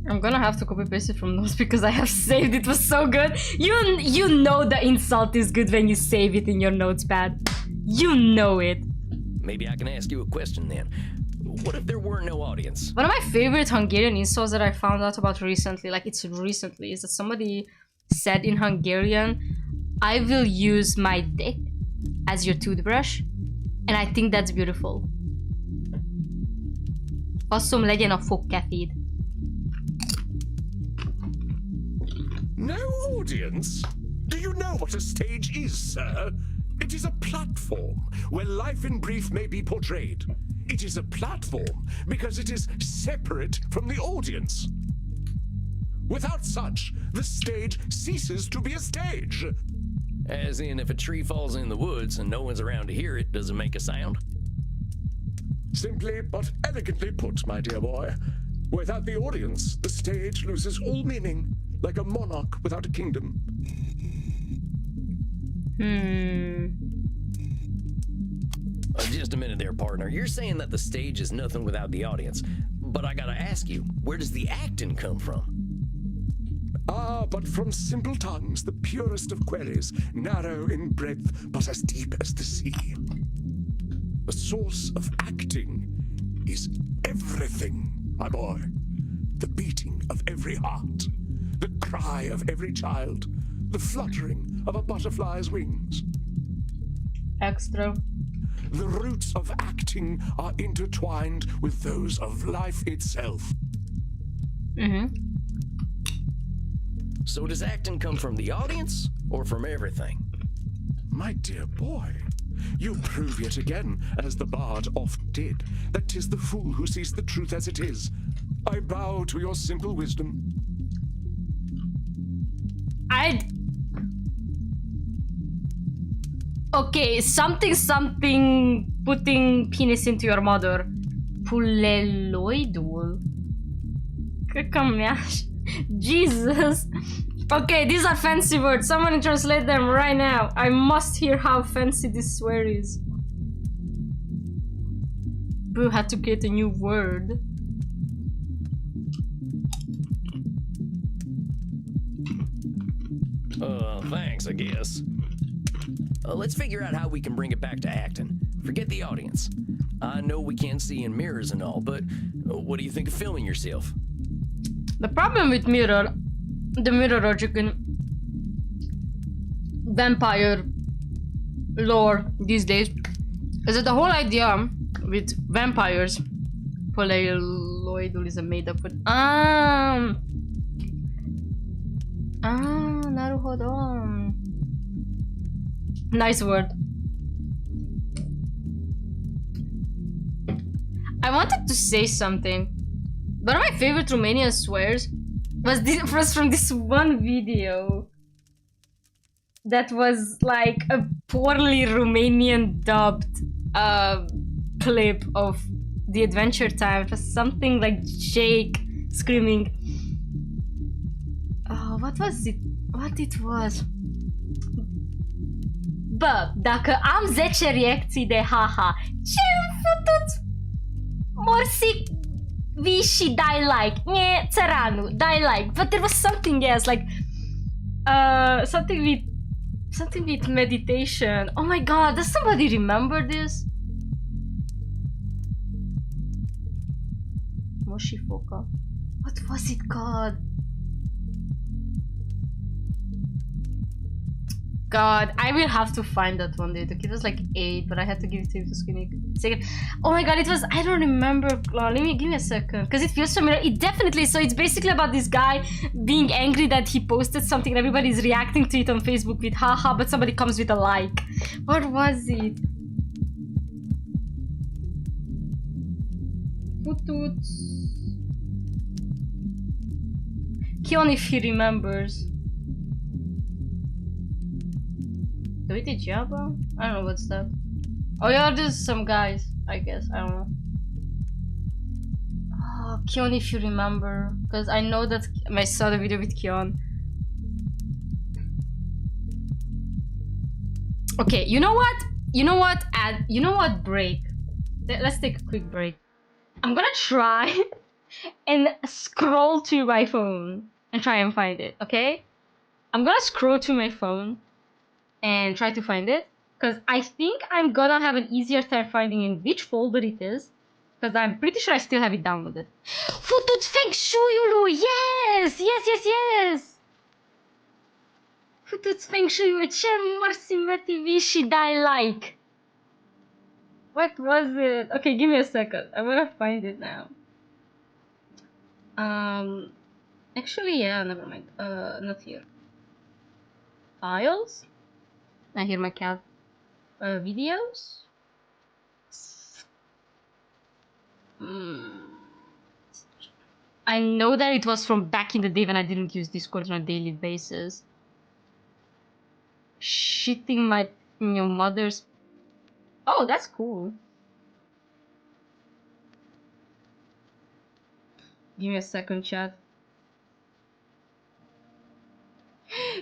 I'm gonna have to copy paste it from notes because I have saved it. Was so good. You know the insult is good when you save it in your notepad. You know it. Maybe I can ask you a question then. What if there were no audience? One of my favorite Hungarian insults that I found out about recently, like it's recently, is that somebody said in Hungarian, I will use my dick as your toothbrush. And I think that's beautiful. Faszom legyen a fogkeféd. No audience? Do you know what a stage is, sir? It is a platform where life in brief may be portrayed. It is a platform because it is separate from the audience. Without such, the stage ceases to be a stage. As in, if a tree falls in the woods and no one's around to hear it, does it make a sound? Simply but elegantly put, my dear boy. Without the audience, the stage loses all meaning, like a monarch without a kingdom. Just a minute there, partner. You're saying that the stage is nothing without the audience. But I gotta ask you, where does the acting come from? Ah, but from simple tongues, the purest of queries, narrow in breadth, but as deep as the sea. The source of acting is everything, my boy. The beating of every heart, the cry of every child, the fluttering of a butterfly's wings. Extra. The roots of acting are intertwined with those of life itself. So does acting come from the audience or from everything? My dear boy, you prove yet again, as the bard oft did, that 'tis the fool who sees the truth as it is. I bow to your simple wisdom. Okay, something putting penis into your mother. Puleloidul. Jesus. Okay, these are fancy words. Someone translate them right now. I must hear how fancy this swear is. Boo had to create a new word. Thanks, I guess. Let's figure out how we can bring it back to acting. Forget the audience. I know we can't see in mirrors and all, but what do you think of filming yourself? The problem with the mirror in vampire lore these days is that the whole idea with vampires, Polyloidal is a made up word. Naruhodo. Nice word. I wanted to say something. One of my favorite Romanian swears was from this one video that was like a poorly Romanian dubbed clip of the Adventure Time. It was something like Jake screaming. Oh, what was it? What it was? Bă, dacă am 10 reacții de haha, ce-mi futut? Morsic, vii și dai like. Nye, țăranu, dai like. But there was something else, like something with meditation. Oh my god, does somebody remember this? Moshifoka. What was it called? God, I will have to find that one day. It was like 8, but I had to give it to him to screen it. Second. Oh my god, it was, I don't remember. Give me a second, because it feels familiar. It definitely, so it's basically about this guy being angry that he posted something and everybody's reacting to it on Facebook with haha, but somebody comes with a like. What was it? Putut. Kion if he remembers. Do we do Jabba? I don't know what's that. Oh yeah, there's some guys, I guess. I don't know. Oh, Kion, if you remember. Because I know that I saw the video with Kion. Okay, you know what? You know what? You know what, break? Let's take a quick break. I'm gonna try and scroll to my phone and try and find it, okay? I'm gonna scroll to my phone and try to find it, because I think I'm gonna have an easier time finding in which folder it is, because I'm pretty sure I still have it downloaded. Futut Feng Shui, yes! Yes, yes, yes! Futut Feng Shui, ce mărțime TV și dai like? What was it? Okay, give me a second. I'm gonna find it now. Actually, yeah, never mind. Not here. Files? I hear my cat. Videos? I know that it was from back in the day when I didn't use Discord on a daily basis. Shitting in your mother's... Oh, that's cool. Give me a second, chat.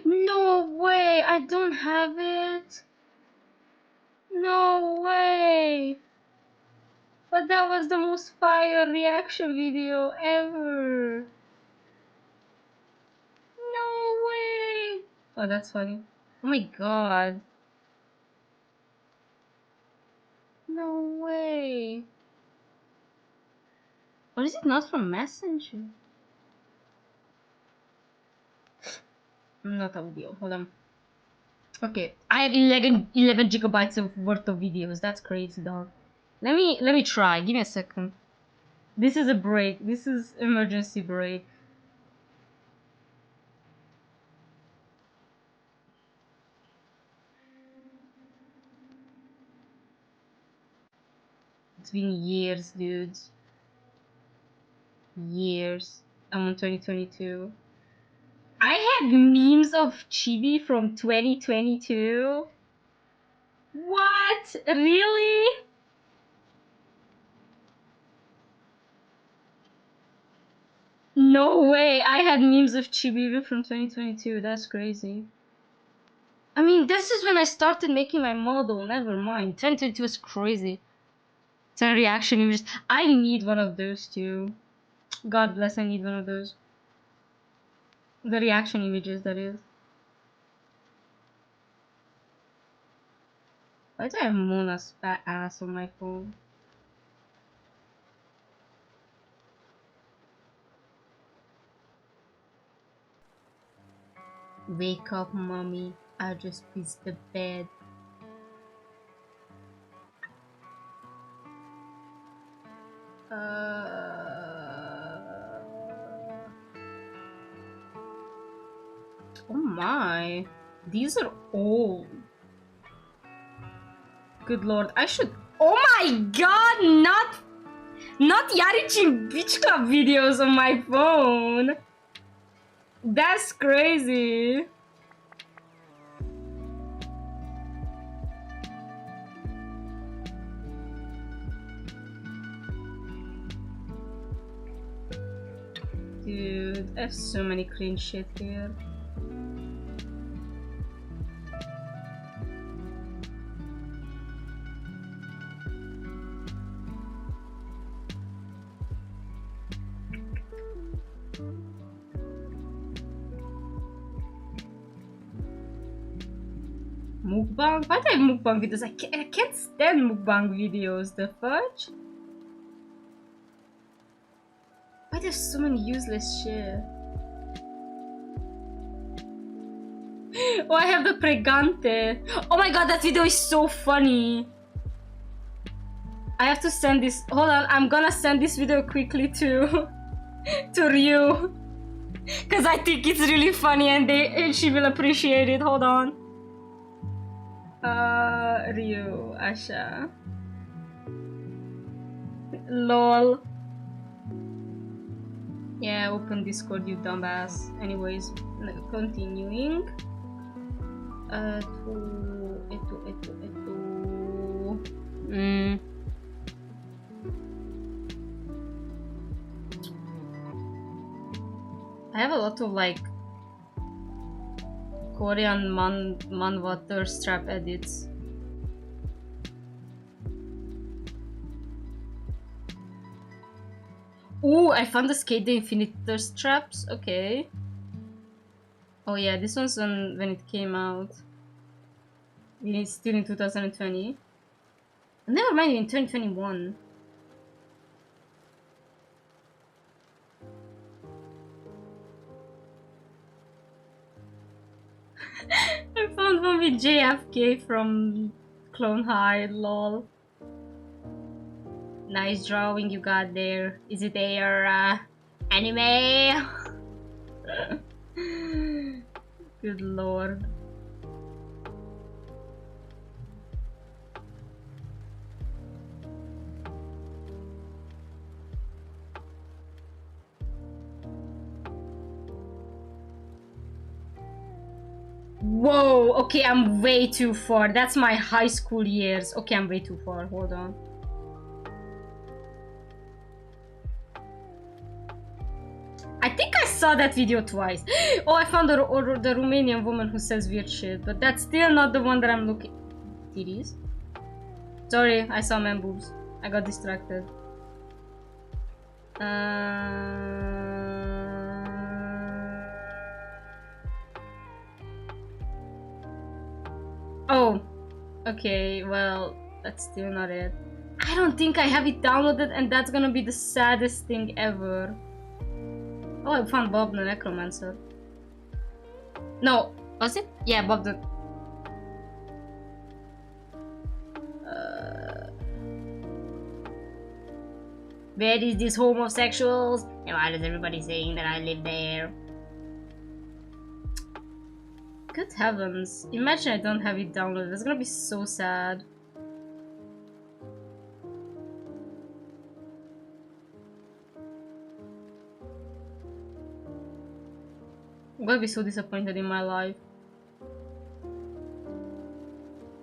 No way! I don't have it! No way! But that was the most fire reaction video ever! No way! Oh, that's funny. Oh my god. No way. Or is it not from Messenger? Not audio. Hold on. Okay, I have 11 gigabytes of worth of videos. That's crazy, dog. Let me try. Give me a second. This is a break. This is emergency break. It's been years, dudes. Years. I'm on 2022. I had memes of Chibi from 2022. What? Really? No way. I had memes of Chibi even from 2022. That's crazy. I mean, this is when I started making my model. Never mind. 2022 is crazy. 10 reaction images. I need one of those too. God bless, I need one of those. The reaction images, that is. Why do I have Mona's fat ass on my phone? Wake up, mommy. I just pissed the bed. Oh my. These are old. Good lord, I should... Oh my god, not Yarichin Beach Club videos on my phone. That's crazy. Dude, I have so many cringe shit here. Mukbang? Why do I have mukbang videos? I can't stand mukbang videos. The fudge? Why there's so many useless shit? Oh, I have the pregante. Oh my god, that video is so funny. I have to send this. Hold on, I'm gonna send this video quickly to Ryu, cause I think it's really funny and she will appreciate it. Hold on. Ryu, Asha. Lol. Yeah, open Discord, you dumbass. Anyways, continuing. I have a lot of like Korean manhwa thirst trap edits. Ooh, I found the Skate the Infinite Thirst Traps. Okay. Oh yeah, this one's when it came out. It's still in 2020. Never mind, in 2021. I found one with JFK from Clone High, lol. Nice drawing you got there. Is it a anime? Good lord. Whoa, okay, I'm way too far. That's my high school years. Okay, I'm way too far. Hold on. I think I saw that video twice. Oh, I found the Romanian woman who says weird shit, but that's still not the one that I'm looking. Titties? Sorry, I saw man boobs. I got distracted. Oh, okay, well, that's still not it. I don't think I have it downloaded, and that's gonna be the saddest thing ever. Oh, I found Bob the Necromancer. No, was it? Yeah, Bob the... Where is these homosexuals? And why is everybody saying that I live there? Good heavens. Imagine I don't have it downloaded. That's gonna be so sad. I'm gonna be so disappointed in my life.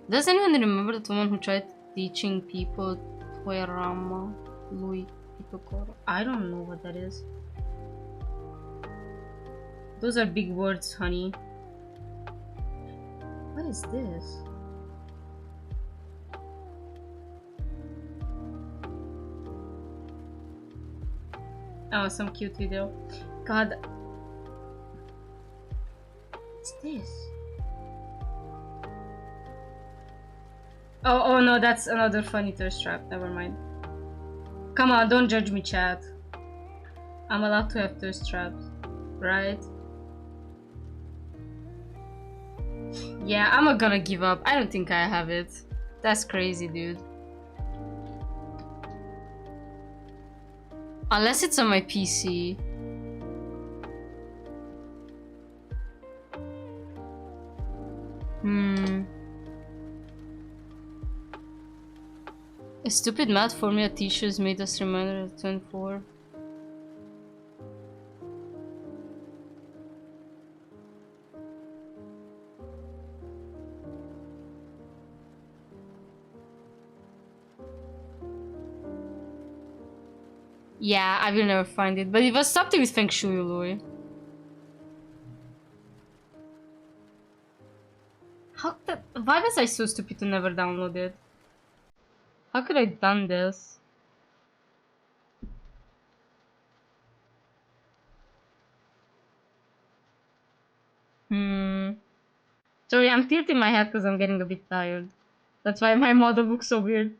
Does anyone remember the woman who tried teaching people Toyarama Lui Pitokoro? I don't know what that is. Those are big words, honey. What is this? Oh, some cute video. God. What's this? Oh no, that's another funny thirst trap. Never mind. Come on, don't judge me, chat. I'm allowed to have thirst traps, right? Yeah, I'm not gonna give up. I don't think I have it. That's crazy, dude. Unless it's on my PC. A stupid math formula teachers made us reminder at 24. Yeah, I will never find it, but it was something with Feng Shui, Louis. Why was I so stupid to never download it? How could I have done this? Sorry, I'm tilting my head because I'm getting a bit tired. That's why my model looks so weird.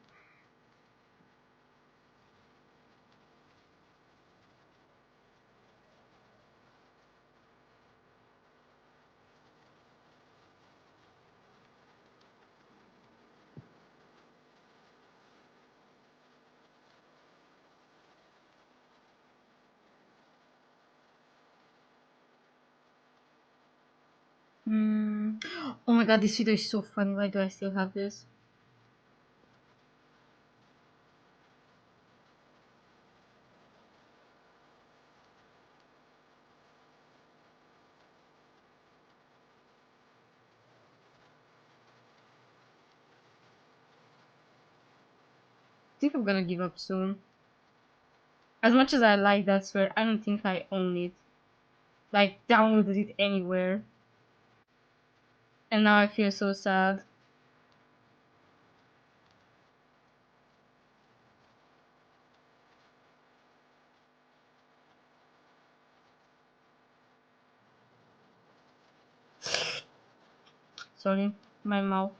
Oh my god, this video is so funny. Why do I still have this? I think I'm gonna give up soon. As much as I like that swear, I don't think I own it. Like, downloaded it anywhere. And now I feel so sad. Sorry, my mouth.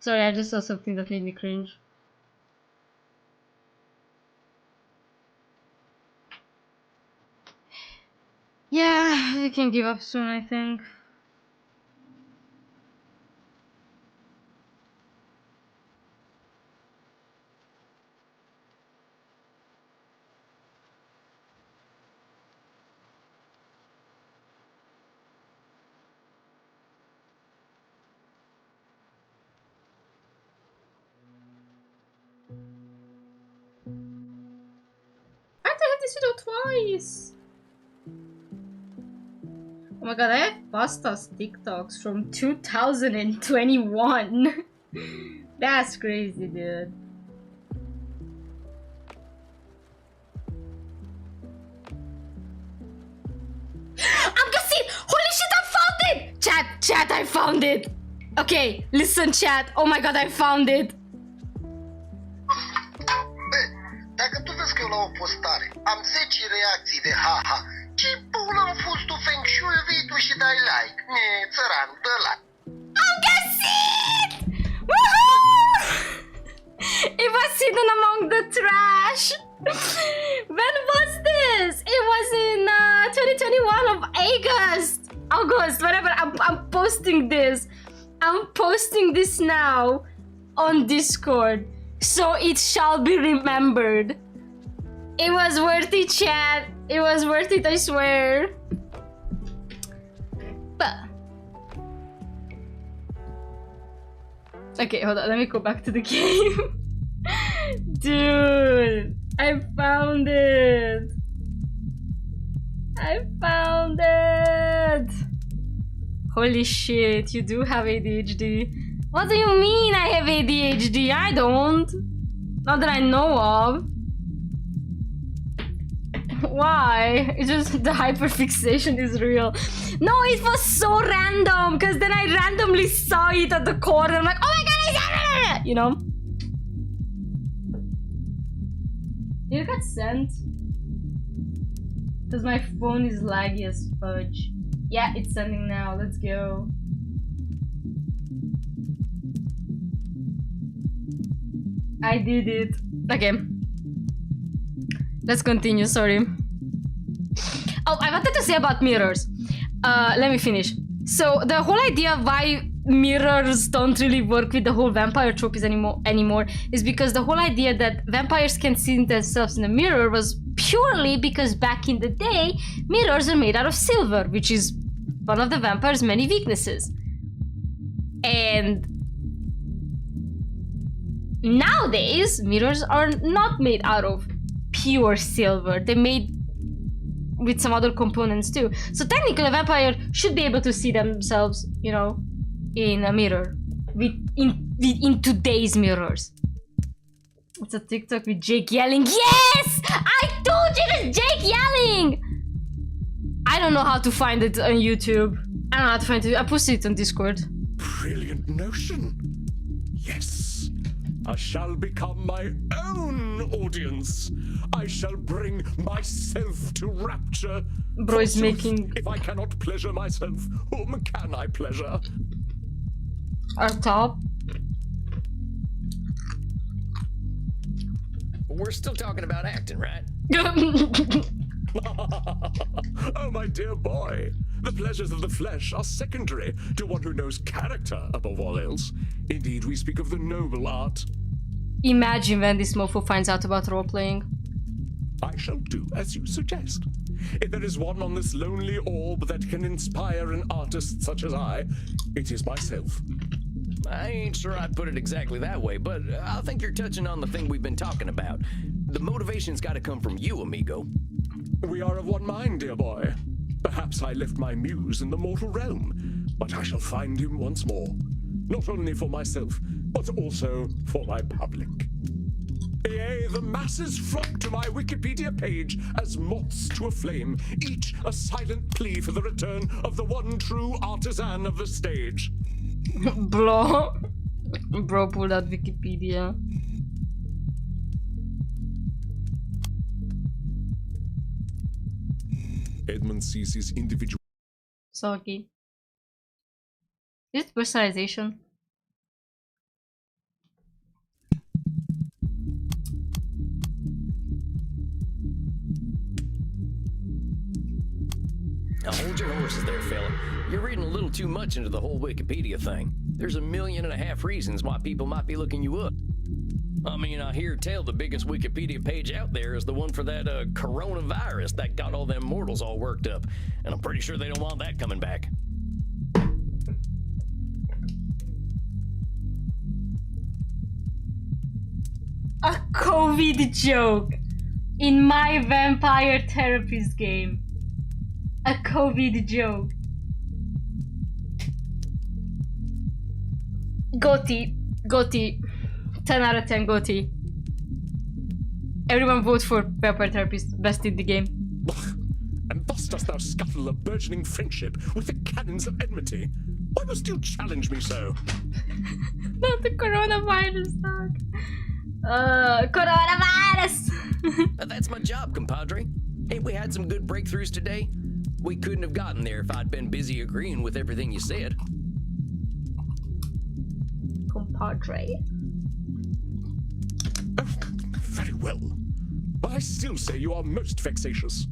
Sorry, I just saw something that made me cringe. Yeah, we can give up soon, I think. I have to have this video twice. Oh my god, I have pastas TikToks from 2021. That's crazy, dude. I'm gonna see. Holy shit, I found it! Chat, I found it. Okay, listen, chat. Oh my god, I found it. Dacă tu vezi că eu la o postare am 10 reacții de haha, ce pula am fost tu feng shui, vii tu și dai like. Țăran, dă like. I'm gonna see it! Woohoo! It was hidden among the trash. When was this? It was in 2021 of August, whatever. I'm posting this. I'm posting this now on Discord. So it shall be remembered. It was worth it, chat. It was worth it, I swear. But okay, hold on. Let me go back to the game. Dude, I found it. I found it. Holy shit, you do have ADHD. What do you mean I have ADHD? I don't. Not that I know of. Why? It's just the hyperfixation is real. No, it was so random because then I randomly saw it at the corner. I'm like, oh my god, it's... You know? Did it get sent? Because my phone is laggy as fudge. Yeah, it's sending now. Let's go. I did it. Okay. Let's continue, sorry. Oh, I wanted to say about mirrors. Let me finish. So, the whole idea why mirrors don't really work with the whole vampire tropes anymore is because the whole idea that vampires can see themselves in a mirror was purely because back in the day, mirrors are made out of silver, which is one of the vampire's many weaknesses. And nowadays, mirrors are not made out of pure silver. They're made with some other components too. So technically, a vampire should be able to see themselves, you know, in a mirror. In today's mirrors. It's a TikTok with Jake yelling. Yes! I told you it's Jake yelling! I don't know how to find it on YouTube. I don't know how to find it. I posted it on Discord. Brilliant notion. Yes. I shall become my own audience. I shall bring myself to rapture. Bro is Forsooth, making... If I cannot pleasure myself, whom can I pleasure? Our top. We're still talking about acting, right? Oh, my dear boy. The pleasures of the flesh are secondary to one who knows character above all else. Indeed, we speak of the noble art. Imagine when this mofo finds out about role-playing. I shall do as you suggest. If there is one on this lonely orb that can inspire an artist such as I, it is myself. I ain't sure I'd put it exactly that way, but I think you're touching on the thing we've been talking about. The motivation's got to come from you, amigo. We are of one mind, dear boy. Perhaps I left my muse in the mortal realm, but I shall find him once more. Not only for myself, but also for my public. Yea, the masses flock to my Wikipedia page as moths to a flame, each a silent plea for the return of the one true artisan of the stage. Bro pulled out Wikipedia. Edmund sees his individual. Soggy. Is it personalization? Now hold your horses there, fella. You're reading a little too much into the whole Wikipedia thing. There's 1.5 million reasons why people might be looking you up. I mean, I hear tell the biggest Wikipedia page out there is the one for that coronavirus that got all them mortals all worked up. And I'm pretty sure they don't want that coming back. A COVID joke in my vampire therapist game. A COVID joke. Gotti. 10 out of 10 Gotti. Everyone vote for vampire therapist. Best in the game. And thus dost thou scuttle a burgeoning friendship with the cannons of enmity. Why must you challenge me so? Not the coronavirus, dog. Coronavirus! That's my job, compadre. Ain't we had some good breakthroughs today? We couldn't have gotten there if I'd been busy agreeing with everything you said. Compadre. Oh, very well. But I still say you are most vexatious.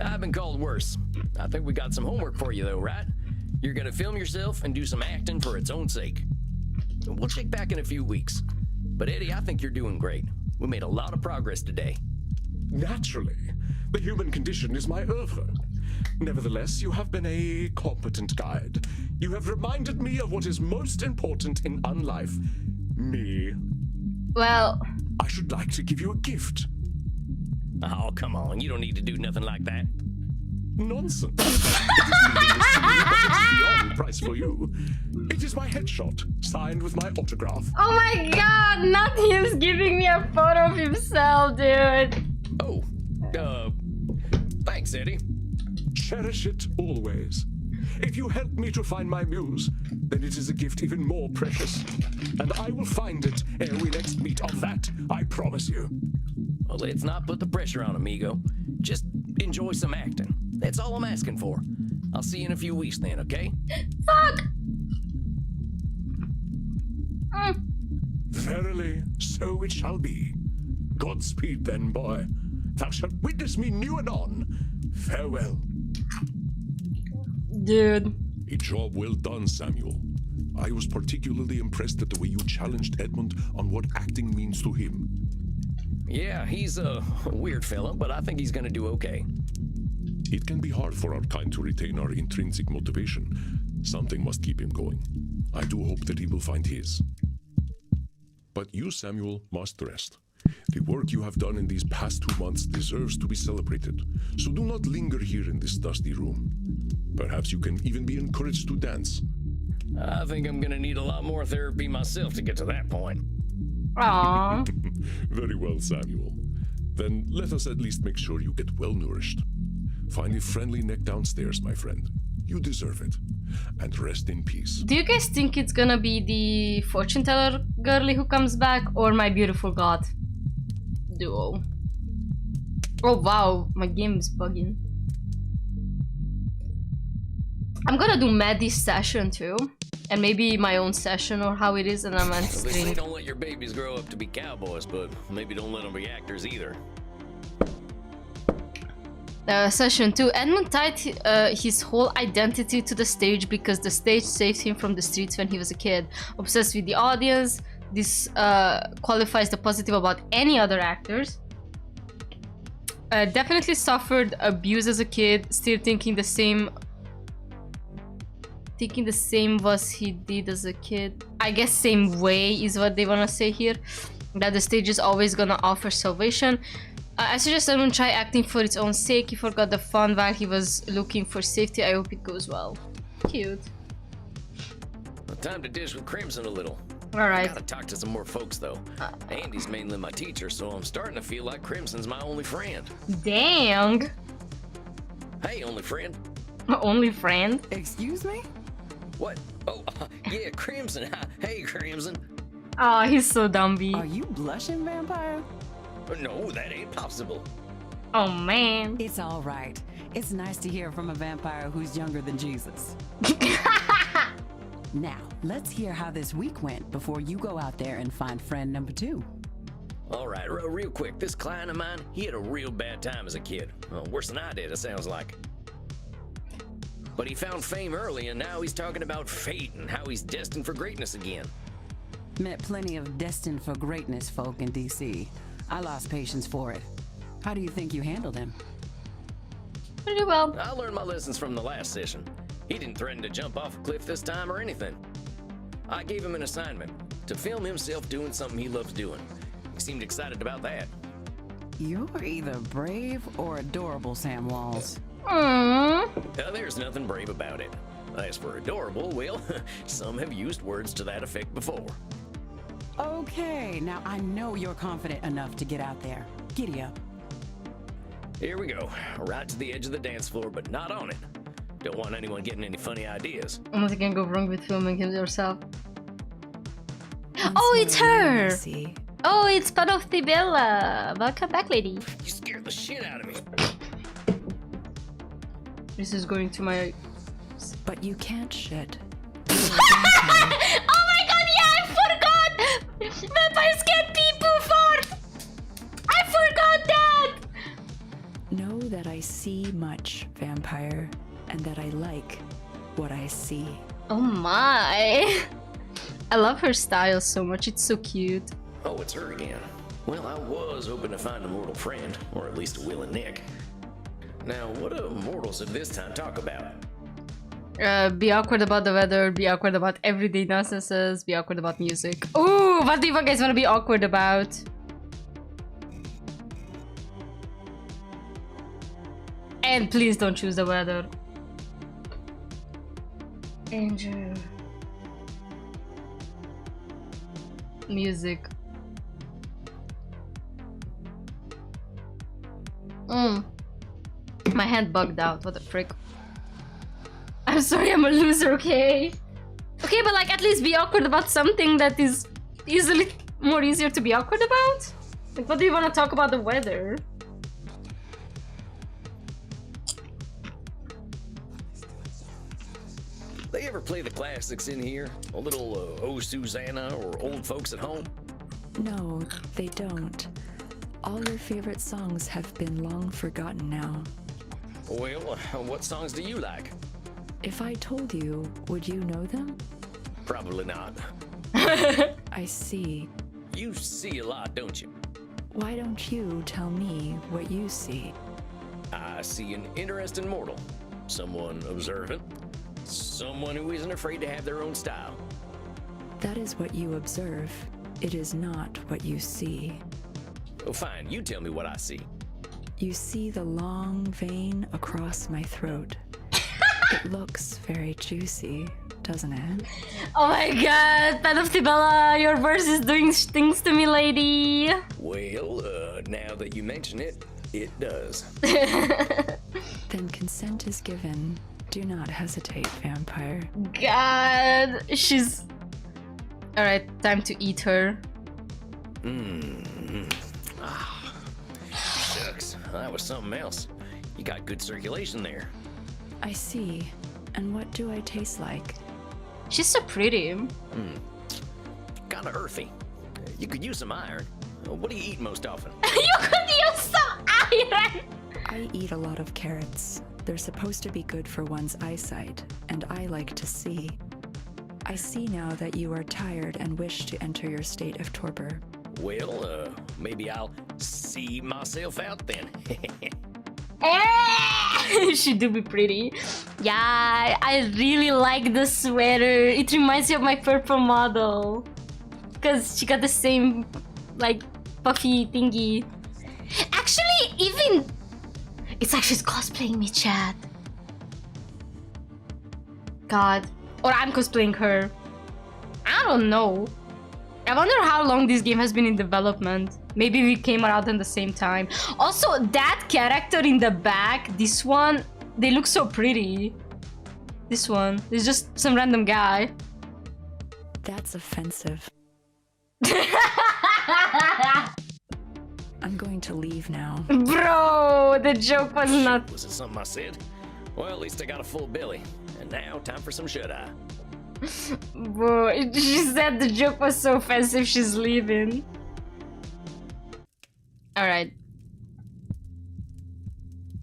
I've been called worse. I think we got some homework for you, though, right? You're gonna film yourself and do some acting for its own sake. We'll check back in a few weeks. But Eddie, I think you're doing great. We made a lot of progress today. Naturally. The human condition is my oeuvre. Nevertheless, you have been a competent guide. You have reminded me of what is most important in unlife. Me. Well... I should like to give you a gift. Oh, come on. You don't need to do nothing like that. Nonsense. It is beyond price for you. It is my headshot, signed with my autograph. Oh my god, not him giving me a photo of himself, dude. Oh, thanks, Eddie. Cherish it always. If you help me to find my muse, then it is a gift even more precious. And I will find it ere we next meet. Of that, I promise you. Well, let's not put the pressure on, amigo. Just enjoy some acting. That's all I'm asking for. I'll see you in a few weeks then, okay? Fuck! Verily, so it shall be. Godspeed then, boy. Thou shalt witness me new and on. Farewell. Dude. A job well done, Samuel. I was particularly impressed at the way you challenged Edmund on what acting means to him. Yeah, he's a weird fella, but I think he's gonna do okay. It can be hard for our kind to retain our intrinsic motivation. Something must keep him going. I do hope that he will find his. But you, Samuel, must rest. The work you have done in these past 2 months deserves to be celebrated, so do not linger here in this dusty room. Perhaps you can even be encouraged to dance. I think I'm gonna need a lot more therapy myself to get to that point. Aww. Very well, Samuel. Then let us at least make sure you get well nourished. Find a friendly neck downstairs, my friend. You deserve it. And rest in peace. Do you guys think it's gonna be the fortune teller girly who comes back, or my beautiful god duo? Oh wow, my game is bugging. I'm gonna do Maddie's session too, and maybe my own session or how it is, and I'm on They say screen. don't let your babies grow up to be cowboys, but maybe don't let them be actors either. Session 2. Edmund tied his whole identity to the stage because the stage saved him from the streets when he was a kid. Obsessed with the audience. This qualifies the positive about any other actors. Definitely suffered abuse as a kid. Still thinking the same was he did as a kid. I guess same way is what they wanna say here. That the stage is always gonna offer salvation. I suggest everyone try acting for its own sake. He forgot the fun while he was looking for safety. I hope it goes well. Cute. Well, time to dish with Crimson a little. Alright. Gotta talk to some more folks though. Andy's mainly my teacher, so I'm starting to feel like Crimson's my only friend. Dang. Hey, only friend. Only friend? Excuse me? What? Oh, yeah, Crimson. Hey, Crimson. Oh, he's so dumby. Are you blushing, vampire? No, that ain't possible. Oh man. It's all right. It's nice to hear from a vampire who's younger than Jesus. Now, let's hear how this week went before you go out there and find friend number 2. All right, real quick. This client of mine, he had a real bad time as a kid. Well, worse than I did, it sounds like. But he found fame early, and now he's talking about fate and how he's destined for greatness again. Met plenty of destined for greatness folk in DC. I lost patience for it. How do you think you handled him? Pretty well. I learned my lessons from the last session. He didn't threaten to jump off a cliff this time or anything. I gave him an assignment to film himself doing something he loves doing. He seemed excited about that. You're either brave or adorable, Sam Walls. There's nothing brave about it. As for adorable, well, some have used words to that effect before. Okay, now I know you're confident enough to get out there. Giddy up. Here we go. Right to the edge of the dance floor, but not on it. Don't want anyone getting any funny ideas. Nothing can go wrong with filming him yourself. Oh, it's her! Oh, it's Bella. Welcome back, lady. You scared the shit out of me. This is going to my... But you can't shit. Oh my god, yeah, I forgot! Vampires can't people fart! I forgot that! Know that I see much, vampire, and that I like what I see. Oh my! I love her style so much, it's so cute. Oh, it's her again. Well, I was hoping to find a mortal friend, or at least a willing Nick. Now, what do mortals at this time talk about? Be awkward about the weather, be awkward about everyday nonsenses, be awkward about music. Ooh, what do you guys want to be awkward about? And please don't choose the weather. Andrew. Music. My hand bugged out, what the frick. I'm sorry, I'm a loser, okay? Okay, but like at least be awkward about something that is easily more easier to be awkward about? Like what do you want to talk about the weather? They ever play the classics in here? A little Oh Susanna or Old Folks at Home? No, they don't. All your favorite songs have been long forgotten now. Well, what songs do you like? If I told you, would you know them? Probably not. I see. You see a lot, don't you? Why don't you tell me what you see? I see an interesting mortal. Someone observant. Someone who isn't afraid to have their own style. That is what you observe. It is not what you see. Oh, fine, you tell me what I see. You see the long vein across my throat. It looks very juicy, doesn't it? Oh my god, Bella, your verse is doing things to me, lady. Well, now that you mention it, it does. Then consent is given. Do not hesitate, vampire. God, she's... Alright, time to eat her. Shucks, that was something else. You got good circulation there. I see. And what do I taste like? She's so pretty. Kinda earthy. You could use some iron. What do you eat most often? You could use some iron! I eat a lot of carrots. They're supposed to be good for one's eyesight, and I like to see. I see now that you are tired and wish to enter your state of torpor. Well, maybe I'll see myself out then. She do be pretty. Yeah, I really like the sweater. It reminds me of my purple model. Because she got the same, like, puffy thingy. Actually, even... It's like she's cosplaying me, chat. God. Or I'm cosplaying her. I don't know. I wonder how long this game has been in development. Maybe we came out at the same time. Also, that character in the back, this one, they look so pretty. This one is just some random guy. That's offensive. I'm going to leave now. Bro, the joke was not... Was it something I said? Well, at least I got a full belly. And now, time for some shut-eye. Bro, she said the joke was so offensive she's leaving. Alright.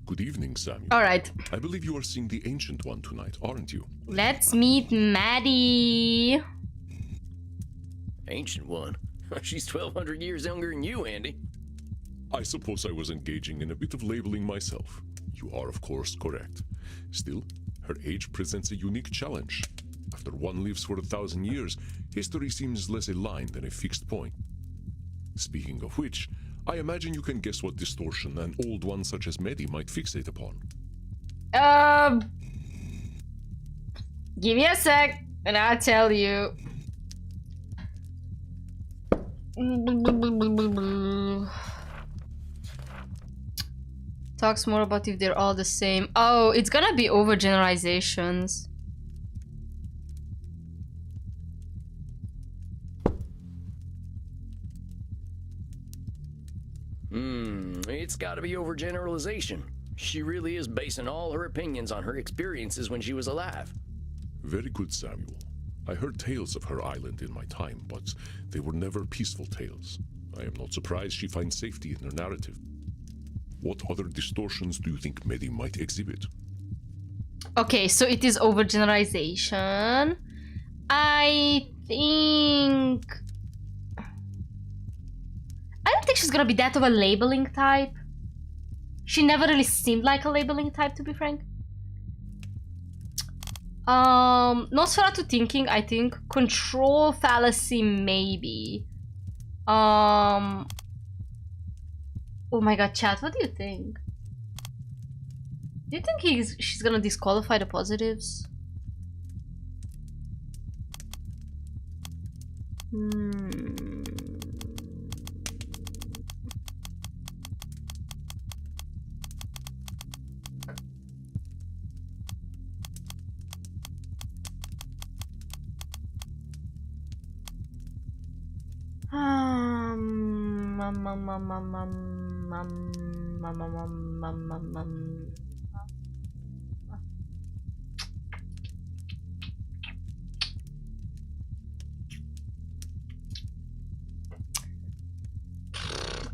Good evening, Samuel. Alright. I believe you are seeing the Ancient One tonight, aren't you? Let's meet Maddie. Ancient One? She's 1,200 years younger than you, Andy. I suppose I was engaging in a bit of labeling myself. You are, of course, correct. Still, her age presents a unique challenge. After one lives for 1,000 years, history seems less a line than a fixed point. Speaking of which, I imagine you can guess what distortion an old one such as Medi might fixate upon. Give me a sec, and I'll tell you. Talks more about if they're all the same. Oh, it's gonna be overgeneralizations. It's gotta be overgeneralization. She really is basing all her opinions on her experiences when she was alive. Very good, Samuel. I heard tales of her island in my time, but they were never peaceful tales. I am not surprised she finds safety in her narrative. What other distortions do you think Medi might exhibit? Okay, so it is overgeneralization. I don't think she's gonna be that of a labeling type. She never really seemed like a labeling type, to be frank. Nosferatu thinking, I think. Control fallacy, maybe. Oh my god, chat, what do you think? Do you think she's gonna disqualify the positives?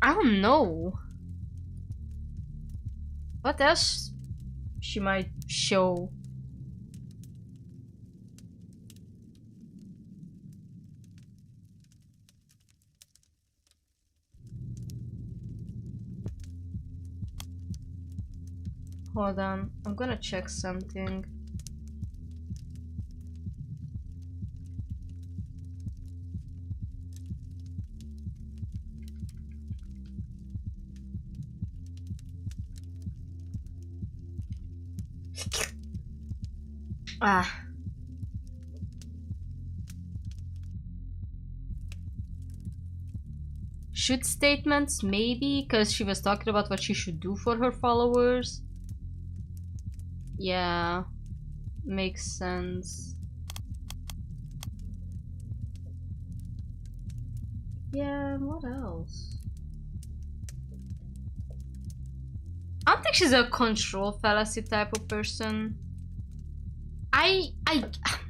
I don't know. What else she might show? Hold on, I'm gonna check something. Should statements, maybe, because she was talking about what she should do for her followers. Yeah, makes sense. Yeah, what else? I don't think she's a control fallacy type of person. I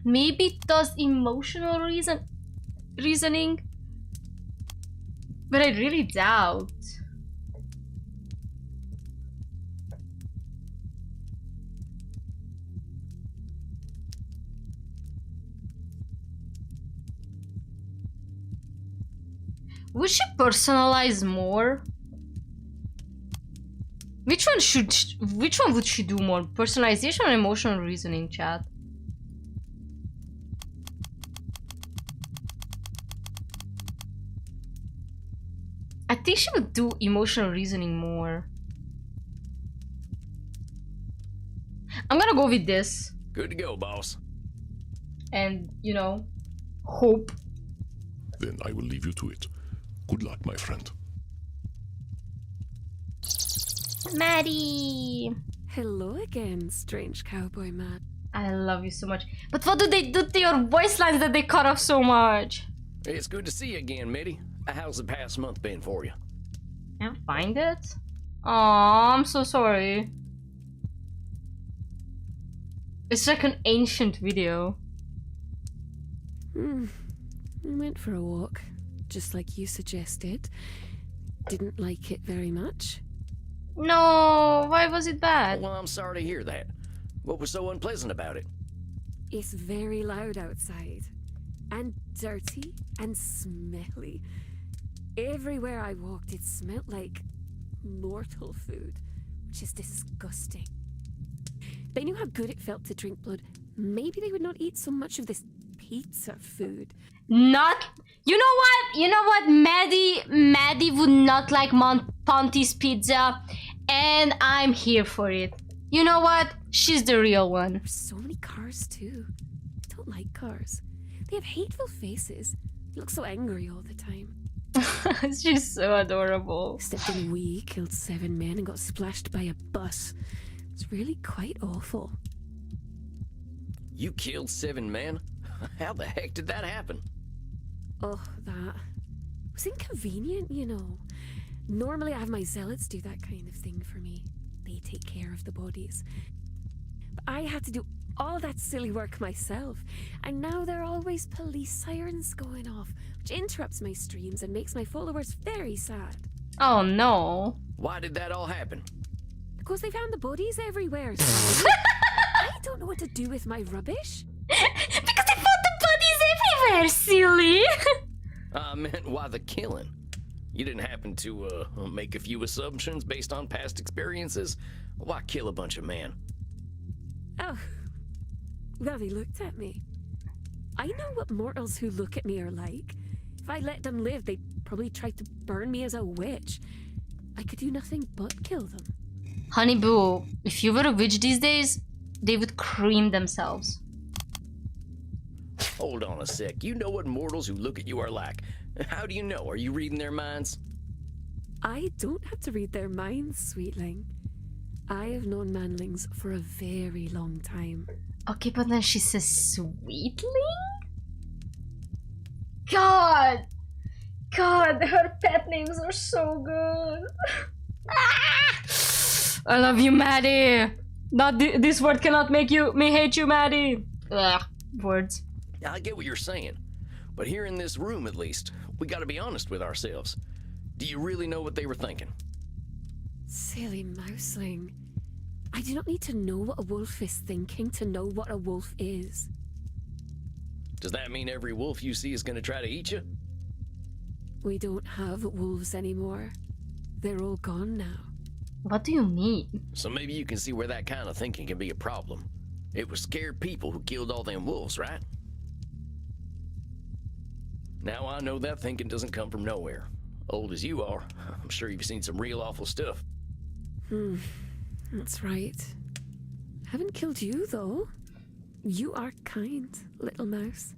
maybe does emotional reasoning, but I really doubt. Would she personalize more? Which one would she do more? Personalization or emotional reasoning, chat? I think she would do emotional reasoning more. I'm gonna go with this. Good to go, boss. And, you know, hope. Then I will leave you to it. Good luck, my friend. Maddie! Hello again, strange cowboy man. I love you so much. But what do they do to your voice lines that they cut off so much? It's good to see you again, Mitty. How's the past month been for you? Can't find it? Aw, I'm so sorry. It's like an ancient video. I went for a walk, just like you suggested. Didn't like it very much. No, why was it bad? Well, I'm sorry to hear that. What was so unpleasant about it? It's very loud outside, and dirty, and smelly. Everywhere I walked, it smelled like mortal food, which is disgusting. They knew how good it felt to drink blood. Maybe they would not eat so much of this pizza food. Not... You know what? You know what? Maddie would not like Ponty's pizza, and I'm here for it. You know what? She's the real one. There's so many cars too. I don't like cars. They have hateful faces. They look so angry all the time. She's so adorable. Stepped in a wee, killed 7 men, and got splashed by a bus. It's really quite awful. You killed 7 men? How the heck did that happen? Oh, that was inconvenient, you know. Normally I have my zealots do that kind of thing for me. They take care of the bodies. But I had to do all that silly work myself, and now there are always police sirens going off, which interrupts my streams and makes my followers very sad. Oh no. Why did that all happen? Because they found the bodies everywhere, so I don't know what to do with my rubbish. Because they found the bodies everywhere, silly. I meant why the killing? You didn't happen to make a few assumptions based on past experiences? Why kill a bunch of men? Oh, well, they looked at me. I know what mortals who look at me are like. If I let them live, they'd probably try to burn me as a witch. I could do nothing but kill them. Honey boo, if you were a witch these days, they would cream themselves. Hold on a sec. You know what mortals who look at you are like. How do you know? Are you reading their minds? I don't have to read their minds, sweetling. I have known manlings for a very long time. Okay, but then she says sweetling? God! God, her pet names are so good. I love you, Maddie. Not this word cannot make me hate you, Maddie. Ugh, words. I get what you're saying, but here in this room at least, we gotta be honest with ourselves. Do you really know what they were thinking? Silly mouseling. I do not need to know what a wolf is thinking to know what a wolf is. Does that mean every wolf you see is gonna try to eat you? We don't have wolves anymore. They're all gone now. What do you mean? So maybe you can see where that kind of thinking can be a problem. It was scared people who killed all them wolves, right? Now I know that thinking doesn't come from nowhere. Old as you are, I'm sure you've seen some real awful stuff. That's right. Haven't killed you, though. You are kind, little mouse.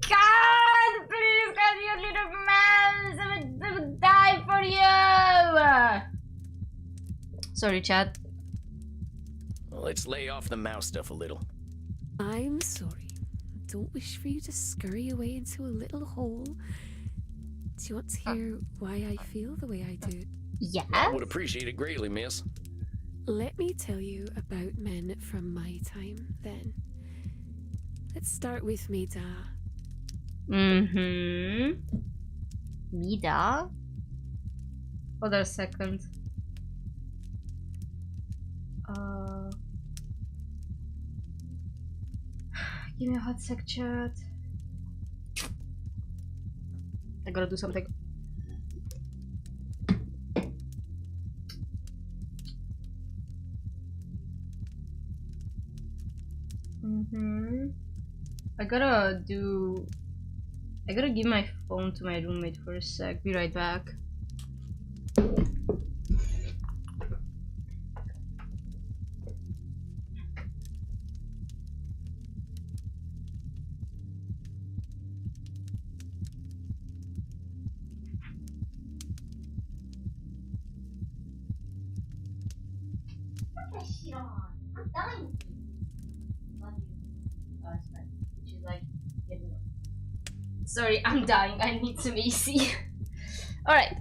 God, please, God, you little mouse! I would die for you! Sorry, chat. Well, let's lay off the mouse stuff a little. I'm sorry. Don't wish for you to scurry away into a little hole. Do you want to hear why I feel the way I do? Yes? I would appreciate it greatly, miss. Let me tell you about men from my time, then. Let's start with Mida. Mida? Hold on a second. Give me a hot sec, chat. I gotta do something. I gotta give my phone to my roommate for a sec. Be right back. I'm dying. Love you. Oh, it's fine. She's like, getting up. Sorry, I'm dying. I need some AC. Alright.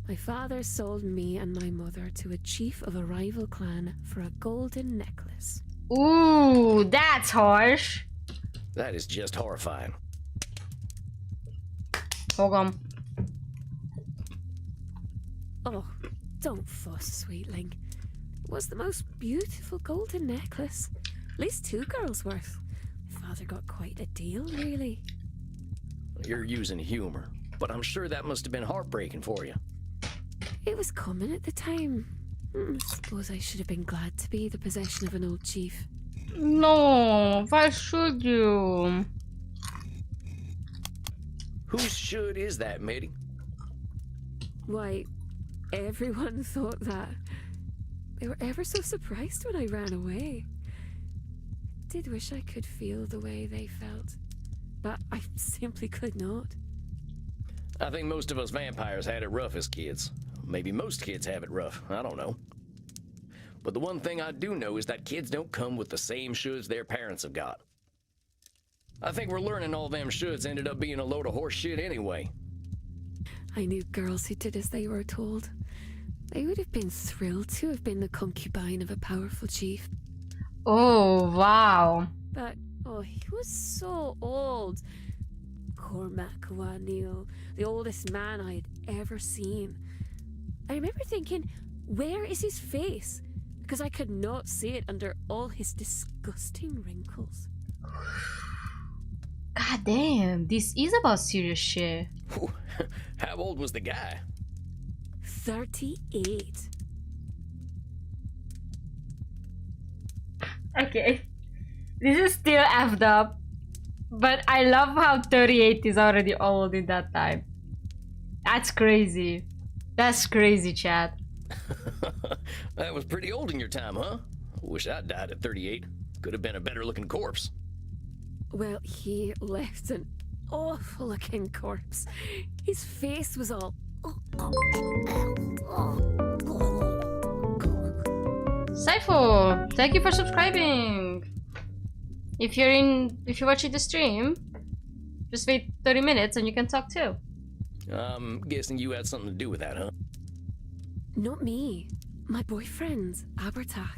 My father sold me and my mother to a chief of a rival clan for a golden necklace. Ooh, that's harsh. That is just horrifying. Hold on. Oh, don't fuss, sweetling. It was the most beautiful golden necklace. At least 2 girls' worth. My father got quite a deal, really. You're using humor, but I'm sure that must have been heartbreaking for you. It was coming at the time. I suppose I should have been glad to be the possession of an old chief. No, why should you? Whose should is that, matey? Why, everyone thought that. They were ever so surprised when I ran away. Did wish I could feel the way they felt, but I simply could not. I think most of us vampires had it rough as kids. Maybe most kids have it rough, I don't know. But the one thing I do know is that kids don't come with the same shoulds their parents have got. I think we're learning all them shoulds ended up being a load of horse shit anyway. I knew girls who did as they were told. They would have been thrilled to have been the concubine of a powerful chief. Oh, wow. But, oh, he was so old. Cormac O'Neill, the oldest man I had ever seen. I remember thinking, where is his face? Because I could not see it under all his disgusting wrinkles. God damn, this is about serious shit. How old was the guy? 38. Okay. This is still effed up. But I love how 38 is already old in that time. That's crazy. That's crazy, chat. That was pretty old in your time, huh? Wish I'd died at 38. Could have been a better looking corpse. Well, he left an awful looking corpse. His face was all... Saifo, thank you for subscribing. If you're watching the stream, just wait 30 minutes and you can talk too. I'm guessing you had something to do with that, huh? Not me. My boyfriend, Abertach.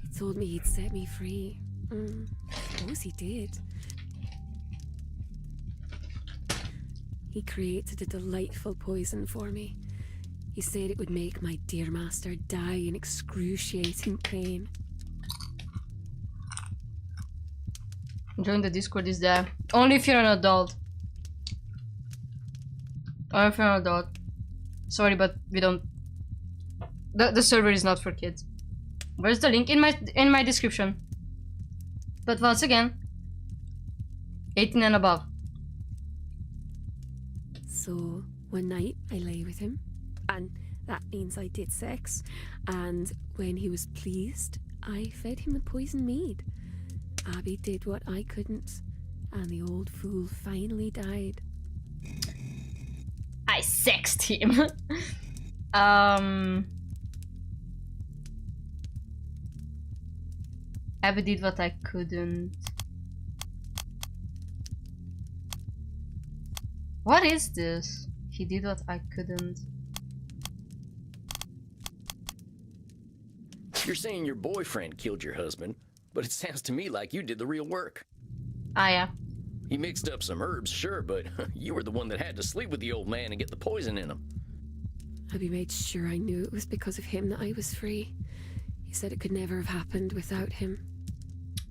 He told me he'd set me free. I suppose he did. He created a delightful poison for me. He said it would make my dear master die in excruciating pain. Join the Discord is there. Only if you're an adult. Only if you're an adult. Sorry, but we don't... The server is not for kids. Where's the link? In my description. But once again, 18 and above. So, one night I lay with him, and that means I did sex, and when he was pleased, I fed him the poison mead. Abby did what I couldn't, and the old fool finally died. I sexed him. Abby did what I couldn't. What is this? He did what I couldn't. You're saying your boyfriend killed your husband, but it sounds to me like you did the real work. Ah, yeah. He mixed up some herbs, sure, but you were the one that had to sleep with the old man and get the poison in him. Abby made sure I knew it was because of him that I was free. He said it could never have happened without him.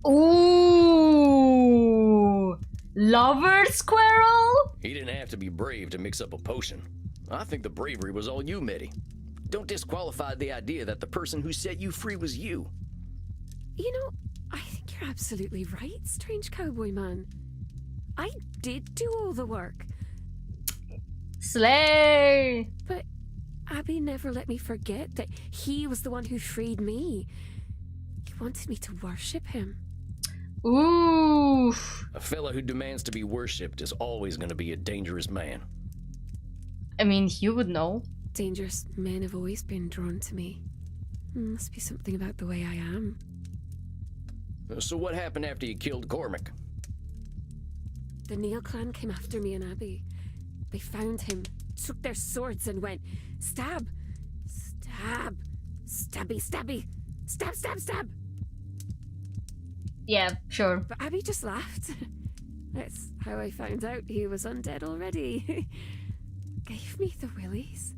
Ooh! Lover squirrel? He didn't have to be brave to mix up a potion. I think the bravery was all you, Mitty. Don't disqualify the idea that the person who set you free was you. You know, I think you're absolutely right, strange cowboy man. I did do all the work. Slay! But Abby never let me forget that he was the one who freed me. He wanted me to worship him. Oof. A fella who demands to be worshipped is always going to be a dangerous man. I mean, you would know. Dangerous men have always been drawn to me. Must be something about the way I am. So what happened after you killed Cormac? The Neil clan came after me and Abby. They found him took their swords and went stab, stab, stabby, stabby, stab, stab, stab. Yeah, sure. But Abby just laughed. That's how I found out he was undead already. Gave me the willies.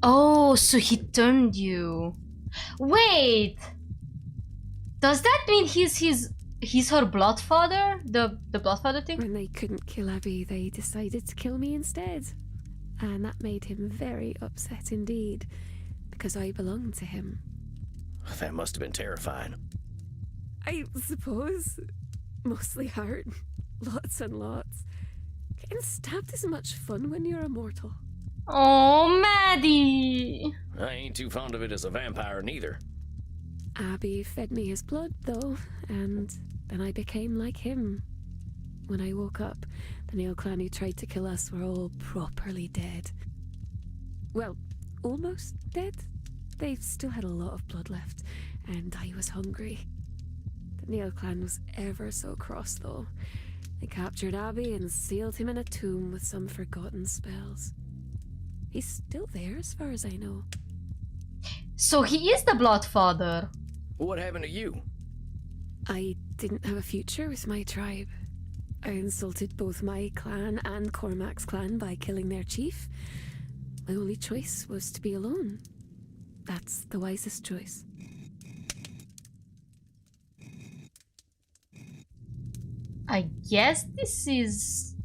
Oh, so he turned you. Wait! Does that mean he's her blood father? The blood father thing? When they couldn't kill Abby, they decided to kill me instead. And that made him very upset indeed, because I belonged to him. That must have been terrifying. I suppose. Mostly hurt. Lots and lots. Getting stabbed is much fun when you're immortal. Oh, Maddie! I ain't too fond of it as a vampire neither. Abby fed me his blood, though, and then I became like him. When I woke up, the Nail Clan who tried to kill us were all properly dead. Well, almost dead. They still had a lot of blood left, and I was hungry. The Nail Clan was ever so cross, though. They captured Abby and sealed him in a tomb with some forgotten spells. He's still there as far as I know. So he is the blood father. What happened to you? I didn't have a future with my tribe. I insulted both my clan and Cormac's clan by killing their chief. My only choice was to be alone. That's the wisest choice. I guess this is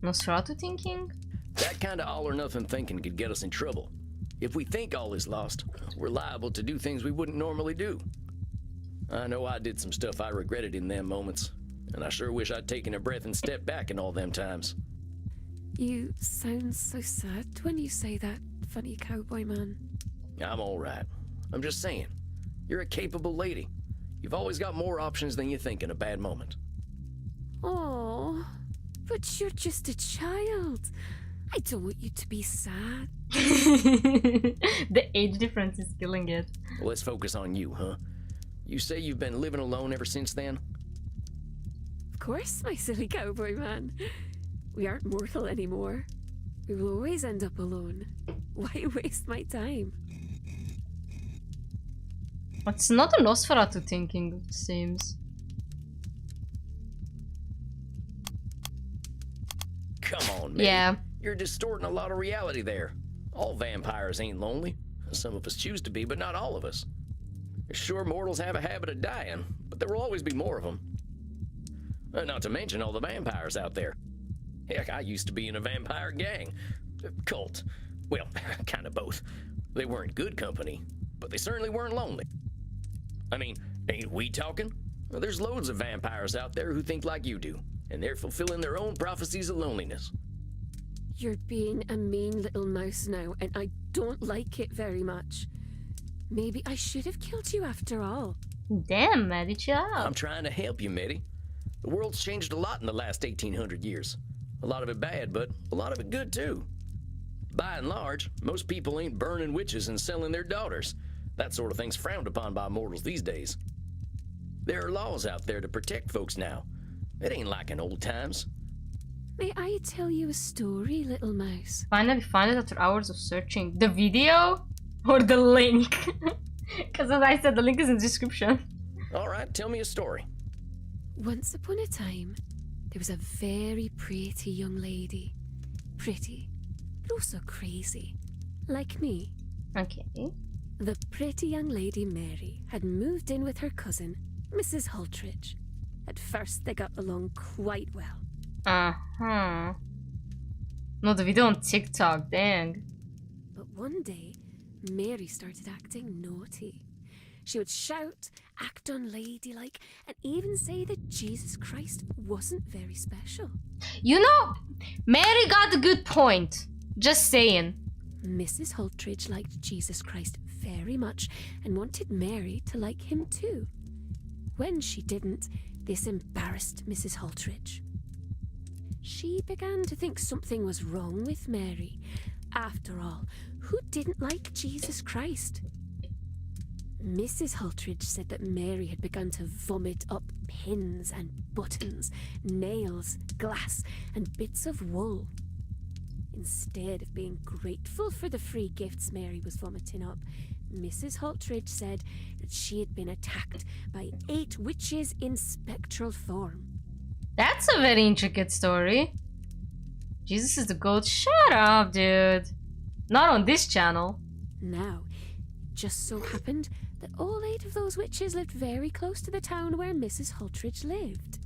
Nosferatu thinking? That kind of all or nothing thinking could get us in trouble. If we think all is lost, we're liable to do things we wouldn't normally do. I know I did some stuff I regretted in them moments, and I sure wish I'd taken a breath and stepped back in all them times. You sound so sad when you say that, funny cowboy man. I'm all right. I'm just saying, you're a capable lady. You've always got more options than you think in a bad moment. Oh, but you're just a child. I don't want you to be sad. The age difference is killing it. Well, let's focus on you, huh? You say you've been living alone ever since then? Of course, my silly cowboy man. We aren't mortal anymore. We will always end up alone. Why waste my time? It's not a Nosferatu thinking, it seems. Come on, man. Yeah. You're distorting a lot of reality there. All vampires ain't lonely. Some of us choose to be, but not all of us. Sure, mortals have a habit of dying, but there will always be more of them. Not to mention all the vampires out there. Heck, I used to be in a vampire gang. Cult. Well, kind of both. They weren't good company, but they certainly weren't lonely. I mean, ain't we talking? Well, there's loads of vampires out there who think like you do, and they're fulfilling their own prophecies of loneliness. You're being a mean little mouse now, and I don't like it very much. Maybe I should have killed you after all. Damn, Maddie, chill out. I'm trying to help you, Mitty. The world's changed a lot in the last 1800 years. A lot of it bad, but a lot of it good too. By and large, most people ain't burning witches and selling their daughters. That sort of thing's frowned upon by mortals these days. There are laws out there to protect folks now. It ain't like in old times. May I tell you a story, little mouse? Finally find it after hours of searching. The video or the link? Because as I said, the link is in the description. All right, tell me a story. Once upon a time, there was a very pretty young lady. Pretty, but also crazy. Like me. Okay. The pretty young lady Mary had moved in with her cousin, Mrs. Hultridge. At first, they got along quite well. Uh-huh. No, the video on TikTok, dang. But one day, Mary started acting naughty. She would shout, act unladylike, and even say that Jesus Christ wasn't very special. You know, Mary got a good point. Just saying. Mrs. Hultridge liked Jesus Christ very much and wanted Mary to like him too. When she didn't, this embarrassed Mrs. Hultridge. She began to think something was wrong with Mary. After all, who didn't like Jesus Christ? Mrs. Hultridge said that Mary had begun to vomit up pins and buttons, nails, glass, and bits of wool. Instead of being grateful for the free gifts Mary was vomiting up, Mrs. Haltridge said that she had been attacked by 8 witches in spectral form. That's a very intricate story. Jesus is the goat. Shut up, dude. Not on this channel. Now, it just so happened that all 8 of those witches lived very close to the town where Mrs. Haltridge lived.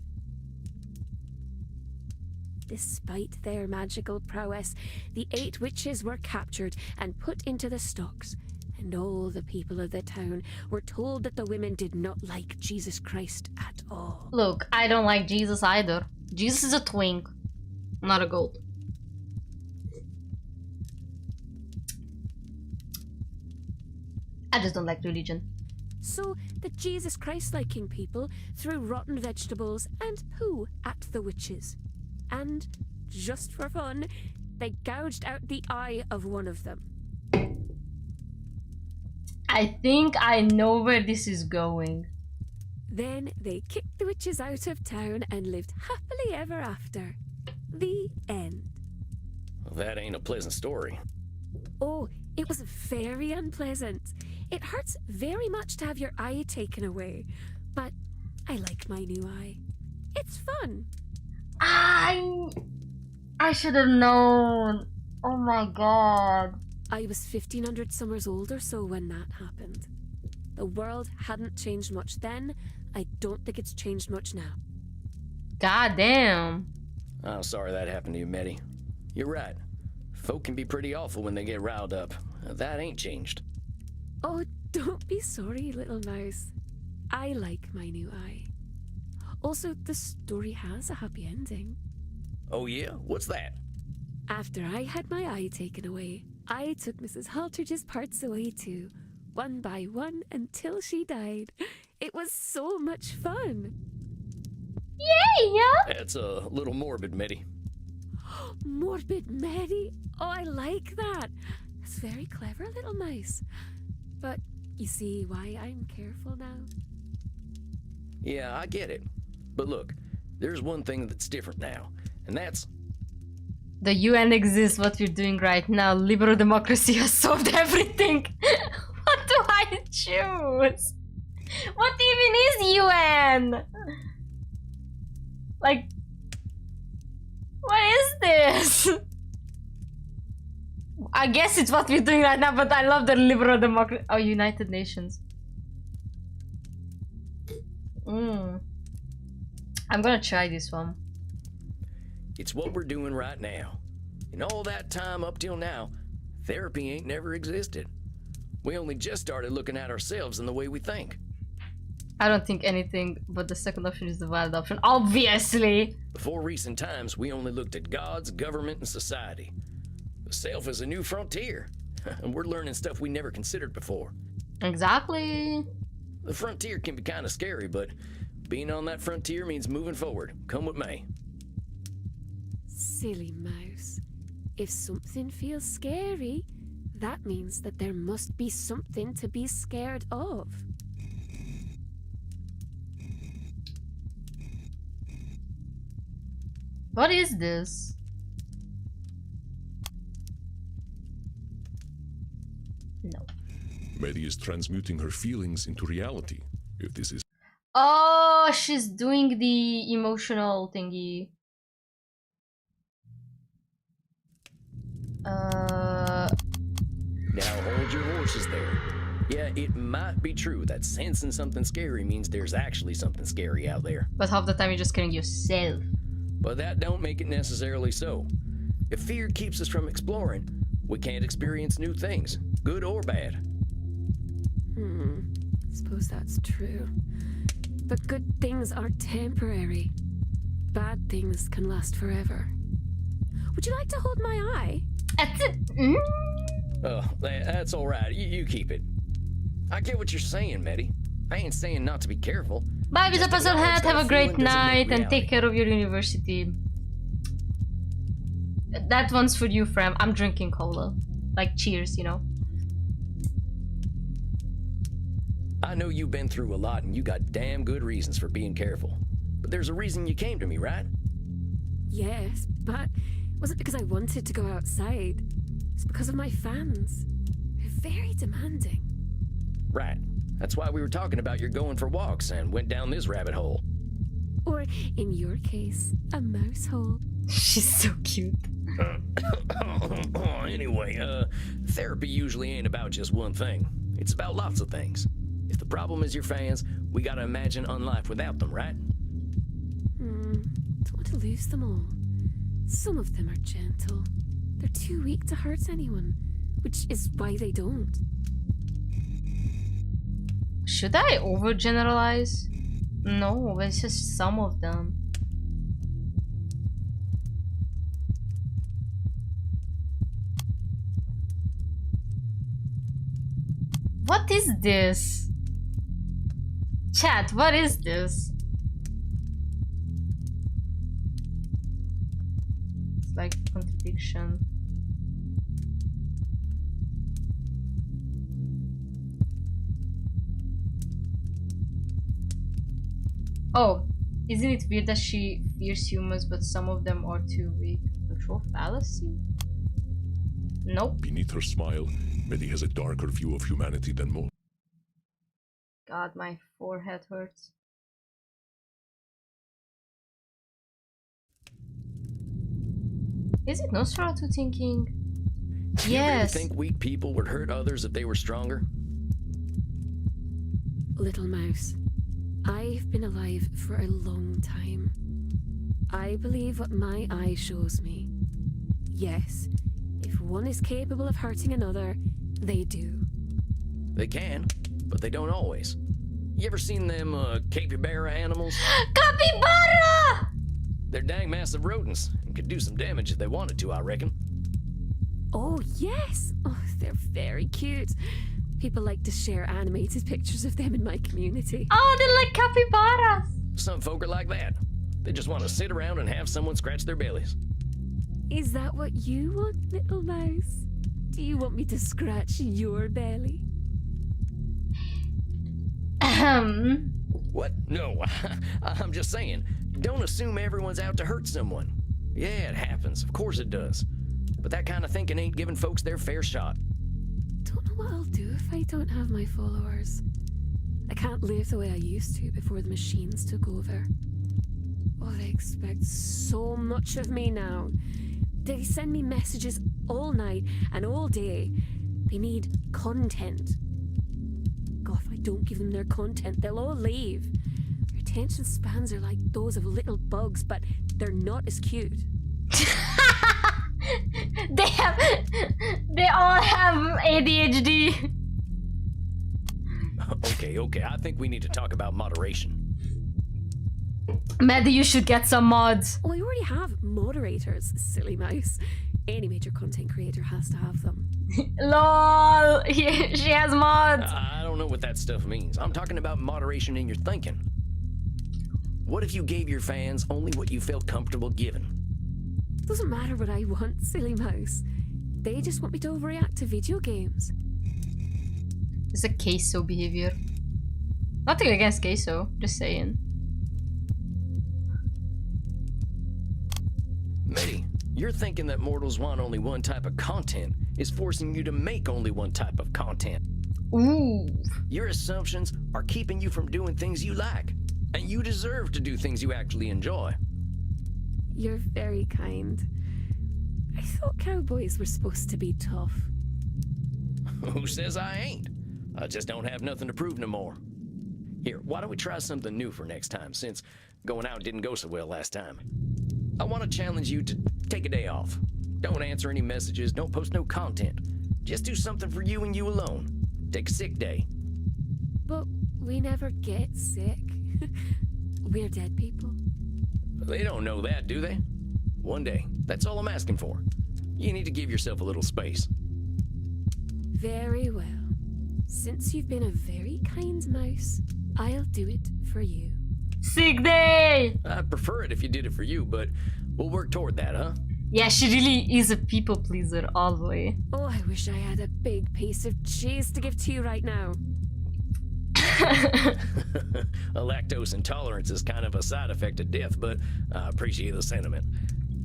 Despite their magical prowess, the 8 witches were captured and put into the stocks, and all the people of the town were told that the women did not like Jesus Christ at all. Look, I don't like Jesus either. Jesus is a twink, not a goat. I just don't like religion. So the Jesus Christ-liking people threw rotten vegetables and poo at the witches. And, just for fun, they gouged out the eye of one of them. I think I know where this is going. Then they kicked the witches out of town and lived happily ever after. The end. Well, that ain't a pleasant story. Oh, it was very unpleasant. It hurts very much to have your eye taken away. But I like my new eye. It's fun. I should have known. Oh my god. I was 1500 summers old or so when that happened. The world hadn't changed much then. I don't think it's changed much now. God damn. I'm sorry that happened to you, Meddy. You're right. Folk can be pretty awful when they get riled up. That ain't changed. Oh, don't be sorry, little mouse. I like my new eye. Also, the story has a happy ending. Oh yeah? What's that? After I had my eye taken away, I took Mrs. Haltridge's parts away too, one by one until she died. It was so much fun. Yeah. That's a little morbid, Meddy. Morbid Mary. Oh, I like that. That's very clever, little mouse. But you see why I'm careful now? Yeah, I get it. But look, there's one thing that's different now, and that's... The UN exists, what we're doing right now. Liberal democracy has solved everything. What do I choose? What even is UN? Like, what is this? I guess it's what we're doing right now, but I love the liberal democracy. Oh, United Nations. I'm gonna try this one. It's what we're doing right now. In all that time up till now, therapy ain't never existed. We only just started looking at ourselves and the way we think. I don't think anything, but the second option is the valid option. Obviously! Before recent times, we only looked at gods, government, and society. The self is a new frontier, and we're learning stuff we never considered before. Exactly. The frontier can be kind of scary, but being on that frontier means moving forward. Come with me. Silly mouse. If something feels scary, that means that there must be something to be scared of. What is this? No. Meddy is transmuting her feelings into reality. If this is... Oh, she's doing the emotional thingy. Now hold your horses there. Yeah, it might be true that sensing something scary means there's actually something scary out there. But half the time you're just killing yourself. But that don't make it necessarily so. If fear keeps us from exploring, we can't experience new things, good or bad. Suppose that's true. But good things are temporary. Bad things can last forever. Would you like to hold my eye? That's it. Oh, that's all right. You keep it. I get what you're saying, Meddy. I ain't saying not to be careful. Bye, with Just a puzzle acknowledge hat. that Have a feeling great doesn't make night and take reality. care of your university. That one's for you, Frem. I'm drinking cola. Like, cheers, you know. I know you've been through a lot and you got damn good reasons for being careful. But there's a reason you came to me, right? Yes, but wasn't because I wanted to go outside. It's because of my fans. They're very demanding. Right. That's why we were talking about your going for walks and went down this rabbit hole. Or, in your case, a mouse hole. She's so cute. Anyway, therapy usually ain't about just one thing. It's about lots of things. If the problem is your fans, we gotta imagine unlife without them, right? Don't want to lose them all. Some of them are gentle. They're too weak to hurt anyone, which is why they don't. Should I overgeneralize? No, it's just some of them. What is this? Chat, what is this? It's like contradiction. Oh, isn't it weird that she fears humans, but some of them are too weak? Control fallacy? Nope. Beneath her smile, Meddy has a darker view of humanity than most. God, my forehead hurts. Is it Nosferatu thinking? Do you really Yes. think weak people would hurt others if they were stronger? Little mouse, I've been alive for a long time. I believe what my eye shows me. Yes, if one is capable of hurting another, they do. They can, but they don't always. You ever seen them capybara animals? Capybara! They're dang massive rodents and could do some damage if they wanted to, I reckon. Oh, yes! Oh, they're very cute. People like to share animated pictures of them in my community. Oh, they're like capybaras! Some folk are like that. They just want to sit around and have someone scratch their bellies. Is that what you want, little mouse? Do you want me to scratch your belly? What? No, I'm just saying, don't assume everyone's out to hurt someone. Yeah, it happens. Of course it does. But that kind of thinking ain't giving folks their fair shot. Don't know what I'll do if I don't have my followers. I can't live the way I used to before the machines took over. Oh, they expect so much of me now. They send me messages all night and all day. They need content. God, if I don't give them their content, they'll all leave. Their attention spans are like those of little bugs, but they're not as cute. They all have ADHD. Okay, I think we need to talk about moderation. Maddie, you should get some mods. Oh, I already have moderators, silly mouse. Any major content creator has to have them. LOL, she has mods. I don't know what that stuff means. I'm talking about moderation in your thinking. What if you gave your fans only what you felt comfortable giving? Doesn't matter what I want, silly mouse. They just want me to overreact to video games. It's a queso behavior. Nothing against queso, just saying. Meddy, you're thinking that mortals want only one type of content is forcing you to make only one type of content. Ooh. Your assumptions are keeping you from doing things you like, and you deserve to do things you actually enjoy. You're very kind. I thought cowboys were supposed to be tough. Who says I ain't? I just don't have nothing to prove no more. Here, why don't we try something new for next time, since going out didn't go so well last time. I want to challenge you to take a day off. Don't answer any messages, don't post no content. Just do something for you and you alone. Take a sick day. But we never get sick. We're dead people. They don't know that, do they? One day, that's all I'm asking for. You need to give yourself a little space. Very well. Since you've been a very kind mouse, I'll do it for you. Sick day! I'd prefer it if you did it for you, but we'll work toward that, huh? Yeah, she really is a people pleaser all the way. Oh, I wish I had a big piece of cheese to give to you right now. A lactose intolerance is kind of a side effect of death, but I appreciate the sentiment.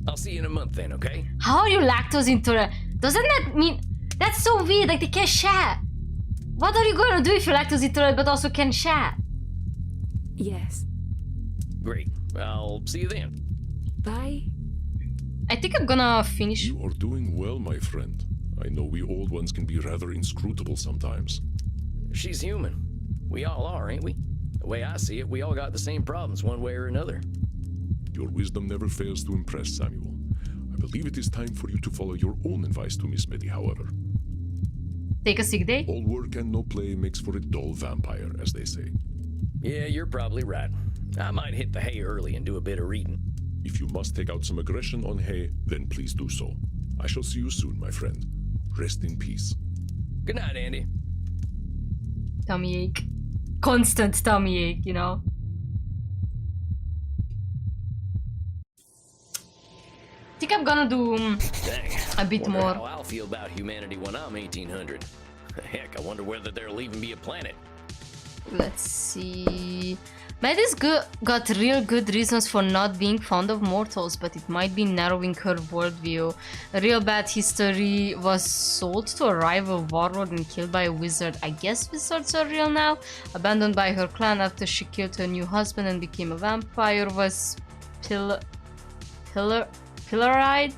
I'll see you in a month then, okay? How are you lactose intolerant? Doesn't that mean... That's so weird, like they can't shat. What are you gonna do if you're lactose intolerant but also can shat? Yes. Great. I'll see you then. Bye. I think I'm gonna finish... You are doing well, my friend. I know we old ones can be rather inscrutable sometimes. She's human. We all are, ain't we? The way I see it, we all got the same problems one way or another. Your wisdom never fails to impress, Samuel. I believe it is time for you to follow your own advice to Miss Meddy, however. Take a sick day? All work and no play makes for a dull vampire, as they say. Yeah, you're probably right. I might hit the hay early and do a bit of reading. If you must take out some aggression on hay, then please do so. I shall see you soon, my friend. Rest in peace. Good night, Andy. Tummy ache. Constant tummy ache, you know? I think I'm gonna do Dang. a bit Wonder more. how I'll feel about humanity when I'm 1800. Heck, I wonder whether there'll even be a planet. Let's see. Maddie's got real good reasons for not being fond of mortals, but it might be narrowing her worldview. A real bad history was sold to a rival warlord and killed by a wizard. I guess wizards are real now. Abandoned by her clan after she killed her new husband and became a vampire. Was pilloried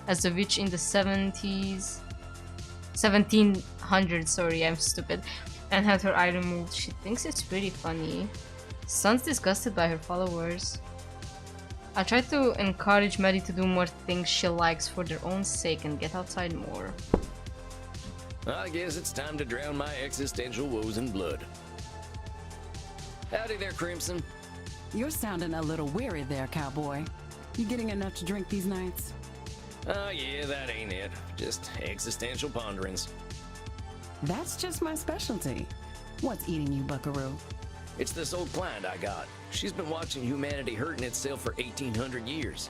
as a witch in the 1700s. Sorry, I'm stupid. And had her eye removed. She thinks it's pretty funny. Son's disgusted by her followers. I try to encourage Maddie to do more things she likes for their own sake and get outside more. I guess it's time to drown my existential woes in blood. Howdy there, Crimson. You're sounding a little weary there, cowboy. You getting enough to drink these nights? Oh yeah, that ain't it. Just existential ponderings. That's just my specialty. What's eating you, buckaroo? It's this old client I got. She's been watching humanity hurting itself for 1800 years.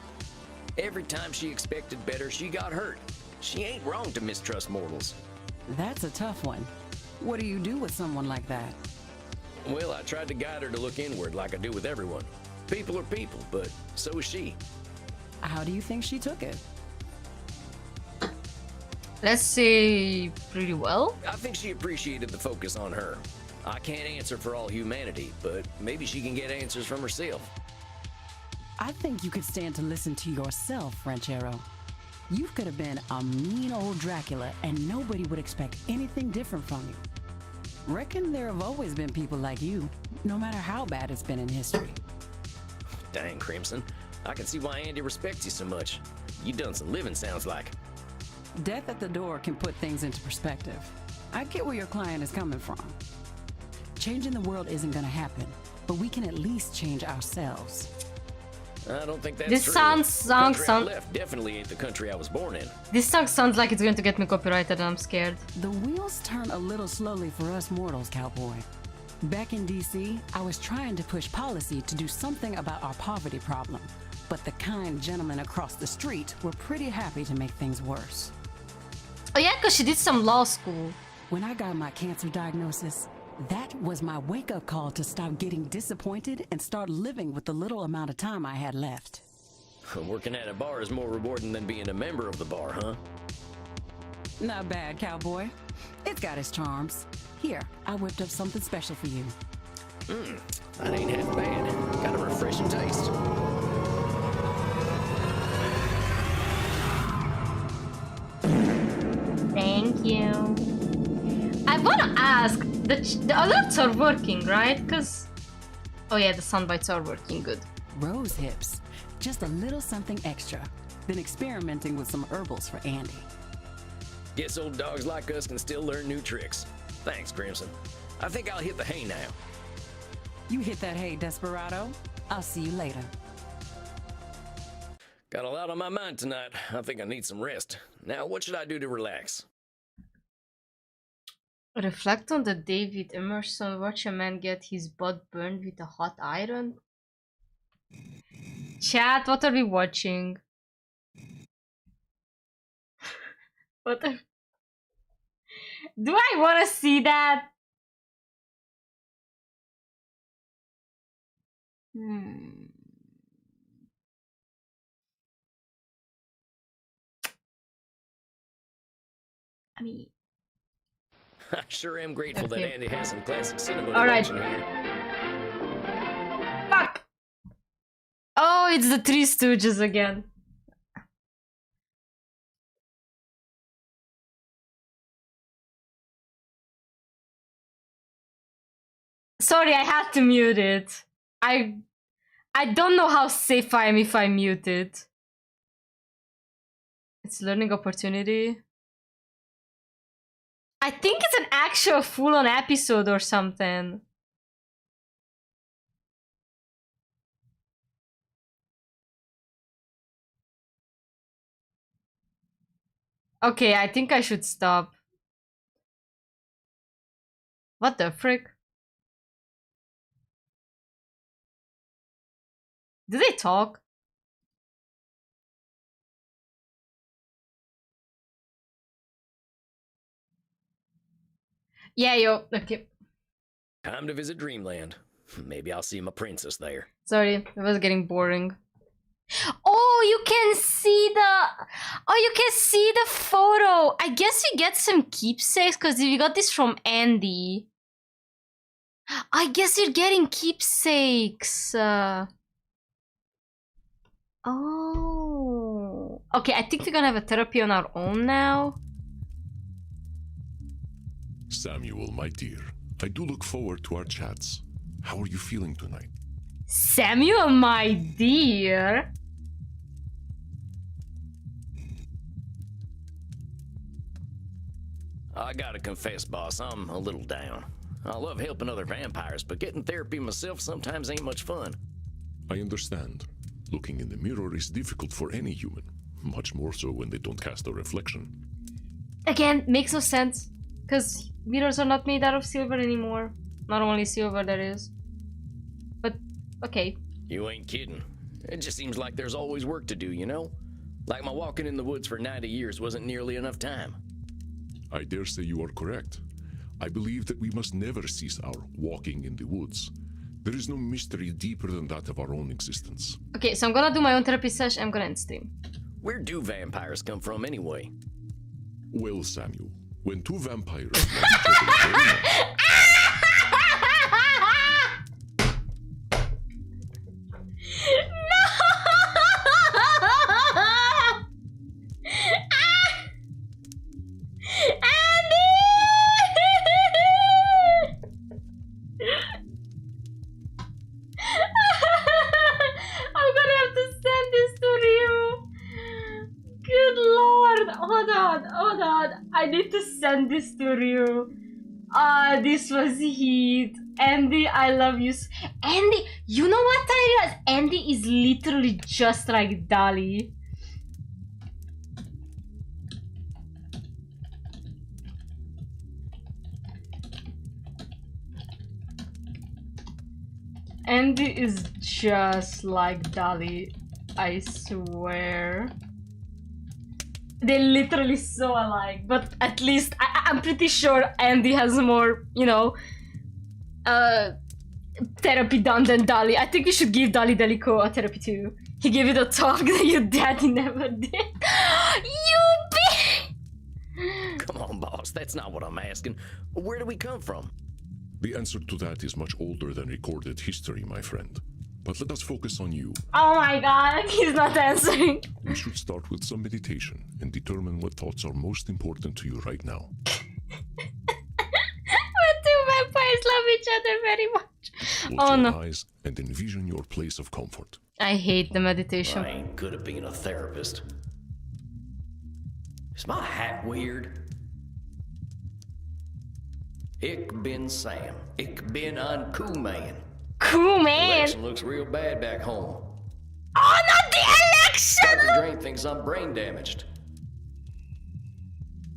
Every time she expected better, she got hurt. She ain't wrong to mistrust mortals. That's a tough one. What do you do with someone like that? Well, I tried to guide her to look inward like I do with everyone. People are people, but so is she. How do you think she took it? Let's say pretty well. I think she appreciated the focus on her. I can't answer for all humanity, but maybe she can get answers from herself. I think you could stand to listen to yourself, Ranchero. You could have been a mean old Dracula and nobody would expect anything different from you. Reckon there have always been people like you, no matter how bad it's been in history. Dang, Crimson. I can see why Andy respects you so much. You done some living, sounds like. Death at the door can put things into perspective. I get where your client is coming from. Changing the world isn't gonna happen, but we can at least change ourselves. I don't think that's This true. song I sounds. left definitely ain't the country I was born in. This song sounds like it's going to get me copyrighted and I'm scared. The wheels turn a little slowly for us mortals, cowboy. Back in DC, I was trying to push policy to do something about our poverty problem, but the kind gentlemen across the street were pretty happy to make things worse. Oh yeah, because she did some law school. When I got my cancer diagnosis, that was my wake-up call to stop getting disappointed and start living with the little amount of time I had left. Working at a bar is more rewarding than being a member of the bar, huh? Not bad, cowboy. It's got its charms. Here, I whipped up something special for you. That ain't half bad. Got a refreshing taste. Thank you. I wanna ask, the alerts are working, right? Because... Oh yeah, the soundbites are working good. Rose hips. Just a little something extra. Been experimenting with some herbals for Andy. Guess old dogs like us can still learn new tricks. Thanks, Crimson. I think I'll hit the hay now. You hit that hay, Desperado. I'll see you later. Got a lot on my mind tonight. I think I need some rest. Now, what should I do to relax? Reflect on the day with Emerson. Watch a man get his butt burned with a hot iron. Chat, what are we watching? What are... Do I want to see that? I mean... I sure am grateful Okay. that Andy has some classic cinema All to right. watch in here. Fuck! Oh, it's the Three Stooges again. Sorry, I had to mute it. I don't know how safe I am if I mute it. It's learning opportunity. I think it's an actual full-on episode or something. Okay, I think I should stop. What the frick? Do they talk? Yeah, yo, okay. Time to visit Dreamland. Maybe I'll see my princess there. Sorry, it was getting boring. Oh, you can see the... Oh, you can see the photo. I guess you get some keepsakes because you got this from Andy. I guess you're getting keepsakes. Oh. Okay, I think we're gonna have a therapy on our own now. Samuel, my dear, I do look forward to our chats. How are you feeling tonight? Samuel, my dear. I gotta confess, boss, I'm a little down. I love helping other vampires, but getting therapy myself sometimes ain't much fun. I understand. Looking in the mirror is difficult for any human, much more so when they don't cast a reflection. Again, makes no sense. Because mirrors are not made out of silver anymore. Not only silver, that is. But, okay. You ain't kidding. It just seems like there's always work to do, you know? Like my walking in the woods for 90 years wasn't nearly enough time. I dare say you are correct. I believe that we must never cease our walking in the woods. There is no mystery deeper than that of our own existence. Okay, so I'm gonna do my own therapy session. I'm gonna end stream. Where do vampires come from anyway? Well, Samuel, when two vampires love each other very much, I'm gonna have to send this to Ryu. Good lord. Hold on. I need to send this to Ryu. This was heat. Andy, I love you. Andy, you know what I realized? Andy is literally just like Dolly. Andy is just like Dolly, I swear. They're literally so alike, but at least I'm pretty sure Andy has more, you know, therapy done than Dolly. I think we should give Dolly Delico a therapy too. He gave it a talk that your daddy never did. You bitch! Come on, boss, that's not what I'm asking. Where do we come from? the answer to that is much older than recorded history, my friend. But let us focus on you. Oh my god, he's not answering. We should start with some meditation and determine what thoughts are most important to you right now. But two vampires love each other very much. Close Oh your no. eyes and envision your place of comfort. I hate the meditation. I ain't good at being a therapist. Is my hat weird? Ich bin Sam. Ich bin ein cool man. Cool man. Election looks real bad back home. Oh, not the election! Dr. Drain thinks I'm brain damaged.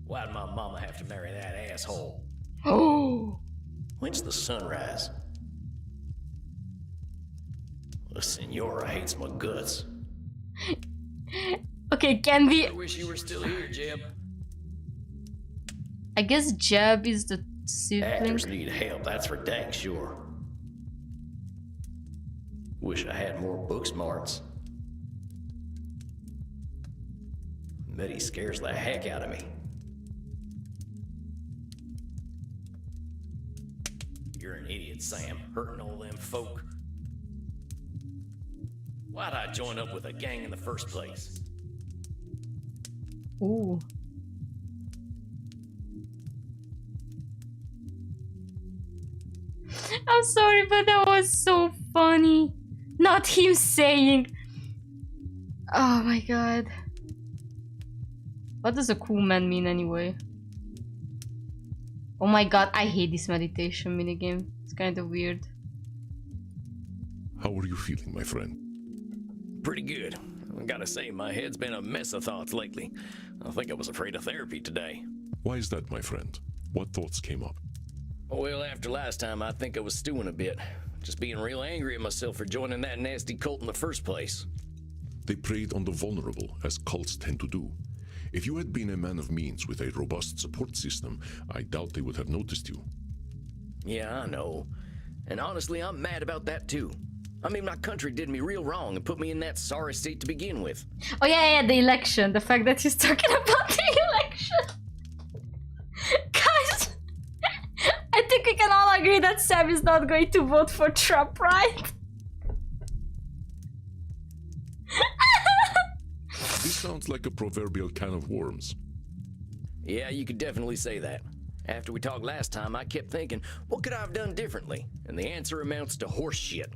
Why'd my mama have to marry that asshole? Oh. When's the sunrise? The Senora hates my guts. Okay, can we... I wish you were still here, Jeb. I guess Jeb is the sibling. Actors need help, that's for dang sure. Wish I had more book smarts. Bet he scares the heck out of me. You're an idiot, Sam, hurting all them folk. Why'd I join up with a gang in the first place? Ooh. I'm sorry, but that was so funny. Not him saying. Oh my god. What does a cool man mean anyway? Oh my god, I hate this meditation minigame. It's kind of weird. How are you feeling, my friend? Pretty good. I gotta say, my head's been a mess of thoughts lately. I think I was afraid of therapy today. Why is that, my friend? What thoughts came up? Well, after last time, I think I was stewing a bit. Just being real angry at myself for joining that nasty cult in the first place. They preyed on the vulnerable, as cults tend to do. If you had been a man of means with a robust support system, I doubt they would have noticed you. Yeah, I know. And honestly, I'm mad about that too. I mean, my country did me real wrong and put me in that sorry state to begin with. Oh yeah, the election. The fact that he's talking about the election. Guys, I think we can all agree that Sam is not going to vote for Trump, right? This sounds like a proverbial can of worms. Yeah, you could definitely say that. After we talked last time, I kept thinking, what could I have done differently? And the answer amounts to horse shit.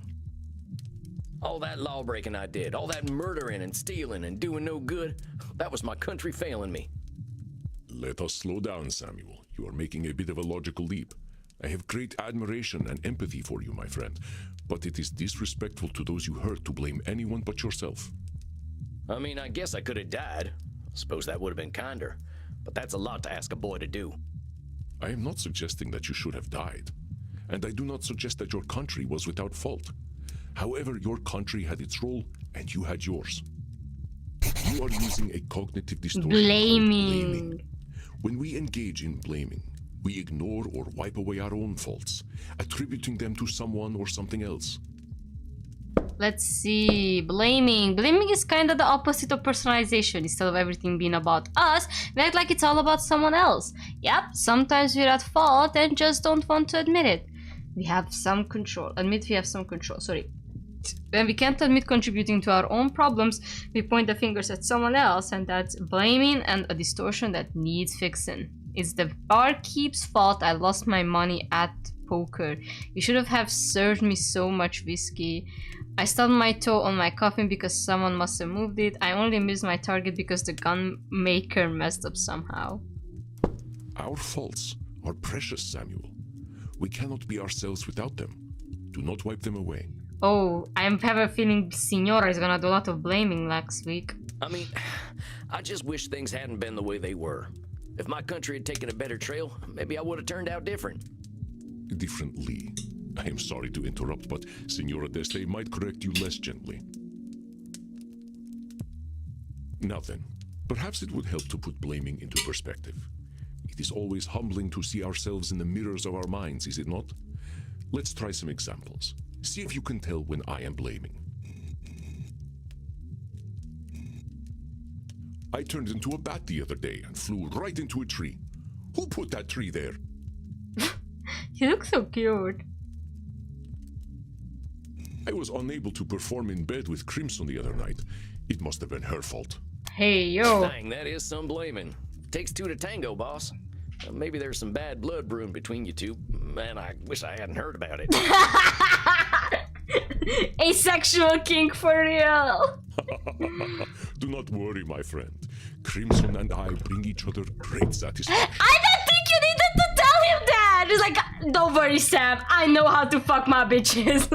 All that lawbreaking I did, all that murdering and stealing and doing no good, that was my country failing me. Let us slow down, Samuel. You are making a bit of a logical leap. I have great admiration and empathy for you, my friend, but it is disrespectful to those you hurt to blame anyone but yourself. I mean, I guess I could have died. Suppose that would have been kinder, but that's a lot to ask a boy to do. I am not suggesting that you should have died, and I do not suggest that your country was without fault. However, your country had its role, and you had yours. You are using a cognitive distortion called blaming. When we engage in blaming, we ignore or wipe away our own faults, attributing them to someone or something else. Let's see. Blaming. Blaming is kind of the opposite of personalization. Instead of everything being about us, we act like it's all about someone else. Yep, sometimes we're at fault and just don't want to admit it. We have some control. Admit we have some control. Sorry. When we can't admit contributing to our own problems, we point the fingers at someone else, and that's blaming and a distortion that needs fixing. It's the barkeep's fault I lost my money at poker. You should have served me so much whiskey. I stubbed my toe on my coffin because someone must have moved it. I only missed my target because the gun maker messed up somehow. Our faults are precious, Samuel. We cannot be ourselves without them. Do not wipe them away. Oh, I have a feeling Signora is gonna do a lot of blaming next week. I mean, I just wish things hadn't been the way they were. If my country had taken a better trail, maybe I would have turned out different. Differently. I am sorry to interrupt, but Signora Deste might correct you less gently. Now then, perhaps it would help to put blaming into perspective. It is always humbling to see ourselves in the mirrors of our minds, is it not? Let's try some examples. See if you can tell when I am blaming. I turned into a bat the other day and flew right into a tree. Who put that tree there? You look so cute. I was unable to perform in bed with Crimson the other night. It must have been her fault. Hey, yo. Dang, that is some blaming. Takes two to tango, boss. Maybe there's some bad blood brewing between you two. Man, I wish I hadn't heard about it. Asexual kink for real. Do not worry, my friend. Crimson and I bring each other great satisfaction. I don't think you needed to tell him that. It's like, don't worry, Sam. I know how to fuck my bitches.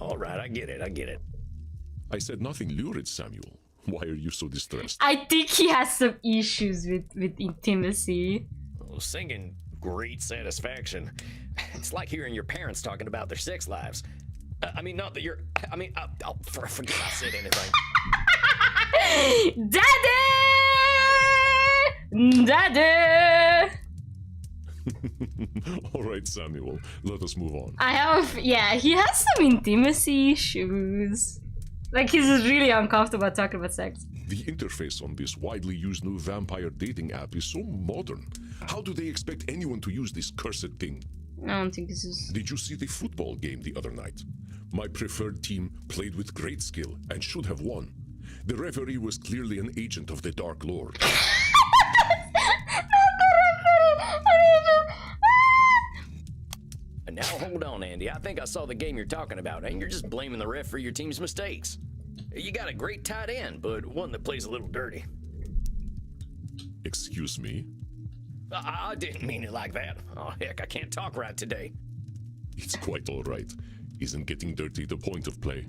All right, I get it. I said nothing lurid, Samuel. Why are you so distressed? I think he has some issues with intimacy. Well, singing, great satisfaction. It's like hearing your parents talking about their sex lives. I mean, not that you're... I mean, I'll forget I said anything. Daddy! Daddy! All right, Samuel, let us move on. Yeah, he has some intimacy issues. Like, he's really uncomfortable talking about sex. The interface on this widely used new vampire dating app is so modern. How do they expect anyone to use this cursed thing? I don't think this is... Did you see the football game the other night? My preferred team played with great skill and should have won. The referee was clearly an agent of the Dark Lord. And now hold on, Andy. I think I saw the game you're talking about, and you're just blaming the ref for your team's mistakes. You got a great tight end, but one that plays a little dirty. Excuse me? I didn't mean it like that. Oh, heck, I can't talk right today. It's quite all right. Isn't getting dirty the point of play?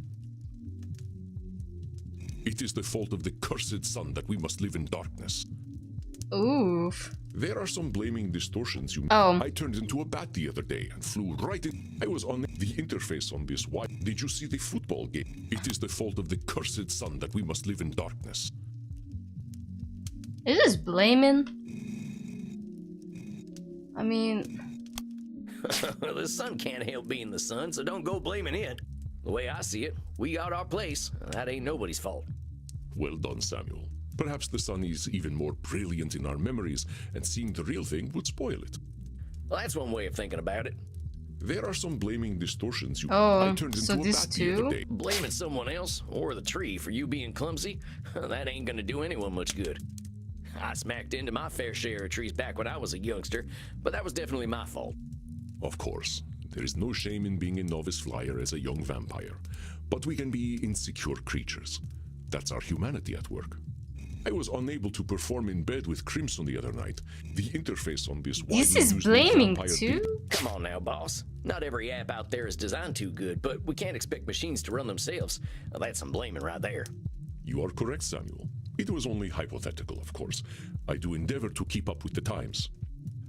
It is the fault of the cursed sun that we must live in darkness. Oof. There are some blaming distortions you... Oh. I turned into a bat the other day and flew right in. I was on the interface on this. Why did you see the football game? It is the fault of the cursed sun that we must live in darkness. Is this blaming? I mean... Well, the sun can't help being the sun, so don't go blaming it. The way I see it, we got our place, and that ain't nobody's fault. Well done, Samuel. Perhaps the sun is even more brilliant in our memories, and seeing the real thing would spoil it. Well, that's one way of thinking about it. There are some blaming distortions you... Oh, I turned so into a this bat the other too? day. Blaming someone else, or the tree, for you being clumsy, that ain't gonna do anyone much good. I smacked into my fair share of trees back when I was a youngster, but that was definitely my fault. Of course, there is no shame in being a novice flyer as a young vampire, but we can be insecure creatures. That's our humanity at work. I was unable to perform in bed with Crimson the other night. The interface on this... This is blaming too? Come on now, boss. Not every app out there is designed too good, but we can't expect machines to run themselves. Well, that's some blaming right there. You are correct, Samuel. It was only hypothetical, of course. I do endeavor to keep up with the times.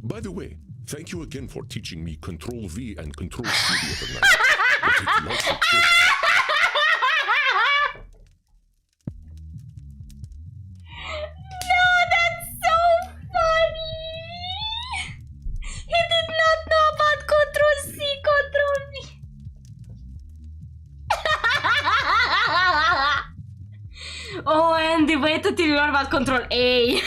By the way, thank you again for teaching me Control-V and Control-C the other night. But it loves the trick. No, that's so funny! He did not know about Control-C, Control-V. Oh, Andy, wait until you learn about Control-A.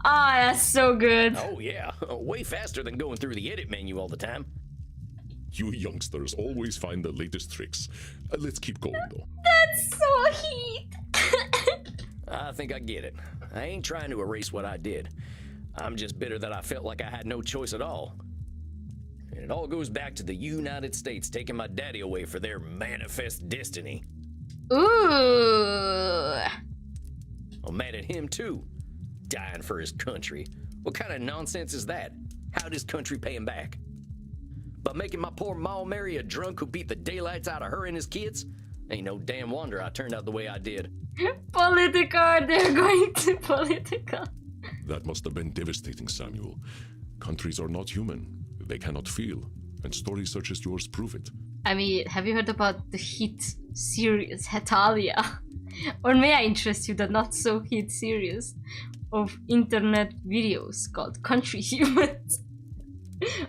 Oh, that's so good. Oh yeah, way faster than going through the edit menu all the time. You youngsters always find the latest tricks. Let's keep going, though. That's so heat. I think I get it. I ain't trying to erase what I did. I'm just bitter that I felt like I had no choice at all. And it all goes back to the United States taking my daddy away for their manifest destiny. Ooh. I'm mad at him too. Dying for his country. What kind of nonsense is that? How'd his country pay him back? By making my poor ma marry a drunk who beat the daylights out of her and his kids? Ain't no damn wonder I turned out the way I did. Political, they're going to political. That must have been devastating, Samuel. Countries are not human. They cannot feel. And stories such as yours prove it. I mean, have you heard about the hit series Hetalia? Or may I interest you the not so hit series of internet videos called Country Humans?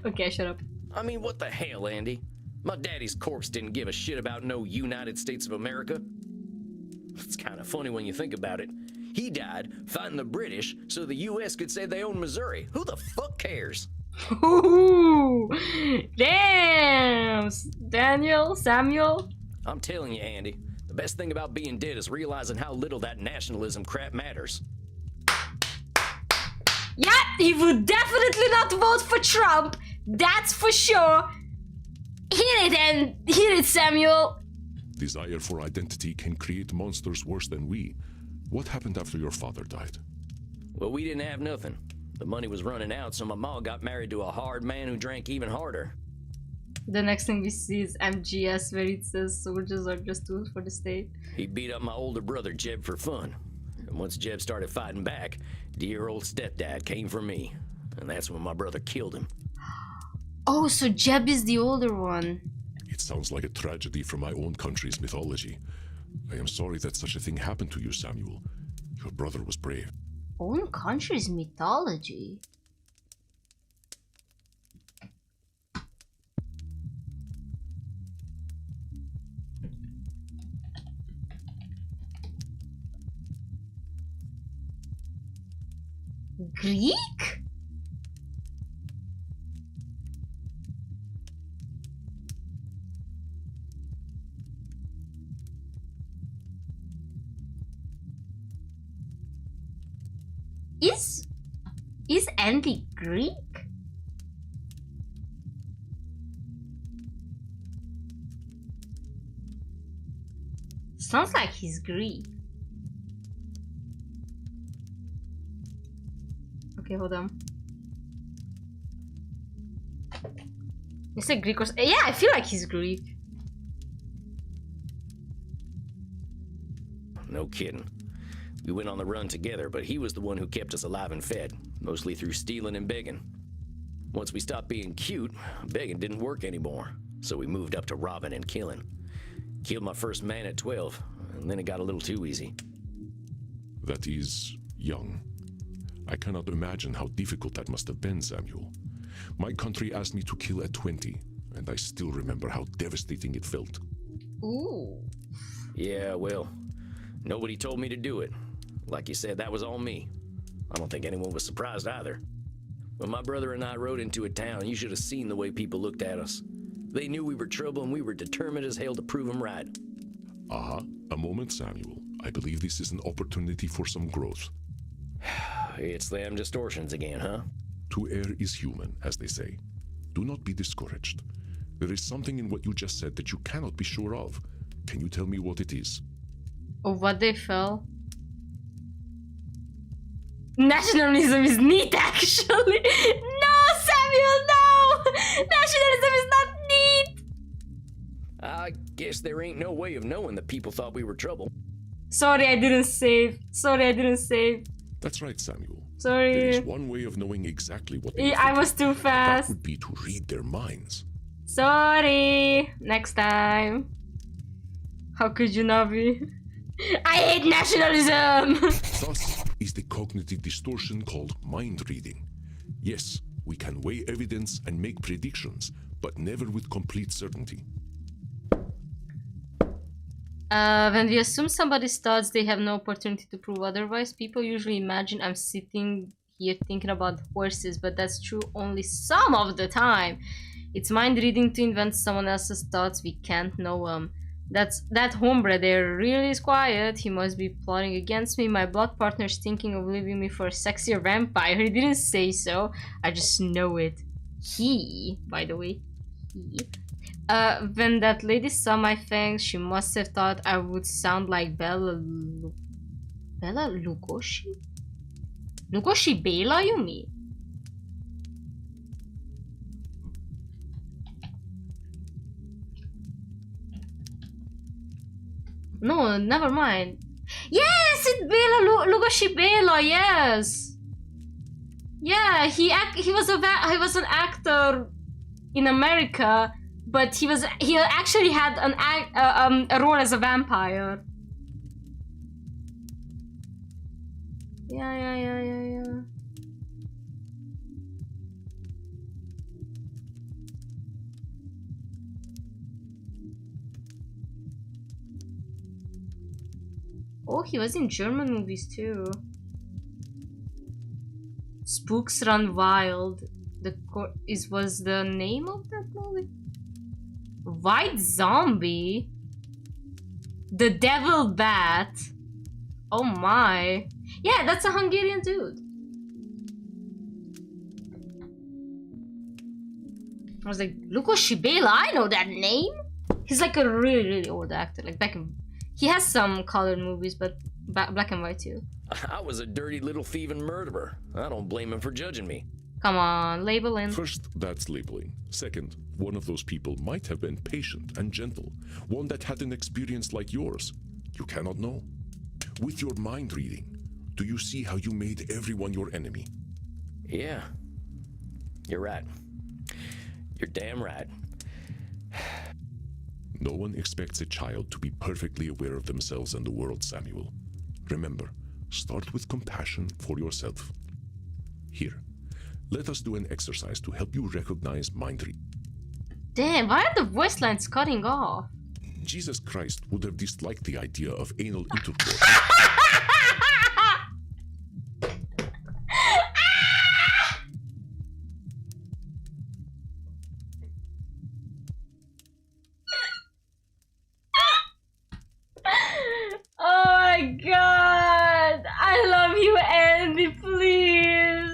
Okay, shut up. I mean, what the hell, Andy? My daddy's corpse didn't give a shit about no United States of America. It's kind of funny when you think about it. He died fighting the British so the U.S. could say they own Missouri. Who the fuck cares? Ooh, damn! Samuel? I'm telling you, Andy, the best thing about being dead is realizing how little that nationalism crap matters. Yeah, he would definitely not vote for Trump. That's for sure. Hear it, Samuel. Desire for identity can create monsters worse than we. What happened after your father died? Well, we didn't have nothing. The money was running out, so my mom got married to a hard man who drank even harder. The next thing we see is MGS, where it says soldiers are just tools for the state. He beat up my older brother, Jeb, for fun. And once Jeb started fighting back, dear old stepdad came for me. And that's when my brother killed him. Oh, so Jeb is the older one. It sounds like a tragedy from my own country's mythology. I am sorry that such a thing happened to you, Samuel. Your brother was brave. Own country's mythology? Greek? Is Andy Greek? Sounds like he's Greek. Okay, hold on. Is it Greek or... Yeah, I feel like he's Greek. No kidding. We went on the run together, but he was the one who kept us alive and fed, mostly through stealing and begging. Once we stopped being cute, begging didn't work anymore, so we moved up to robbing and killing. Killed my first man at 12, and then it got a little too easy. That is young. I cannot imagine how difficult that must have been, Samuel. My country asked me to kill at 20, and I still remember how devastating it felt. Ooh. Yeah, well, nobody told me to do it. Like you said, that was all me. I don't think anyone was surprised either. When my brother and I rode into a town, you should have seen the way people looked at us. They knew we were trouble, and we were determined as hell to prove them right. A moment, Samuel. I believe this is an opportunity for some growth. It's them distortions again, huh? To err is human, as they say. Do not be discouraged. There is something in what you just said that you cannot be sure of. Can you tell me what it is? Of what they fell? Nationalism is neat, actually. No, Samuel, no! Nationalism is not neat! I guess there ain't no way of knowing that people thought we were trouble. Sorry, I didn't save. Sorry, I didn't save. That's right, Samuel. Sorry. There is one way of knowing exactly what they were I was thinking. too fast. That would be to read their minds. Sorry. Next time. How could you not be? I hate nationalism! Thus is the cognitive distortion called mind reading. Yes, we can weigh evidence and make predictions, but never with complete certainty. When we assume somebody's thoughts, they have no opportunity to prove otherwise. People usually imagine I'm sitting here thinking about horses, but that's true only some of the time. It's mind reading to invent someone else's thoughts. We can't know them. That hombre there really is quiet. He must be plotting against me. My blood partner's thinking of leaving me for a sexier vampire. He didn't say so. I just know it. He, by the way, he. When that lady saw my fangs, she must have thought I would sound like Bella Lugosi? Lugosi Bela, you mean? No, never mind. Yes, it's Bela Lugosi Bela. Yes. Yeah, he was an actor in America, but he actually had a role as a vampire. Yeah. Oh, he was in German movies too. Spooks Run Wild. Was the name of that movie? White Zombie? The Devil Bat? Oh my. Yeah, that's a Hungarian dude. I was like, Luko Shibela, I know that name. He's like a really, really old actor. Like back in... He has some colored movies, but black and white too. I was a dirty little thieving murderer. I don't blame him for judging me. Come on, labeling. First, that's labeling. Second, one of those people might have been patient and gentle. One that had an experience like yours. You cannot know. With your mind reading, do you see how you made everyone your enemy? Yeah. You're right. You're damn right. No one expects a child to be perfectly aware of themselves and the world, Samuel. Remember, start with compassion for yourself. Here, let us do an exercise to help you recognize mind reading. Damn, why are the voice lines cutting off? Jesus Christ would have disliked the idea of anal intercourse. Oh my god! I love you, Andy, please!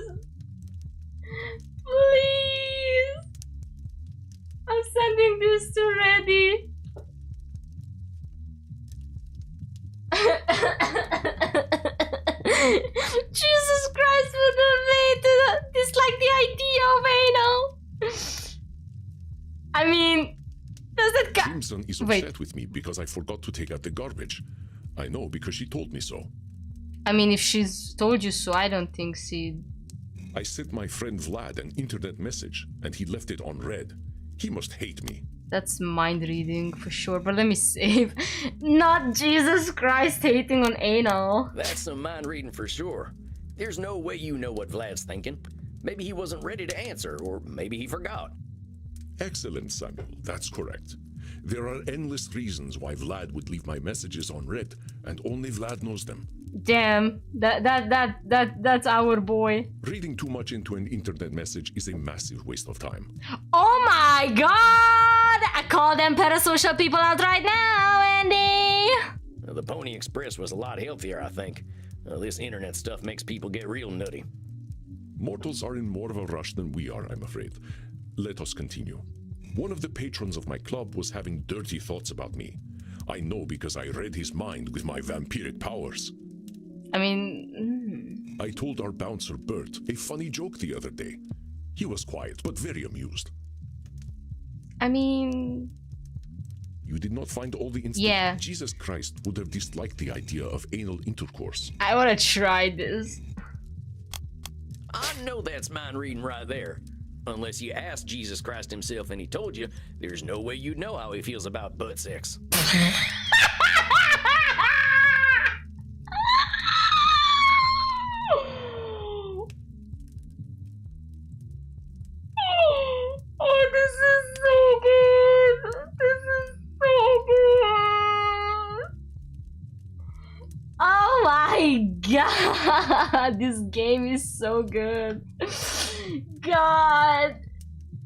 Crimson is upset with me because I forgot to take out the garbage. I know because she told me so. I mean, if she's told you so, I don't think she... I sent my friend Vlad an internet message and he left it on red. He must hate me. That's mind reading for sure, but let me save. Not Jesus Christ hating on anal. That's some mind reading for sure. There's no way you know what Vlad's thinking. Maybe he wasn't ready to answer, or maybe he forgot. Excellent, Samuel. That's correct. There are endless reasons why Vlad would leave my messages on red, and only Vlad knows them. Damn, that's our boy. Reading too much into an internet message is a massive waste of time. Oh my god! I call them parasocial people out right now, Andy! The Pony Express was a lot healthier, I think. This internet stuff makes people get real nutty. Mortals are in more of a rush than we are, I'm afraid. Let us continue. One of the patrons of my club was having dirty thoughts about me. I know because I read his mind with my vampiric powers. I mean... I told our bouncer Bert a funny joke the other day. He was quiet, but very amused. I mean... You did not find all the instances? Yeah. Jesus Christ would have disliked the idea of anal intercourse. I wanna try this. I know that's mind reading right there. Unless you asked Jesus Christ himself and he told you, there's no way you'd know how he feels about butt sex. Oh, this is so good! This is so good! Oh my god! This game is so good. God!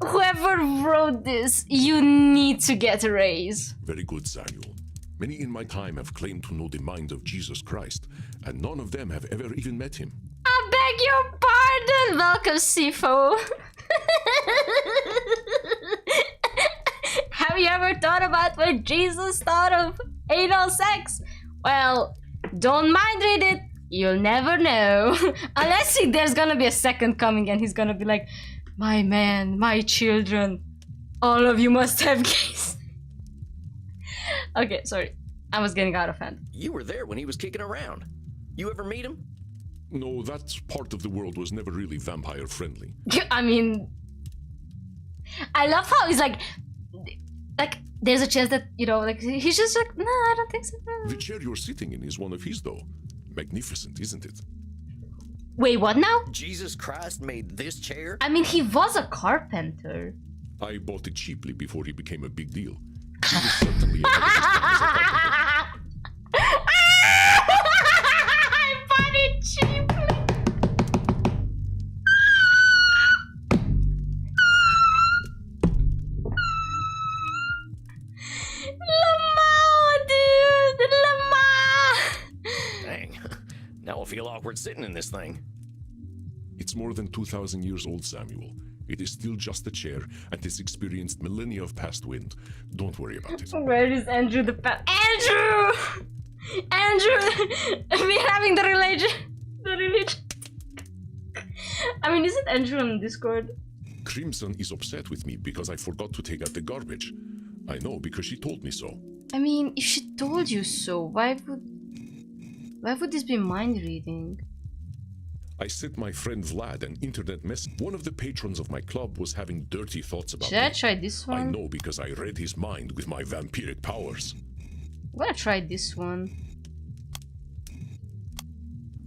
Whoever wrote this, you need to get a raise. Very good, Samuel. Many in my time have claimed to know the mind of Jesus Christ, and none of them have ever even met him. I beg your pardon! Welcome, Sifo. Have you ever thought about what Jesus thought of anal sex? Well, don't mind read it. You'll never know. Unless there's gonna be a second coming and he's gonna be like, my man, my children, all of you must have gays. Okay, sorry. I was getting out of hand. You were there when he was kicking around. You ever meet him? No, that part of the world was never really vampire friendly. I mean, I love how he's like, there's a chance that, you know, like, he's just like, no, I don't think so. No. The chair you're sitting in is one of his, though. Magnificent, isn't it? Wait, what now? Jesus Christ made this chair? I mean, he was a carpenter. I bought it cheaply before he became a big deal. He was certainly ahead of his time as a carpenter. I bought it cheaply. Lamau, dude! Lamau! Dang. Now I feel awkward sitting in this thing. It's more than 2,000 years old, Samuel. It is still just a chair and has experienced millennia of past wind. Don't worry about it. Where is Andrew the pet? Andrew! Andrew! We're having the religion. I mean, is it Andrew on Discord? Crimson is upset with me because I forgot to take out the garbage. I know because she told me so. I mean, if she told you so, why would this be mind reading? I sent my friend Vlad an internet message. One of the patrons of my club was having dirty thoughts about Should I me. try this one? I know because I read his mind with my vampiric powers. I'm gonna try this one.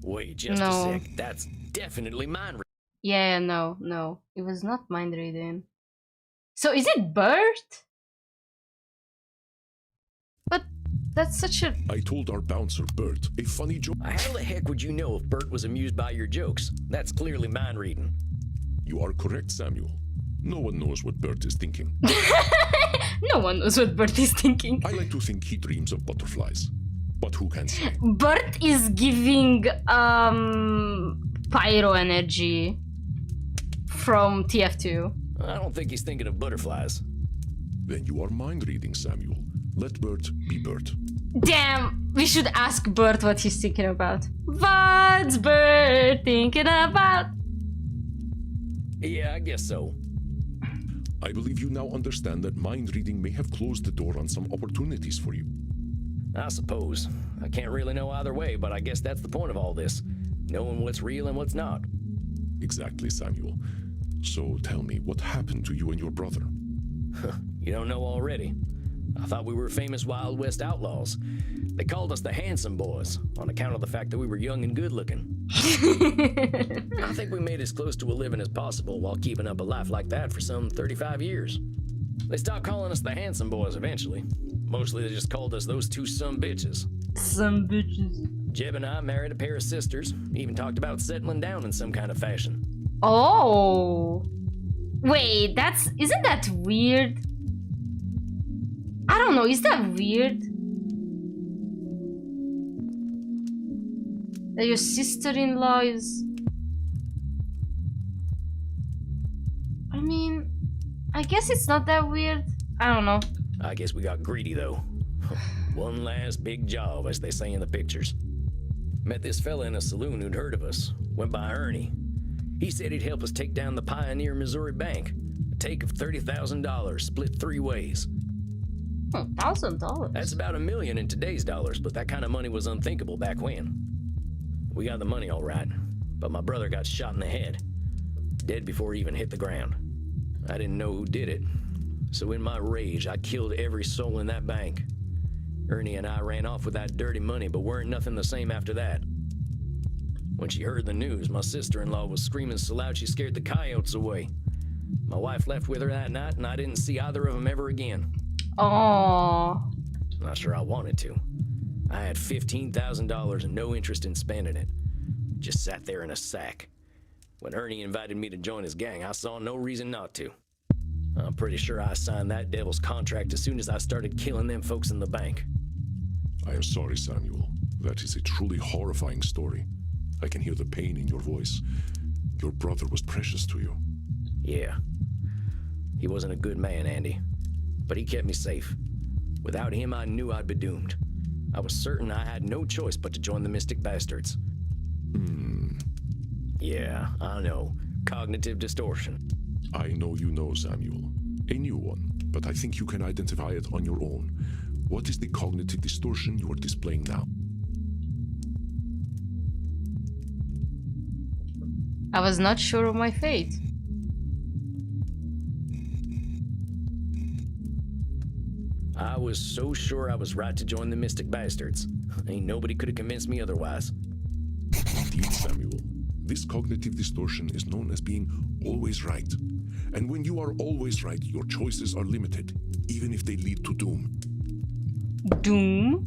Wait just a sec. That's definitely mind reading. Yeah, no. It was not mind reading. So is it Bert? But that's such a... I told our bouncer Bert a funny joke. How the heck would you know if Bert was amused by your jokes? That's clearly mind reading. You are correct, Samuel. No one knows what Bert is thinking. No one knows what Bert is thinking. I like to think he dreams of butterflies. But who can say? Bert is giving pyro energy from TF2. I don't think he's thinking of butterflies. Then you are mind reading, Samuel. Let Bert be Bert. Damn, we should ask Bert what he's thinking about. What's Bert thinking about? Yeah, I guess so. I believe you now understand that mind reading may have closed the door on some opportunities for you. I suppose. I can't really know either way, but I guess that's the point of all this. Knowing what's real and what's not. Exactly, Samuel. So tell me, what happened to you and your brother? You don't know already. I thought we were famous Wild West outlaws. They called us the Handsome Boys on account of the fact that we were young and good looking. I think we made as close to a living as possible while keeping up a life like that for some 35 years. They stopped calling us the Handsome Boys eventually. Mostly they just called us those two sumbitches. Sumbitches. Jeb and I married a pair of sisters, even talked about settling down in some kind of fashion. Oh. Wait, isn't that weird? I don't know, is that weird? That your sister-in-law is... I mean, I guess it's not that weird. I don't know. I guess we got greedy though. One last big job, as they say in the pictures. Met this fella in a saloon who'd heard of us. Went by Ernie. He said he'd help us take down the Pioneer Missouri Bank. A take of $30,000, split 3 ways. $1,000? That's about $1 million in today's dollars, but that kind of money was unthinkable back when. We got the money all right, but my brother got shot in the head. Dead before he even hit the ground. I didn't know who did it, so in my rage, I killed every soul in that bank. Ernie and I ran off with that dirty money, but weren't nothing the same after that. When she heard the news, my sister-in-law was screaming so loud she scared the coyotes away. My wife left with her that night, and I didn't see either of them ever again. Oh. Not sure I wanted to. I had $15,000 and no interest in spending it. Just sat there in a sack. When Ernie invited me to join his gang, I saw no reason not to. I'm pretty sure I signed that devil's contract as soon as I started killing them folks in the bank. I am sorry, Samuel. That is a truly horrifying story. I can hear the pain in your voice. Your brother was precious to you. Yeah. He wasn't a good man, Andy. But he kept me safe. Without him, I knew I'd be doomed. I was certain I had no choice but to join the Mystic Bastards. Yeah, I know. Cognitive distortion. I know you know, Samuel. A new one, but I think you can identify it on your own. What is the cognitive distortion you are displaying now? I was not sure of my fate. I was so sure I was right to join the Mystic Bastards. Ain't nobody could have convinced me otherwise. Indeed, Samuel. This cognitive distortion is known as being always right. And when you are always right, your choices are limited, even if they lead to doom. Doom?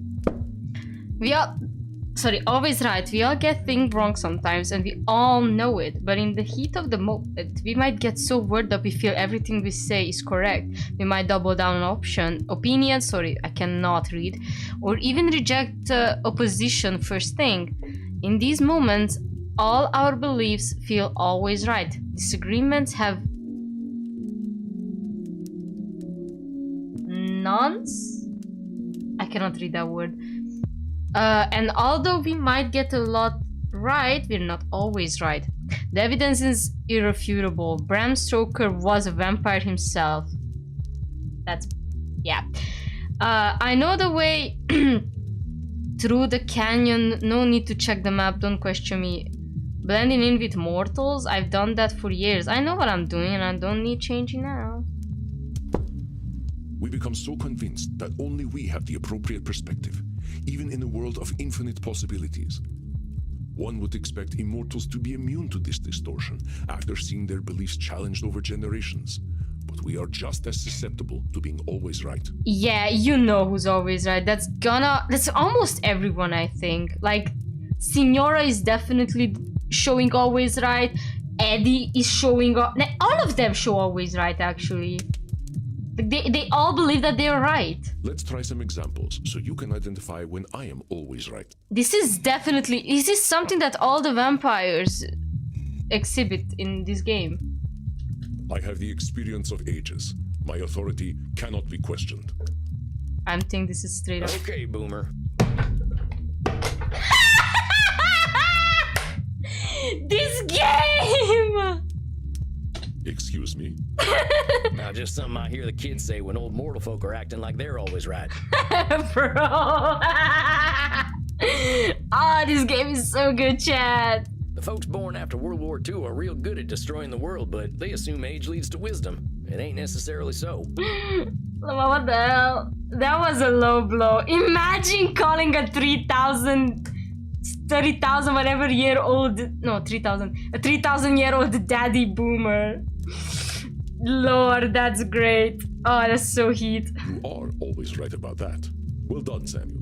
Always right. We all get things wrong sometimes, and we all know it. But in the heat of the moment, we might get so worked up we feel everything we say is correct. We might double down on opinion, I cannot read, or even reject opposition first thing. In these moments, all our beliefs feel always right. Disagreements have nonce? I cannot read that word. And although we might get a lot right, we're not always right. The evidence is irrefutable. Bram Stoker was a vampire himself. Yeah. I know the way through the canyon. No need to check the map, don't question me. Blending in with mortals? I've done that for years. I know what I'm doing and I don't need changing now. We become so convinced that only we have the appropriate perspective, even in a world of infinite possibilities. One would expect immortals to be immune to this distortion after seeing their beliefs challenged over generations. But we are just as susceptible to being always right. Yeah, you know who's always right. That's almost everyone, I think. Like, Signora is definitely showing always right. Eddie is showing all of them show always right, actually. They all believe that they are right. Let's try some examples so you can identify when I am always right. This is something that all the vampires exhibit in this game. I have the experience of ages. My authority cannot be questioned. I think this is straight up. Okay, Boomer. This game! Excuse Excuse me? Now, just something I hear the kids say when old mortal folk are acting like they're always right. Bro. Oh, this game is so good, chat. The folks born after World War II are real good at destroying the world, but they assume age leads to wisdom. It ain't necessarily so. What the hell? That was a low blow. Imagine calling a 30,000 whatever year old, no, 3,000, a 3,000 year old daddy boomer. Lord, that's great. Oh, that's so heat. You are always right about that. Well done, Samuel.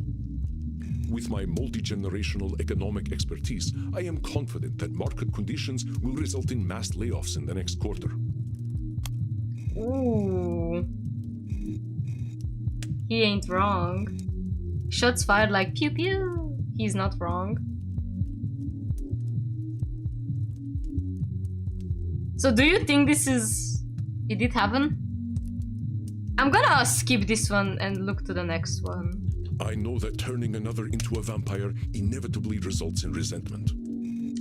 With my multi-generational economic expertise, I am confident that market conditions will result in mass layoffs in the next quarter. Ooh. He ain't wrong. Shots fired like pew pew. He's not wrong. So do you think this is... It did happen? I'm gonna skip this one and look to the next one. I know that turning another into a vampire inevitably results in resentment.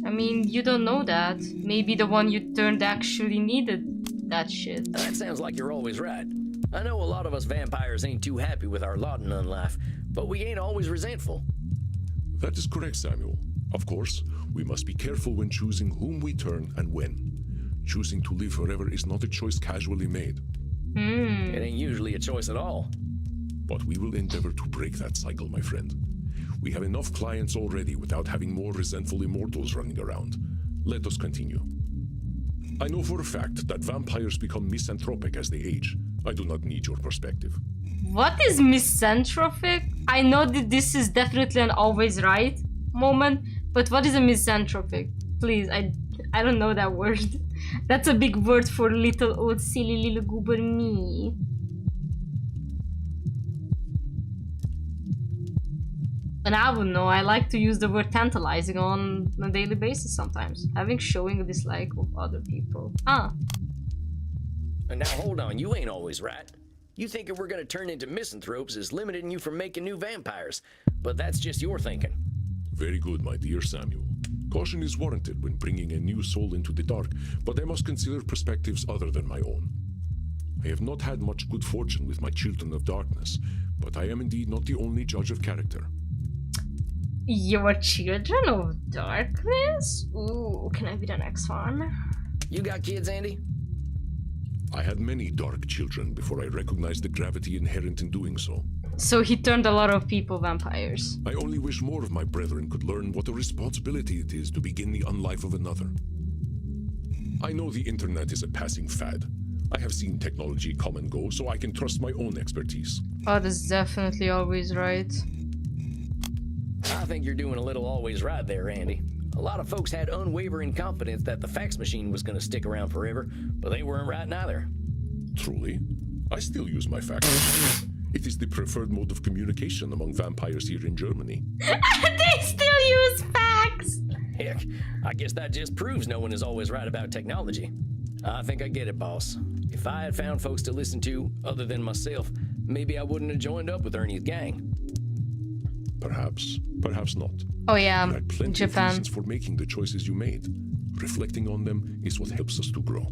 I mean, you don't know that. Maybe the one you turned actually needed that shit. That sounds like you're always right. I know a lot of us vampires ain't too happy with our lot in life, but we ain't always resentful. That is correct, Samuel. Of course, we must be careful when choosing whom we turn and when. Choosing to live forever is not a choice casually made. It ain't usually a choice at all. But we will endeavor to break that cycle, my friend. We have enough clients already without having more resentful immortals running around. Let us continue. I know for a fact that vampires become misanthropic as they age. I do not need your perspective. What is misanthropic? I know that this is definitely an always right moment, but what is a misanthropic? Please, I don't know that word. That's a big word for little old silly little goober me. And I would know, I like to use the word tantalizing on a daily basis sometimes. Showing a dislike of other people. Ah. And now hold on, you ain't always right. You think if we're gonna turn into misanthropes is limiting you from making new vampires, but that's just your thinking. Very good, my dear Samuel. Caution is warranted when bringing a new soul into the dark, but I must consider perspectives other than my own. I have not had much good fortune with my children of darkness, but I am indeed not the only judge of character. Your children of darkness? Ooh, can I be the next one? You got kids, Andy? I had many dark children before I recognized the gravity inherent in doing so. So he turned a lot of people vampires. I only wish more of my brethren could learn what a responsibility it is to begin the unlife of another. I know the internet is a passing fad. I have seen technology come and go, so I can trust my own expertise. Oh, that's definitely always right. I think you're doing a little always right there, Andy. A lot of folks had unwavering confidence that the fax machine was gonna stick around forever, but they weren't right neither. Truly, I still use my fax machine. It is the preferred mode of communication among vampires here in Germany. They still use fax! Heck, I guess that just proves no one is always right about technology. I think I get it, boss. If I had found folks to listen to, other than myself, maybe I wouldn't have joined up with Ernie's gang. Perhaps, perhaps not. Oh yeah, You had plenty Japan. of reasons for making the choices you made. Reflecting on them is what helps us to grow.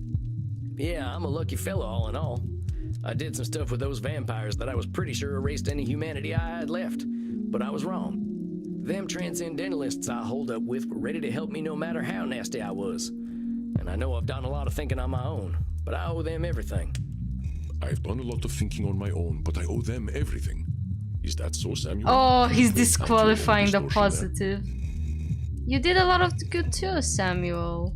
Yeah, I'm a lucky fella all in all. I did some stuff with those vampires that I was pretty sure erased any humanity I had left, but I was wrong. Them transcendentalists I hold up with were ready to help me no matter how nasty I was. And I know I've done a lot of thinking on my own, but I owe them everything. I've done a lot of thinking on my own, but I owe them everything. Is that so, Samuel? Oh, he's There's no counter or disqualifying the distortion there. positive. You did a lot of good too, Samuel.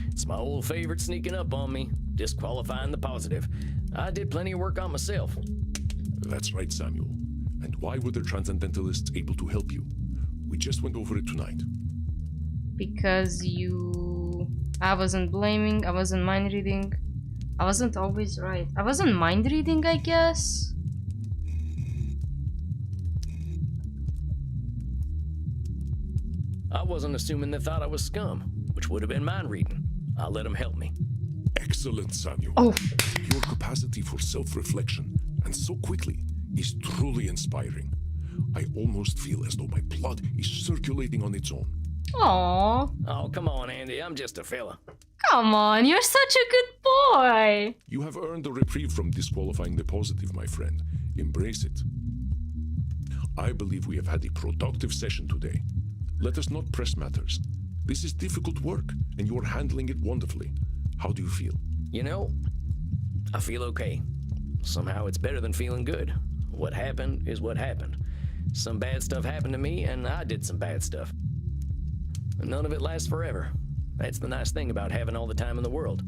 It's my old favorite sneaking up on me, disqualifying the positive. I did plenty of work on myself. That's right, Samuel. And why were the transcendentalists able to help you? We just went over it tonight. Because I wasn't blaming, I wasn't mind reading. I wasn't always right. I wasn't mind reading, I guess. I wasn't assuming they thought I was scum, which would have been mind reading. I let them help me. Excellent, Samuel. Oh. Your capacity for self-reflection, and so quickly, is truly inspiring. I almost feel as though my blood is circulating on its own. Aww. Oh, come on, Andy. I'm just a fella. Come on, you're such a good boy. You have earned a reprieve from disqualifying the positive, my friend. Embrace it. I believe we have had a productive session today. Let us not press matters. This is difficult work, and you are handling it wonderfully. How do you feel? You know, I feel okay. Somehow it's better than feeling good. What happened is what happened. Some bad stuff happened to me, and I did some bad stuff. None of it lasts forever. That's the nice thing about having all the time in the world.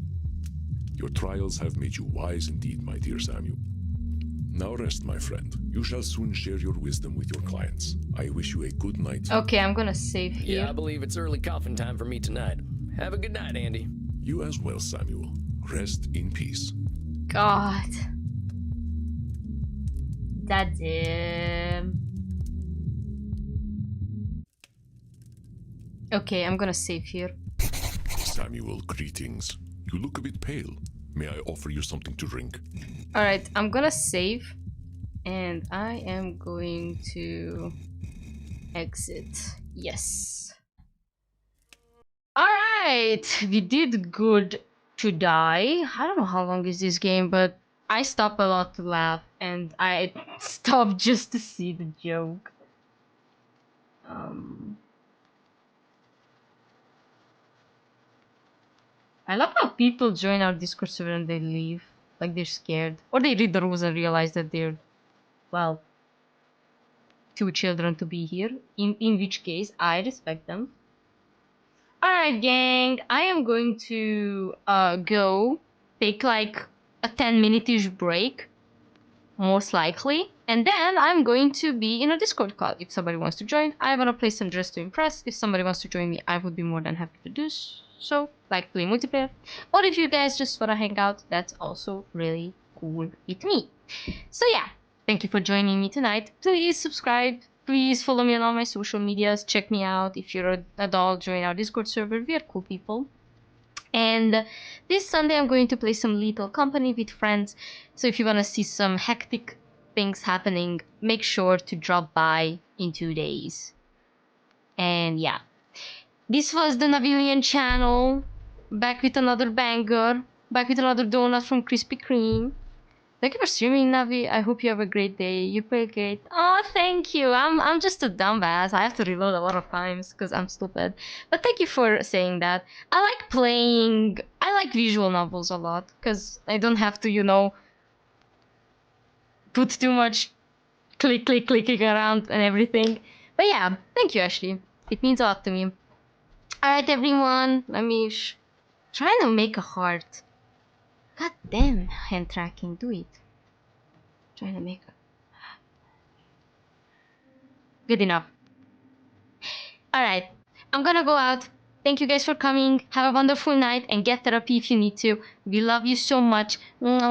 Your trials have made you wise indeed, my dear Samuel. Now rest, my friend. You shall soon share your wisdom with your clients. I wish you a good night. Okay, I'm gonna save here. Yeah, I believe it's early coffin time for me tonight. Have a good night, Andy. You as well, Samuel. Rest in peace. God. That's it. Okay, I'm gonna save here. Samuel, greetings. You look a bit pale. May I offer you something to drink? Alright, I'm gonna save. And I am going to exit. Yes. Alright, we did good to die. I don't know how long is this game, but I stop a lot to laugh. And I stop just to see the joke. I love how people join our Discord server and they leave. Like they're scared. Or they read the rules and realize that they're, well, two children to be here. In which case, I respect them. Alright, gang. I am going to go take like a 10-minute-ish break. Most likely. And then I'm going to be in a Discord call. If somebody wants to join, I want to play some Dress to Impress. If somebody wants to join me, I would be more than happy to do so. Like play multiplayer. Or if you guys just want to hang out, that's also really cool with me. So yeah, thank you for joining me tonight. Please subscribe. Please follow me on all my social medias. Check me out. If you're an adult, join our Discord server. We are cool people. And this Sunday I'm going to play some Lethal Company with friends. So if you want to see some hectic things happening, make sure to drop by in 2 days. And yeah. This was the Navillian channel. Back with another banger. Back with another donut from Krispy Kreme. Thank you for streaming, Navi. I hope you have a great day. You play great. Oh, thank you. I'm just a dumbass. I have to reload a lot of times because I'm stupid. But thank you for saying that. I like visual novels a lot because I don't have to, you know, put too much clicking around and everything. But yeah, thank you, Ashley. It means a lot to me. Alright, everyone. Let me try to make a heart. God damn, hand tracking, do it. Trying to make a... Good enough. Alright, I'm gonna go out. Thank you guys for coming. Have a wonderful night and get therapy if you need to. We love you so much. Bye!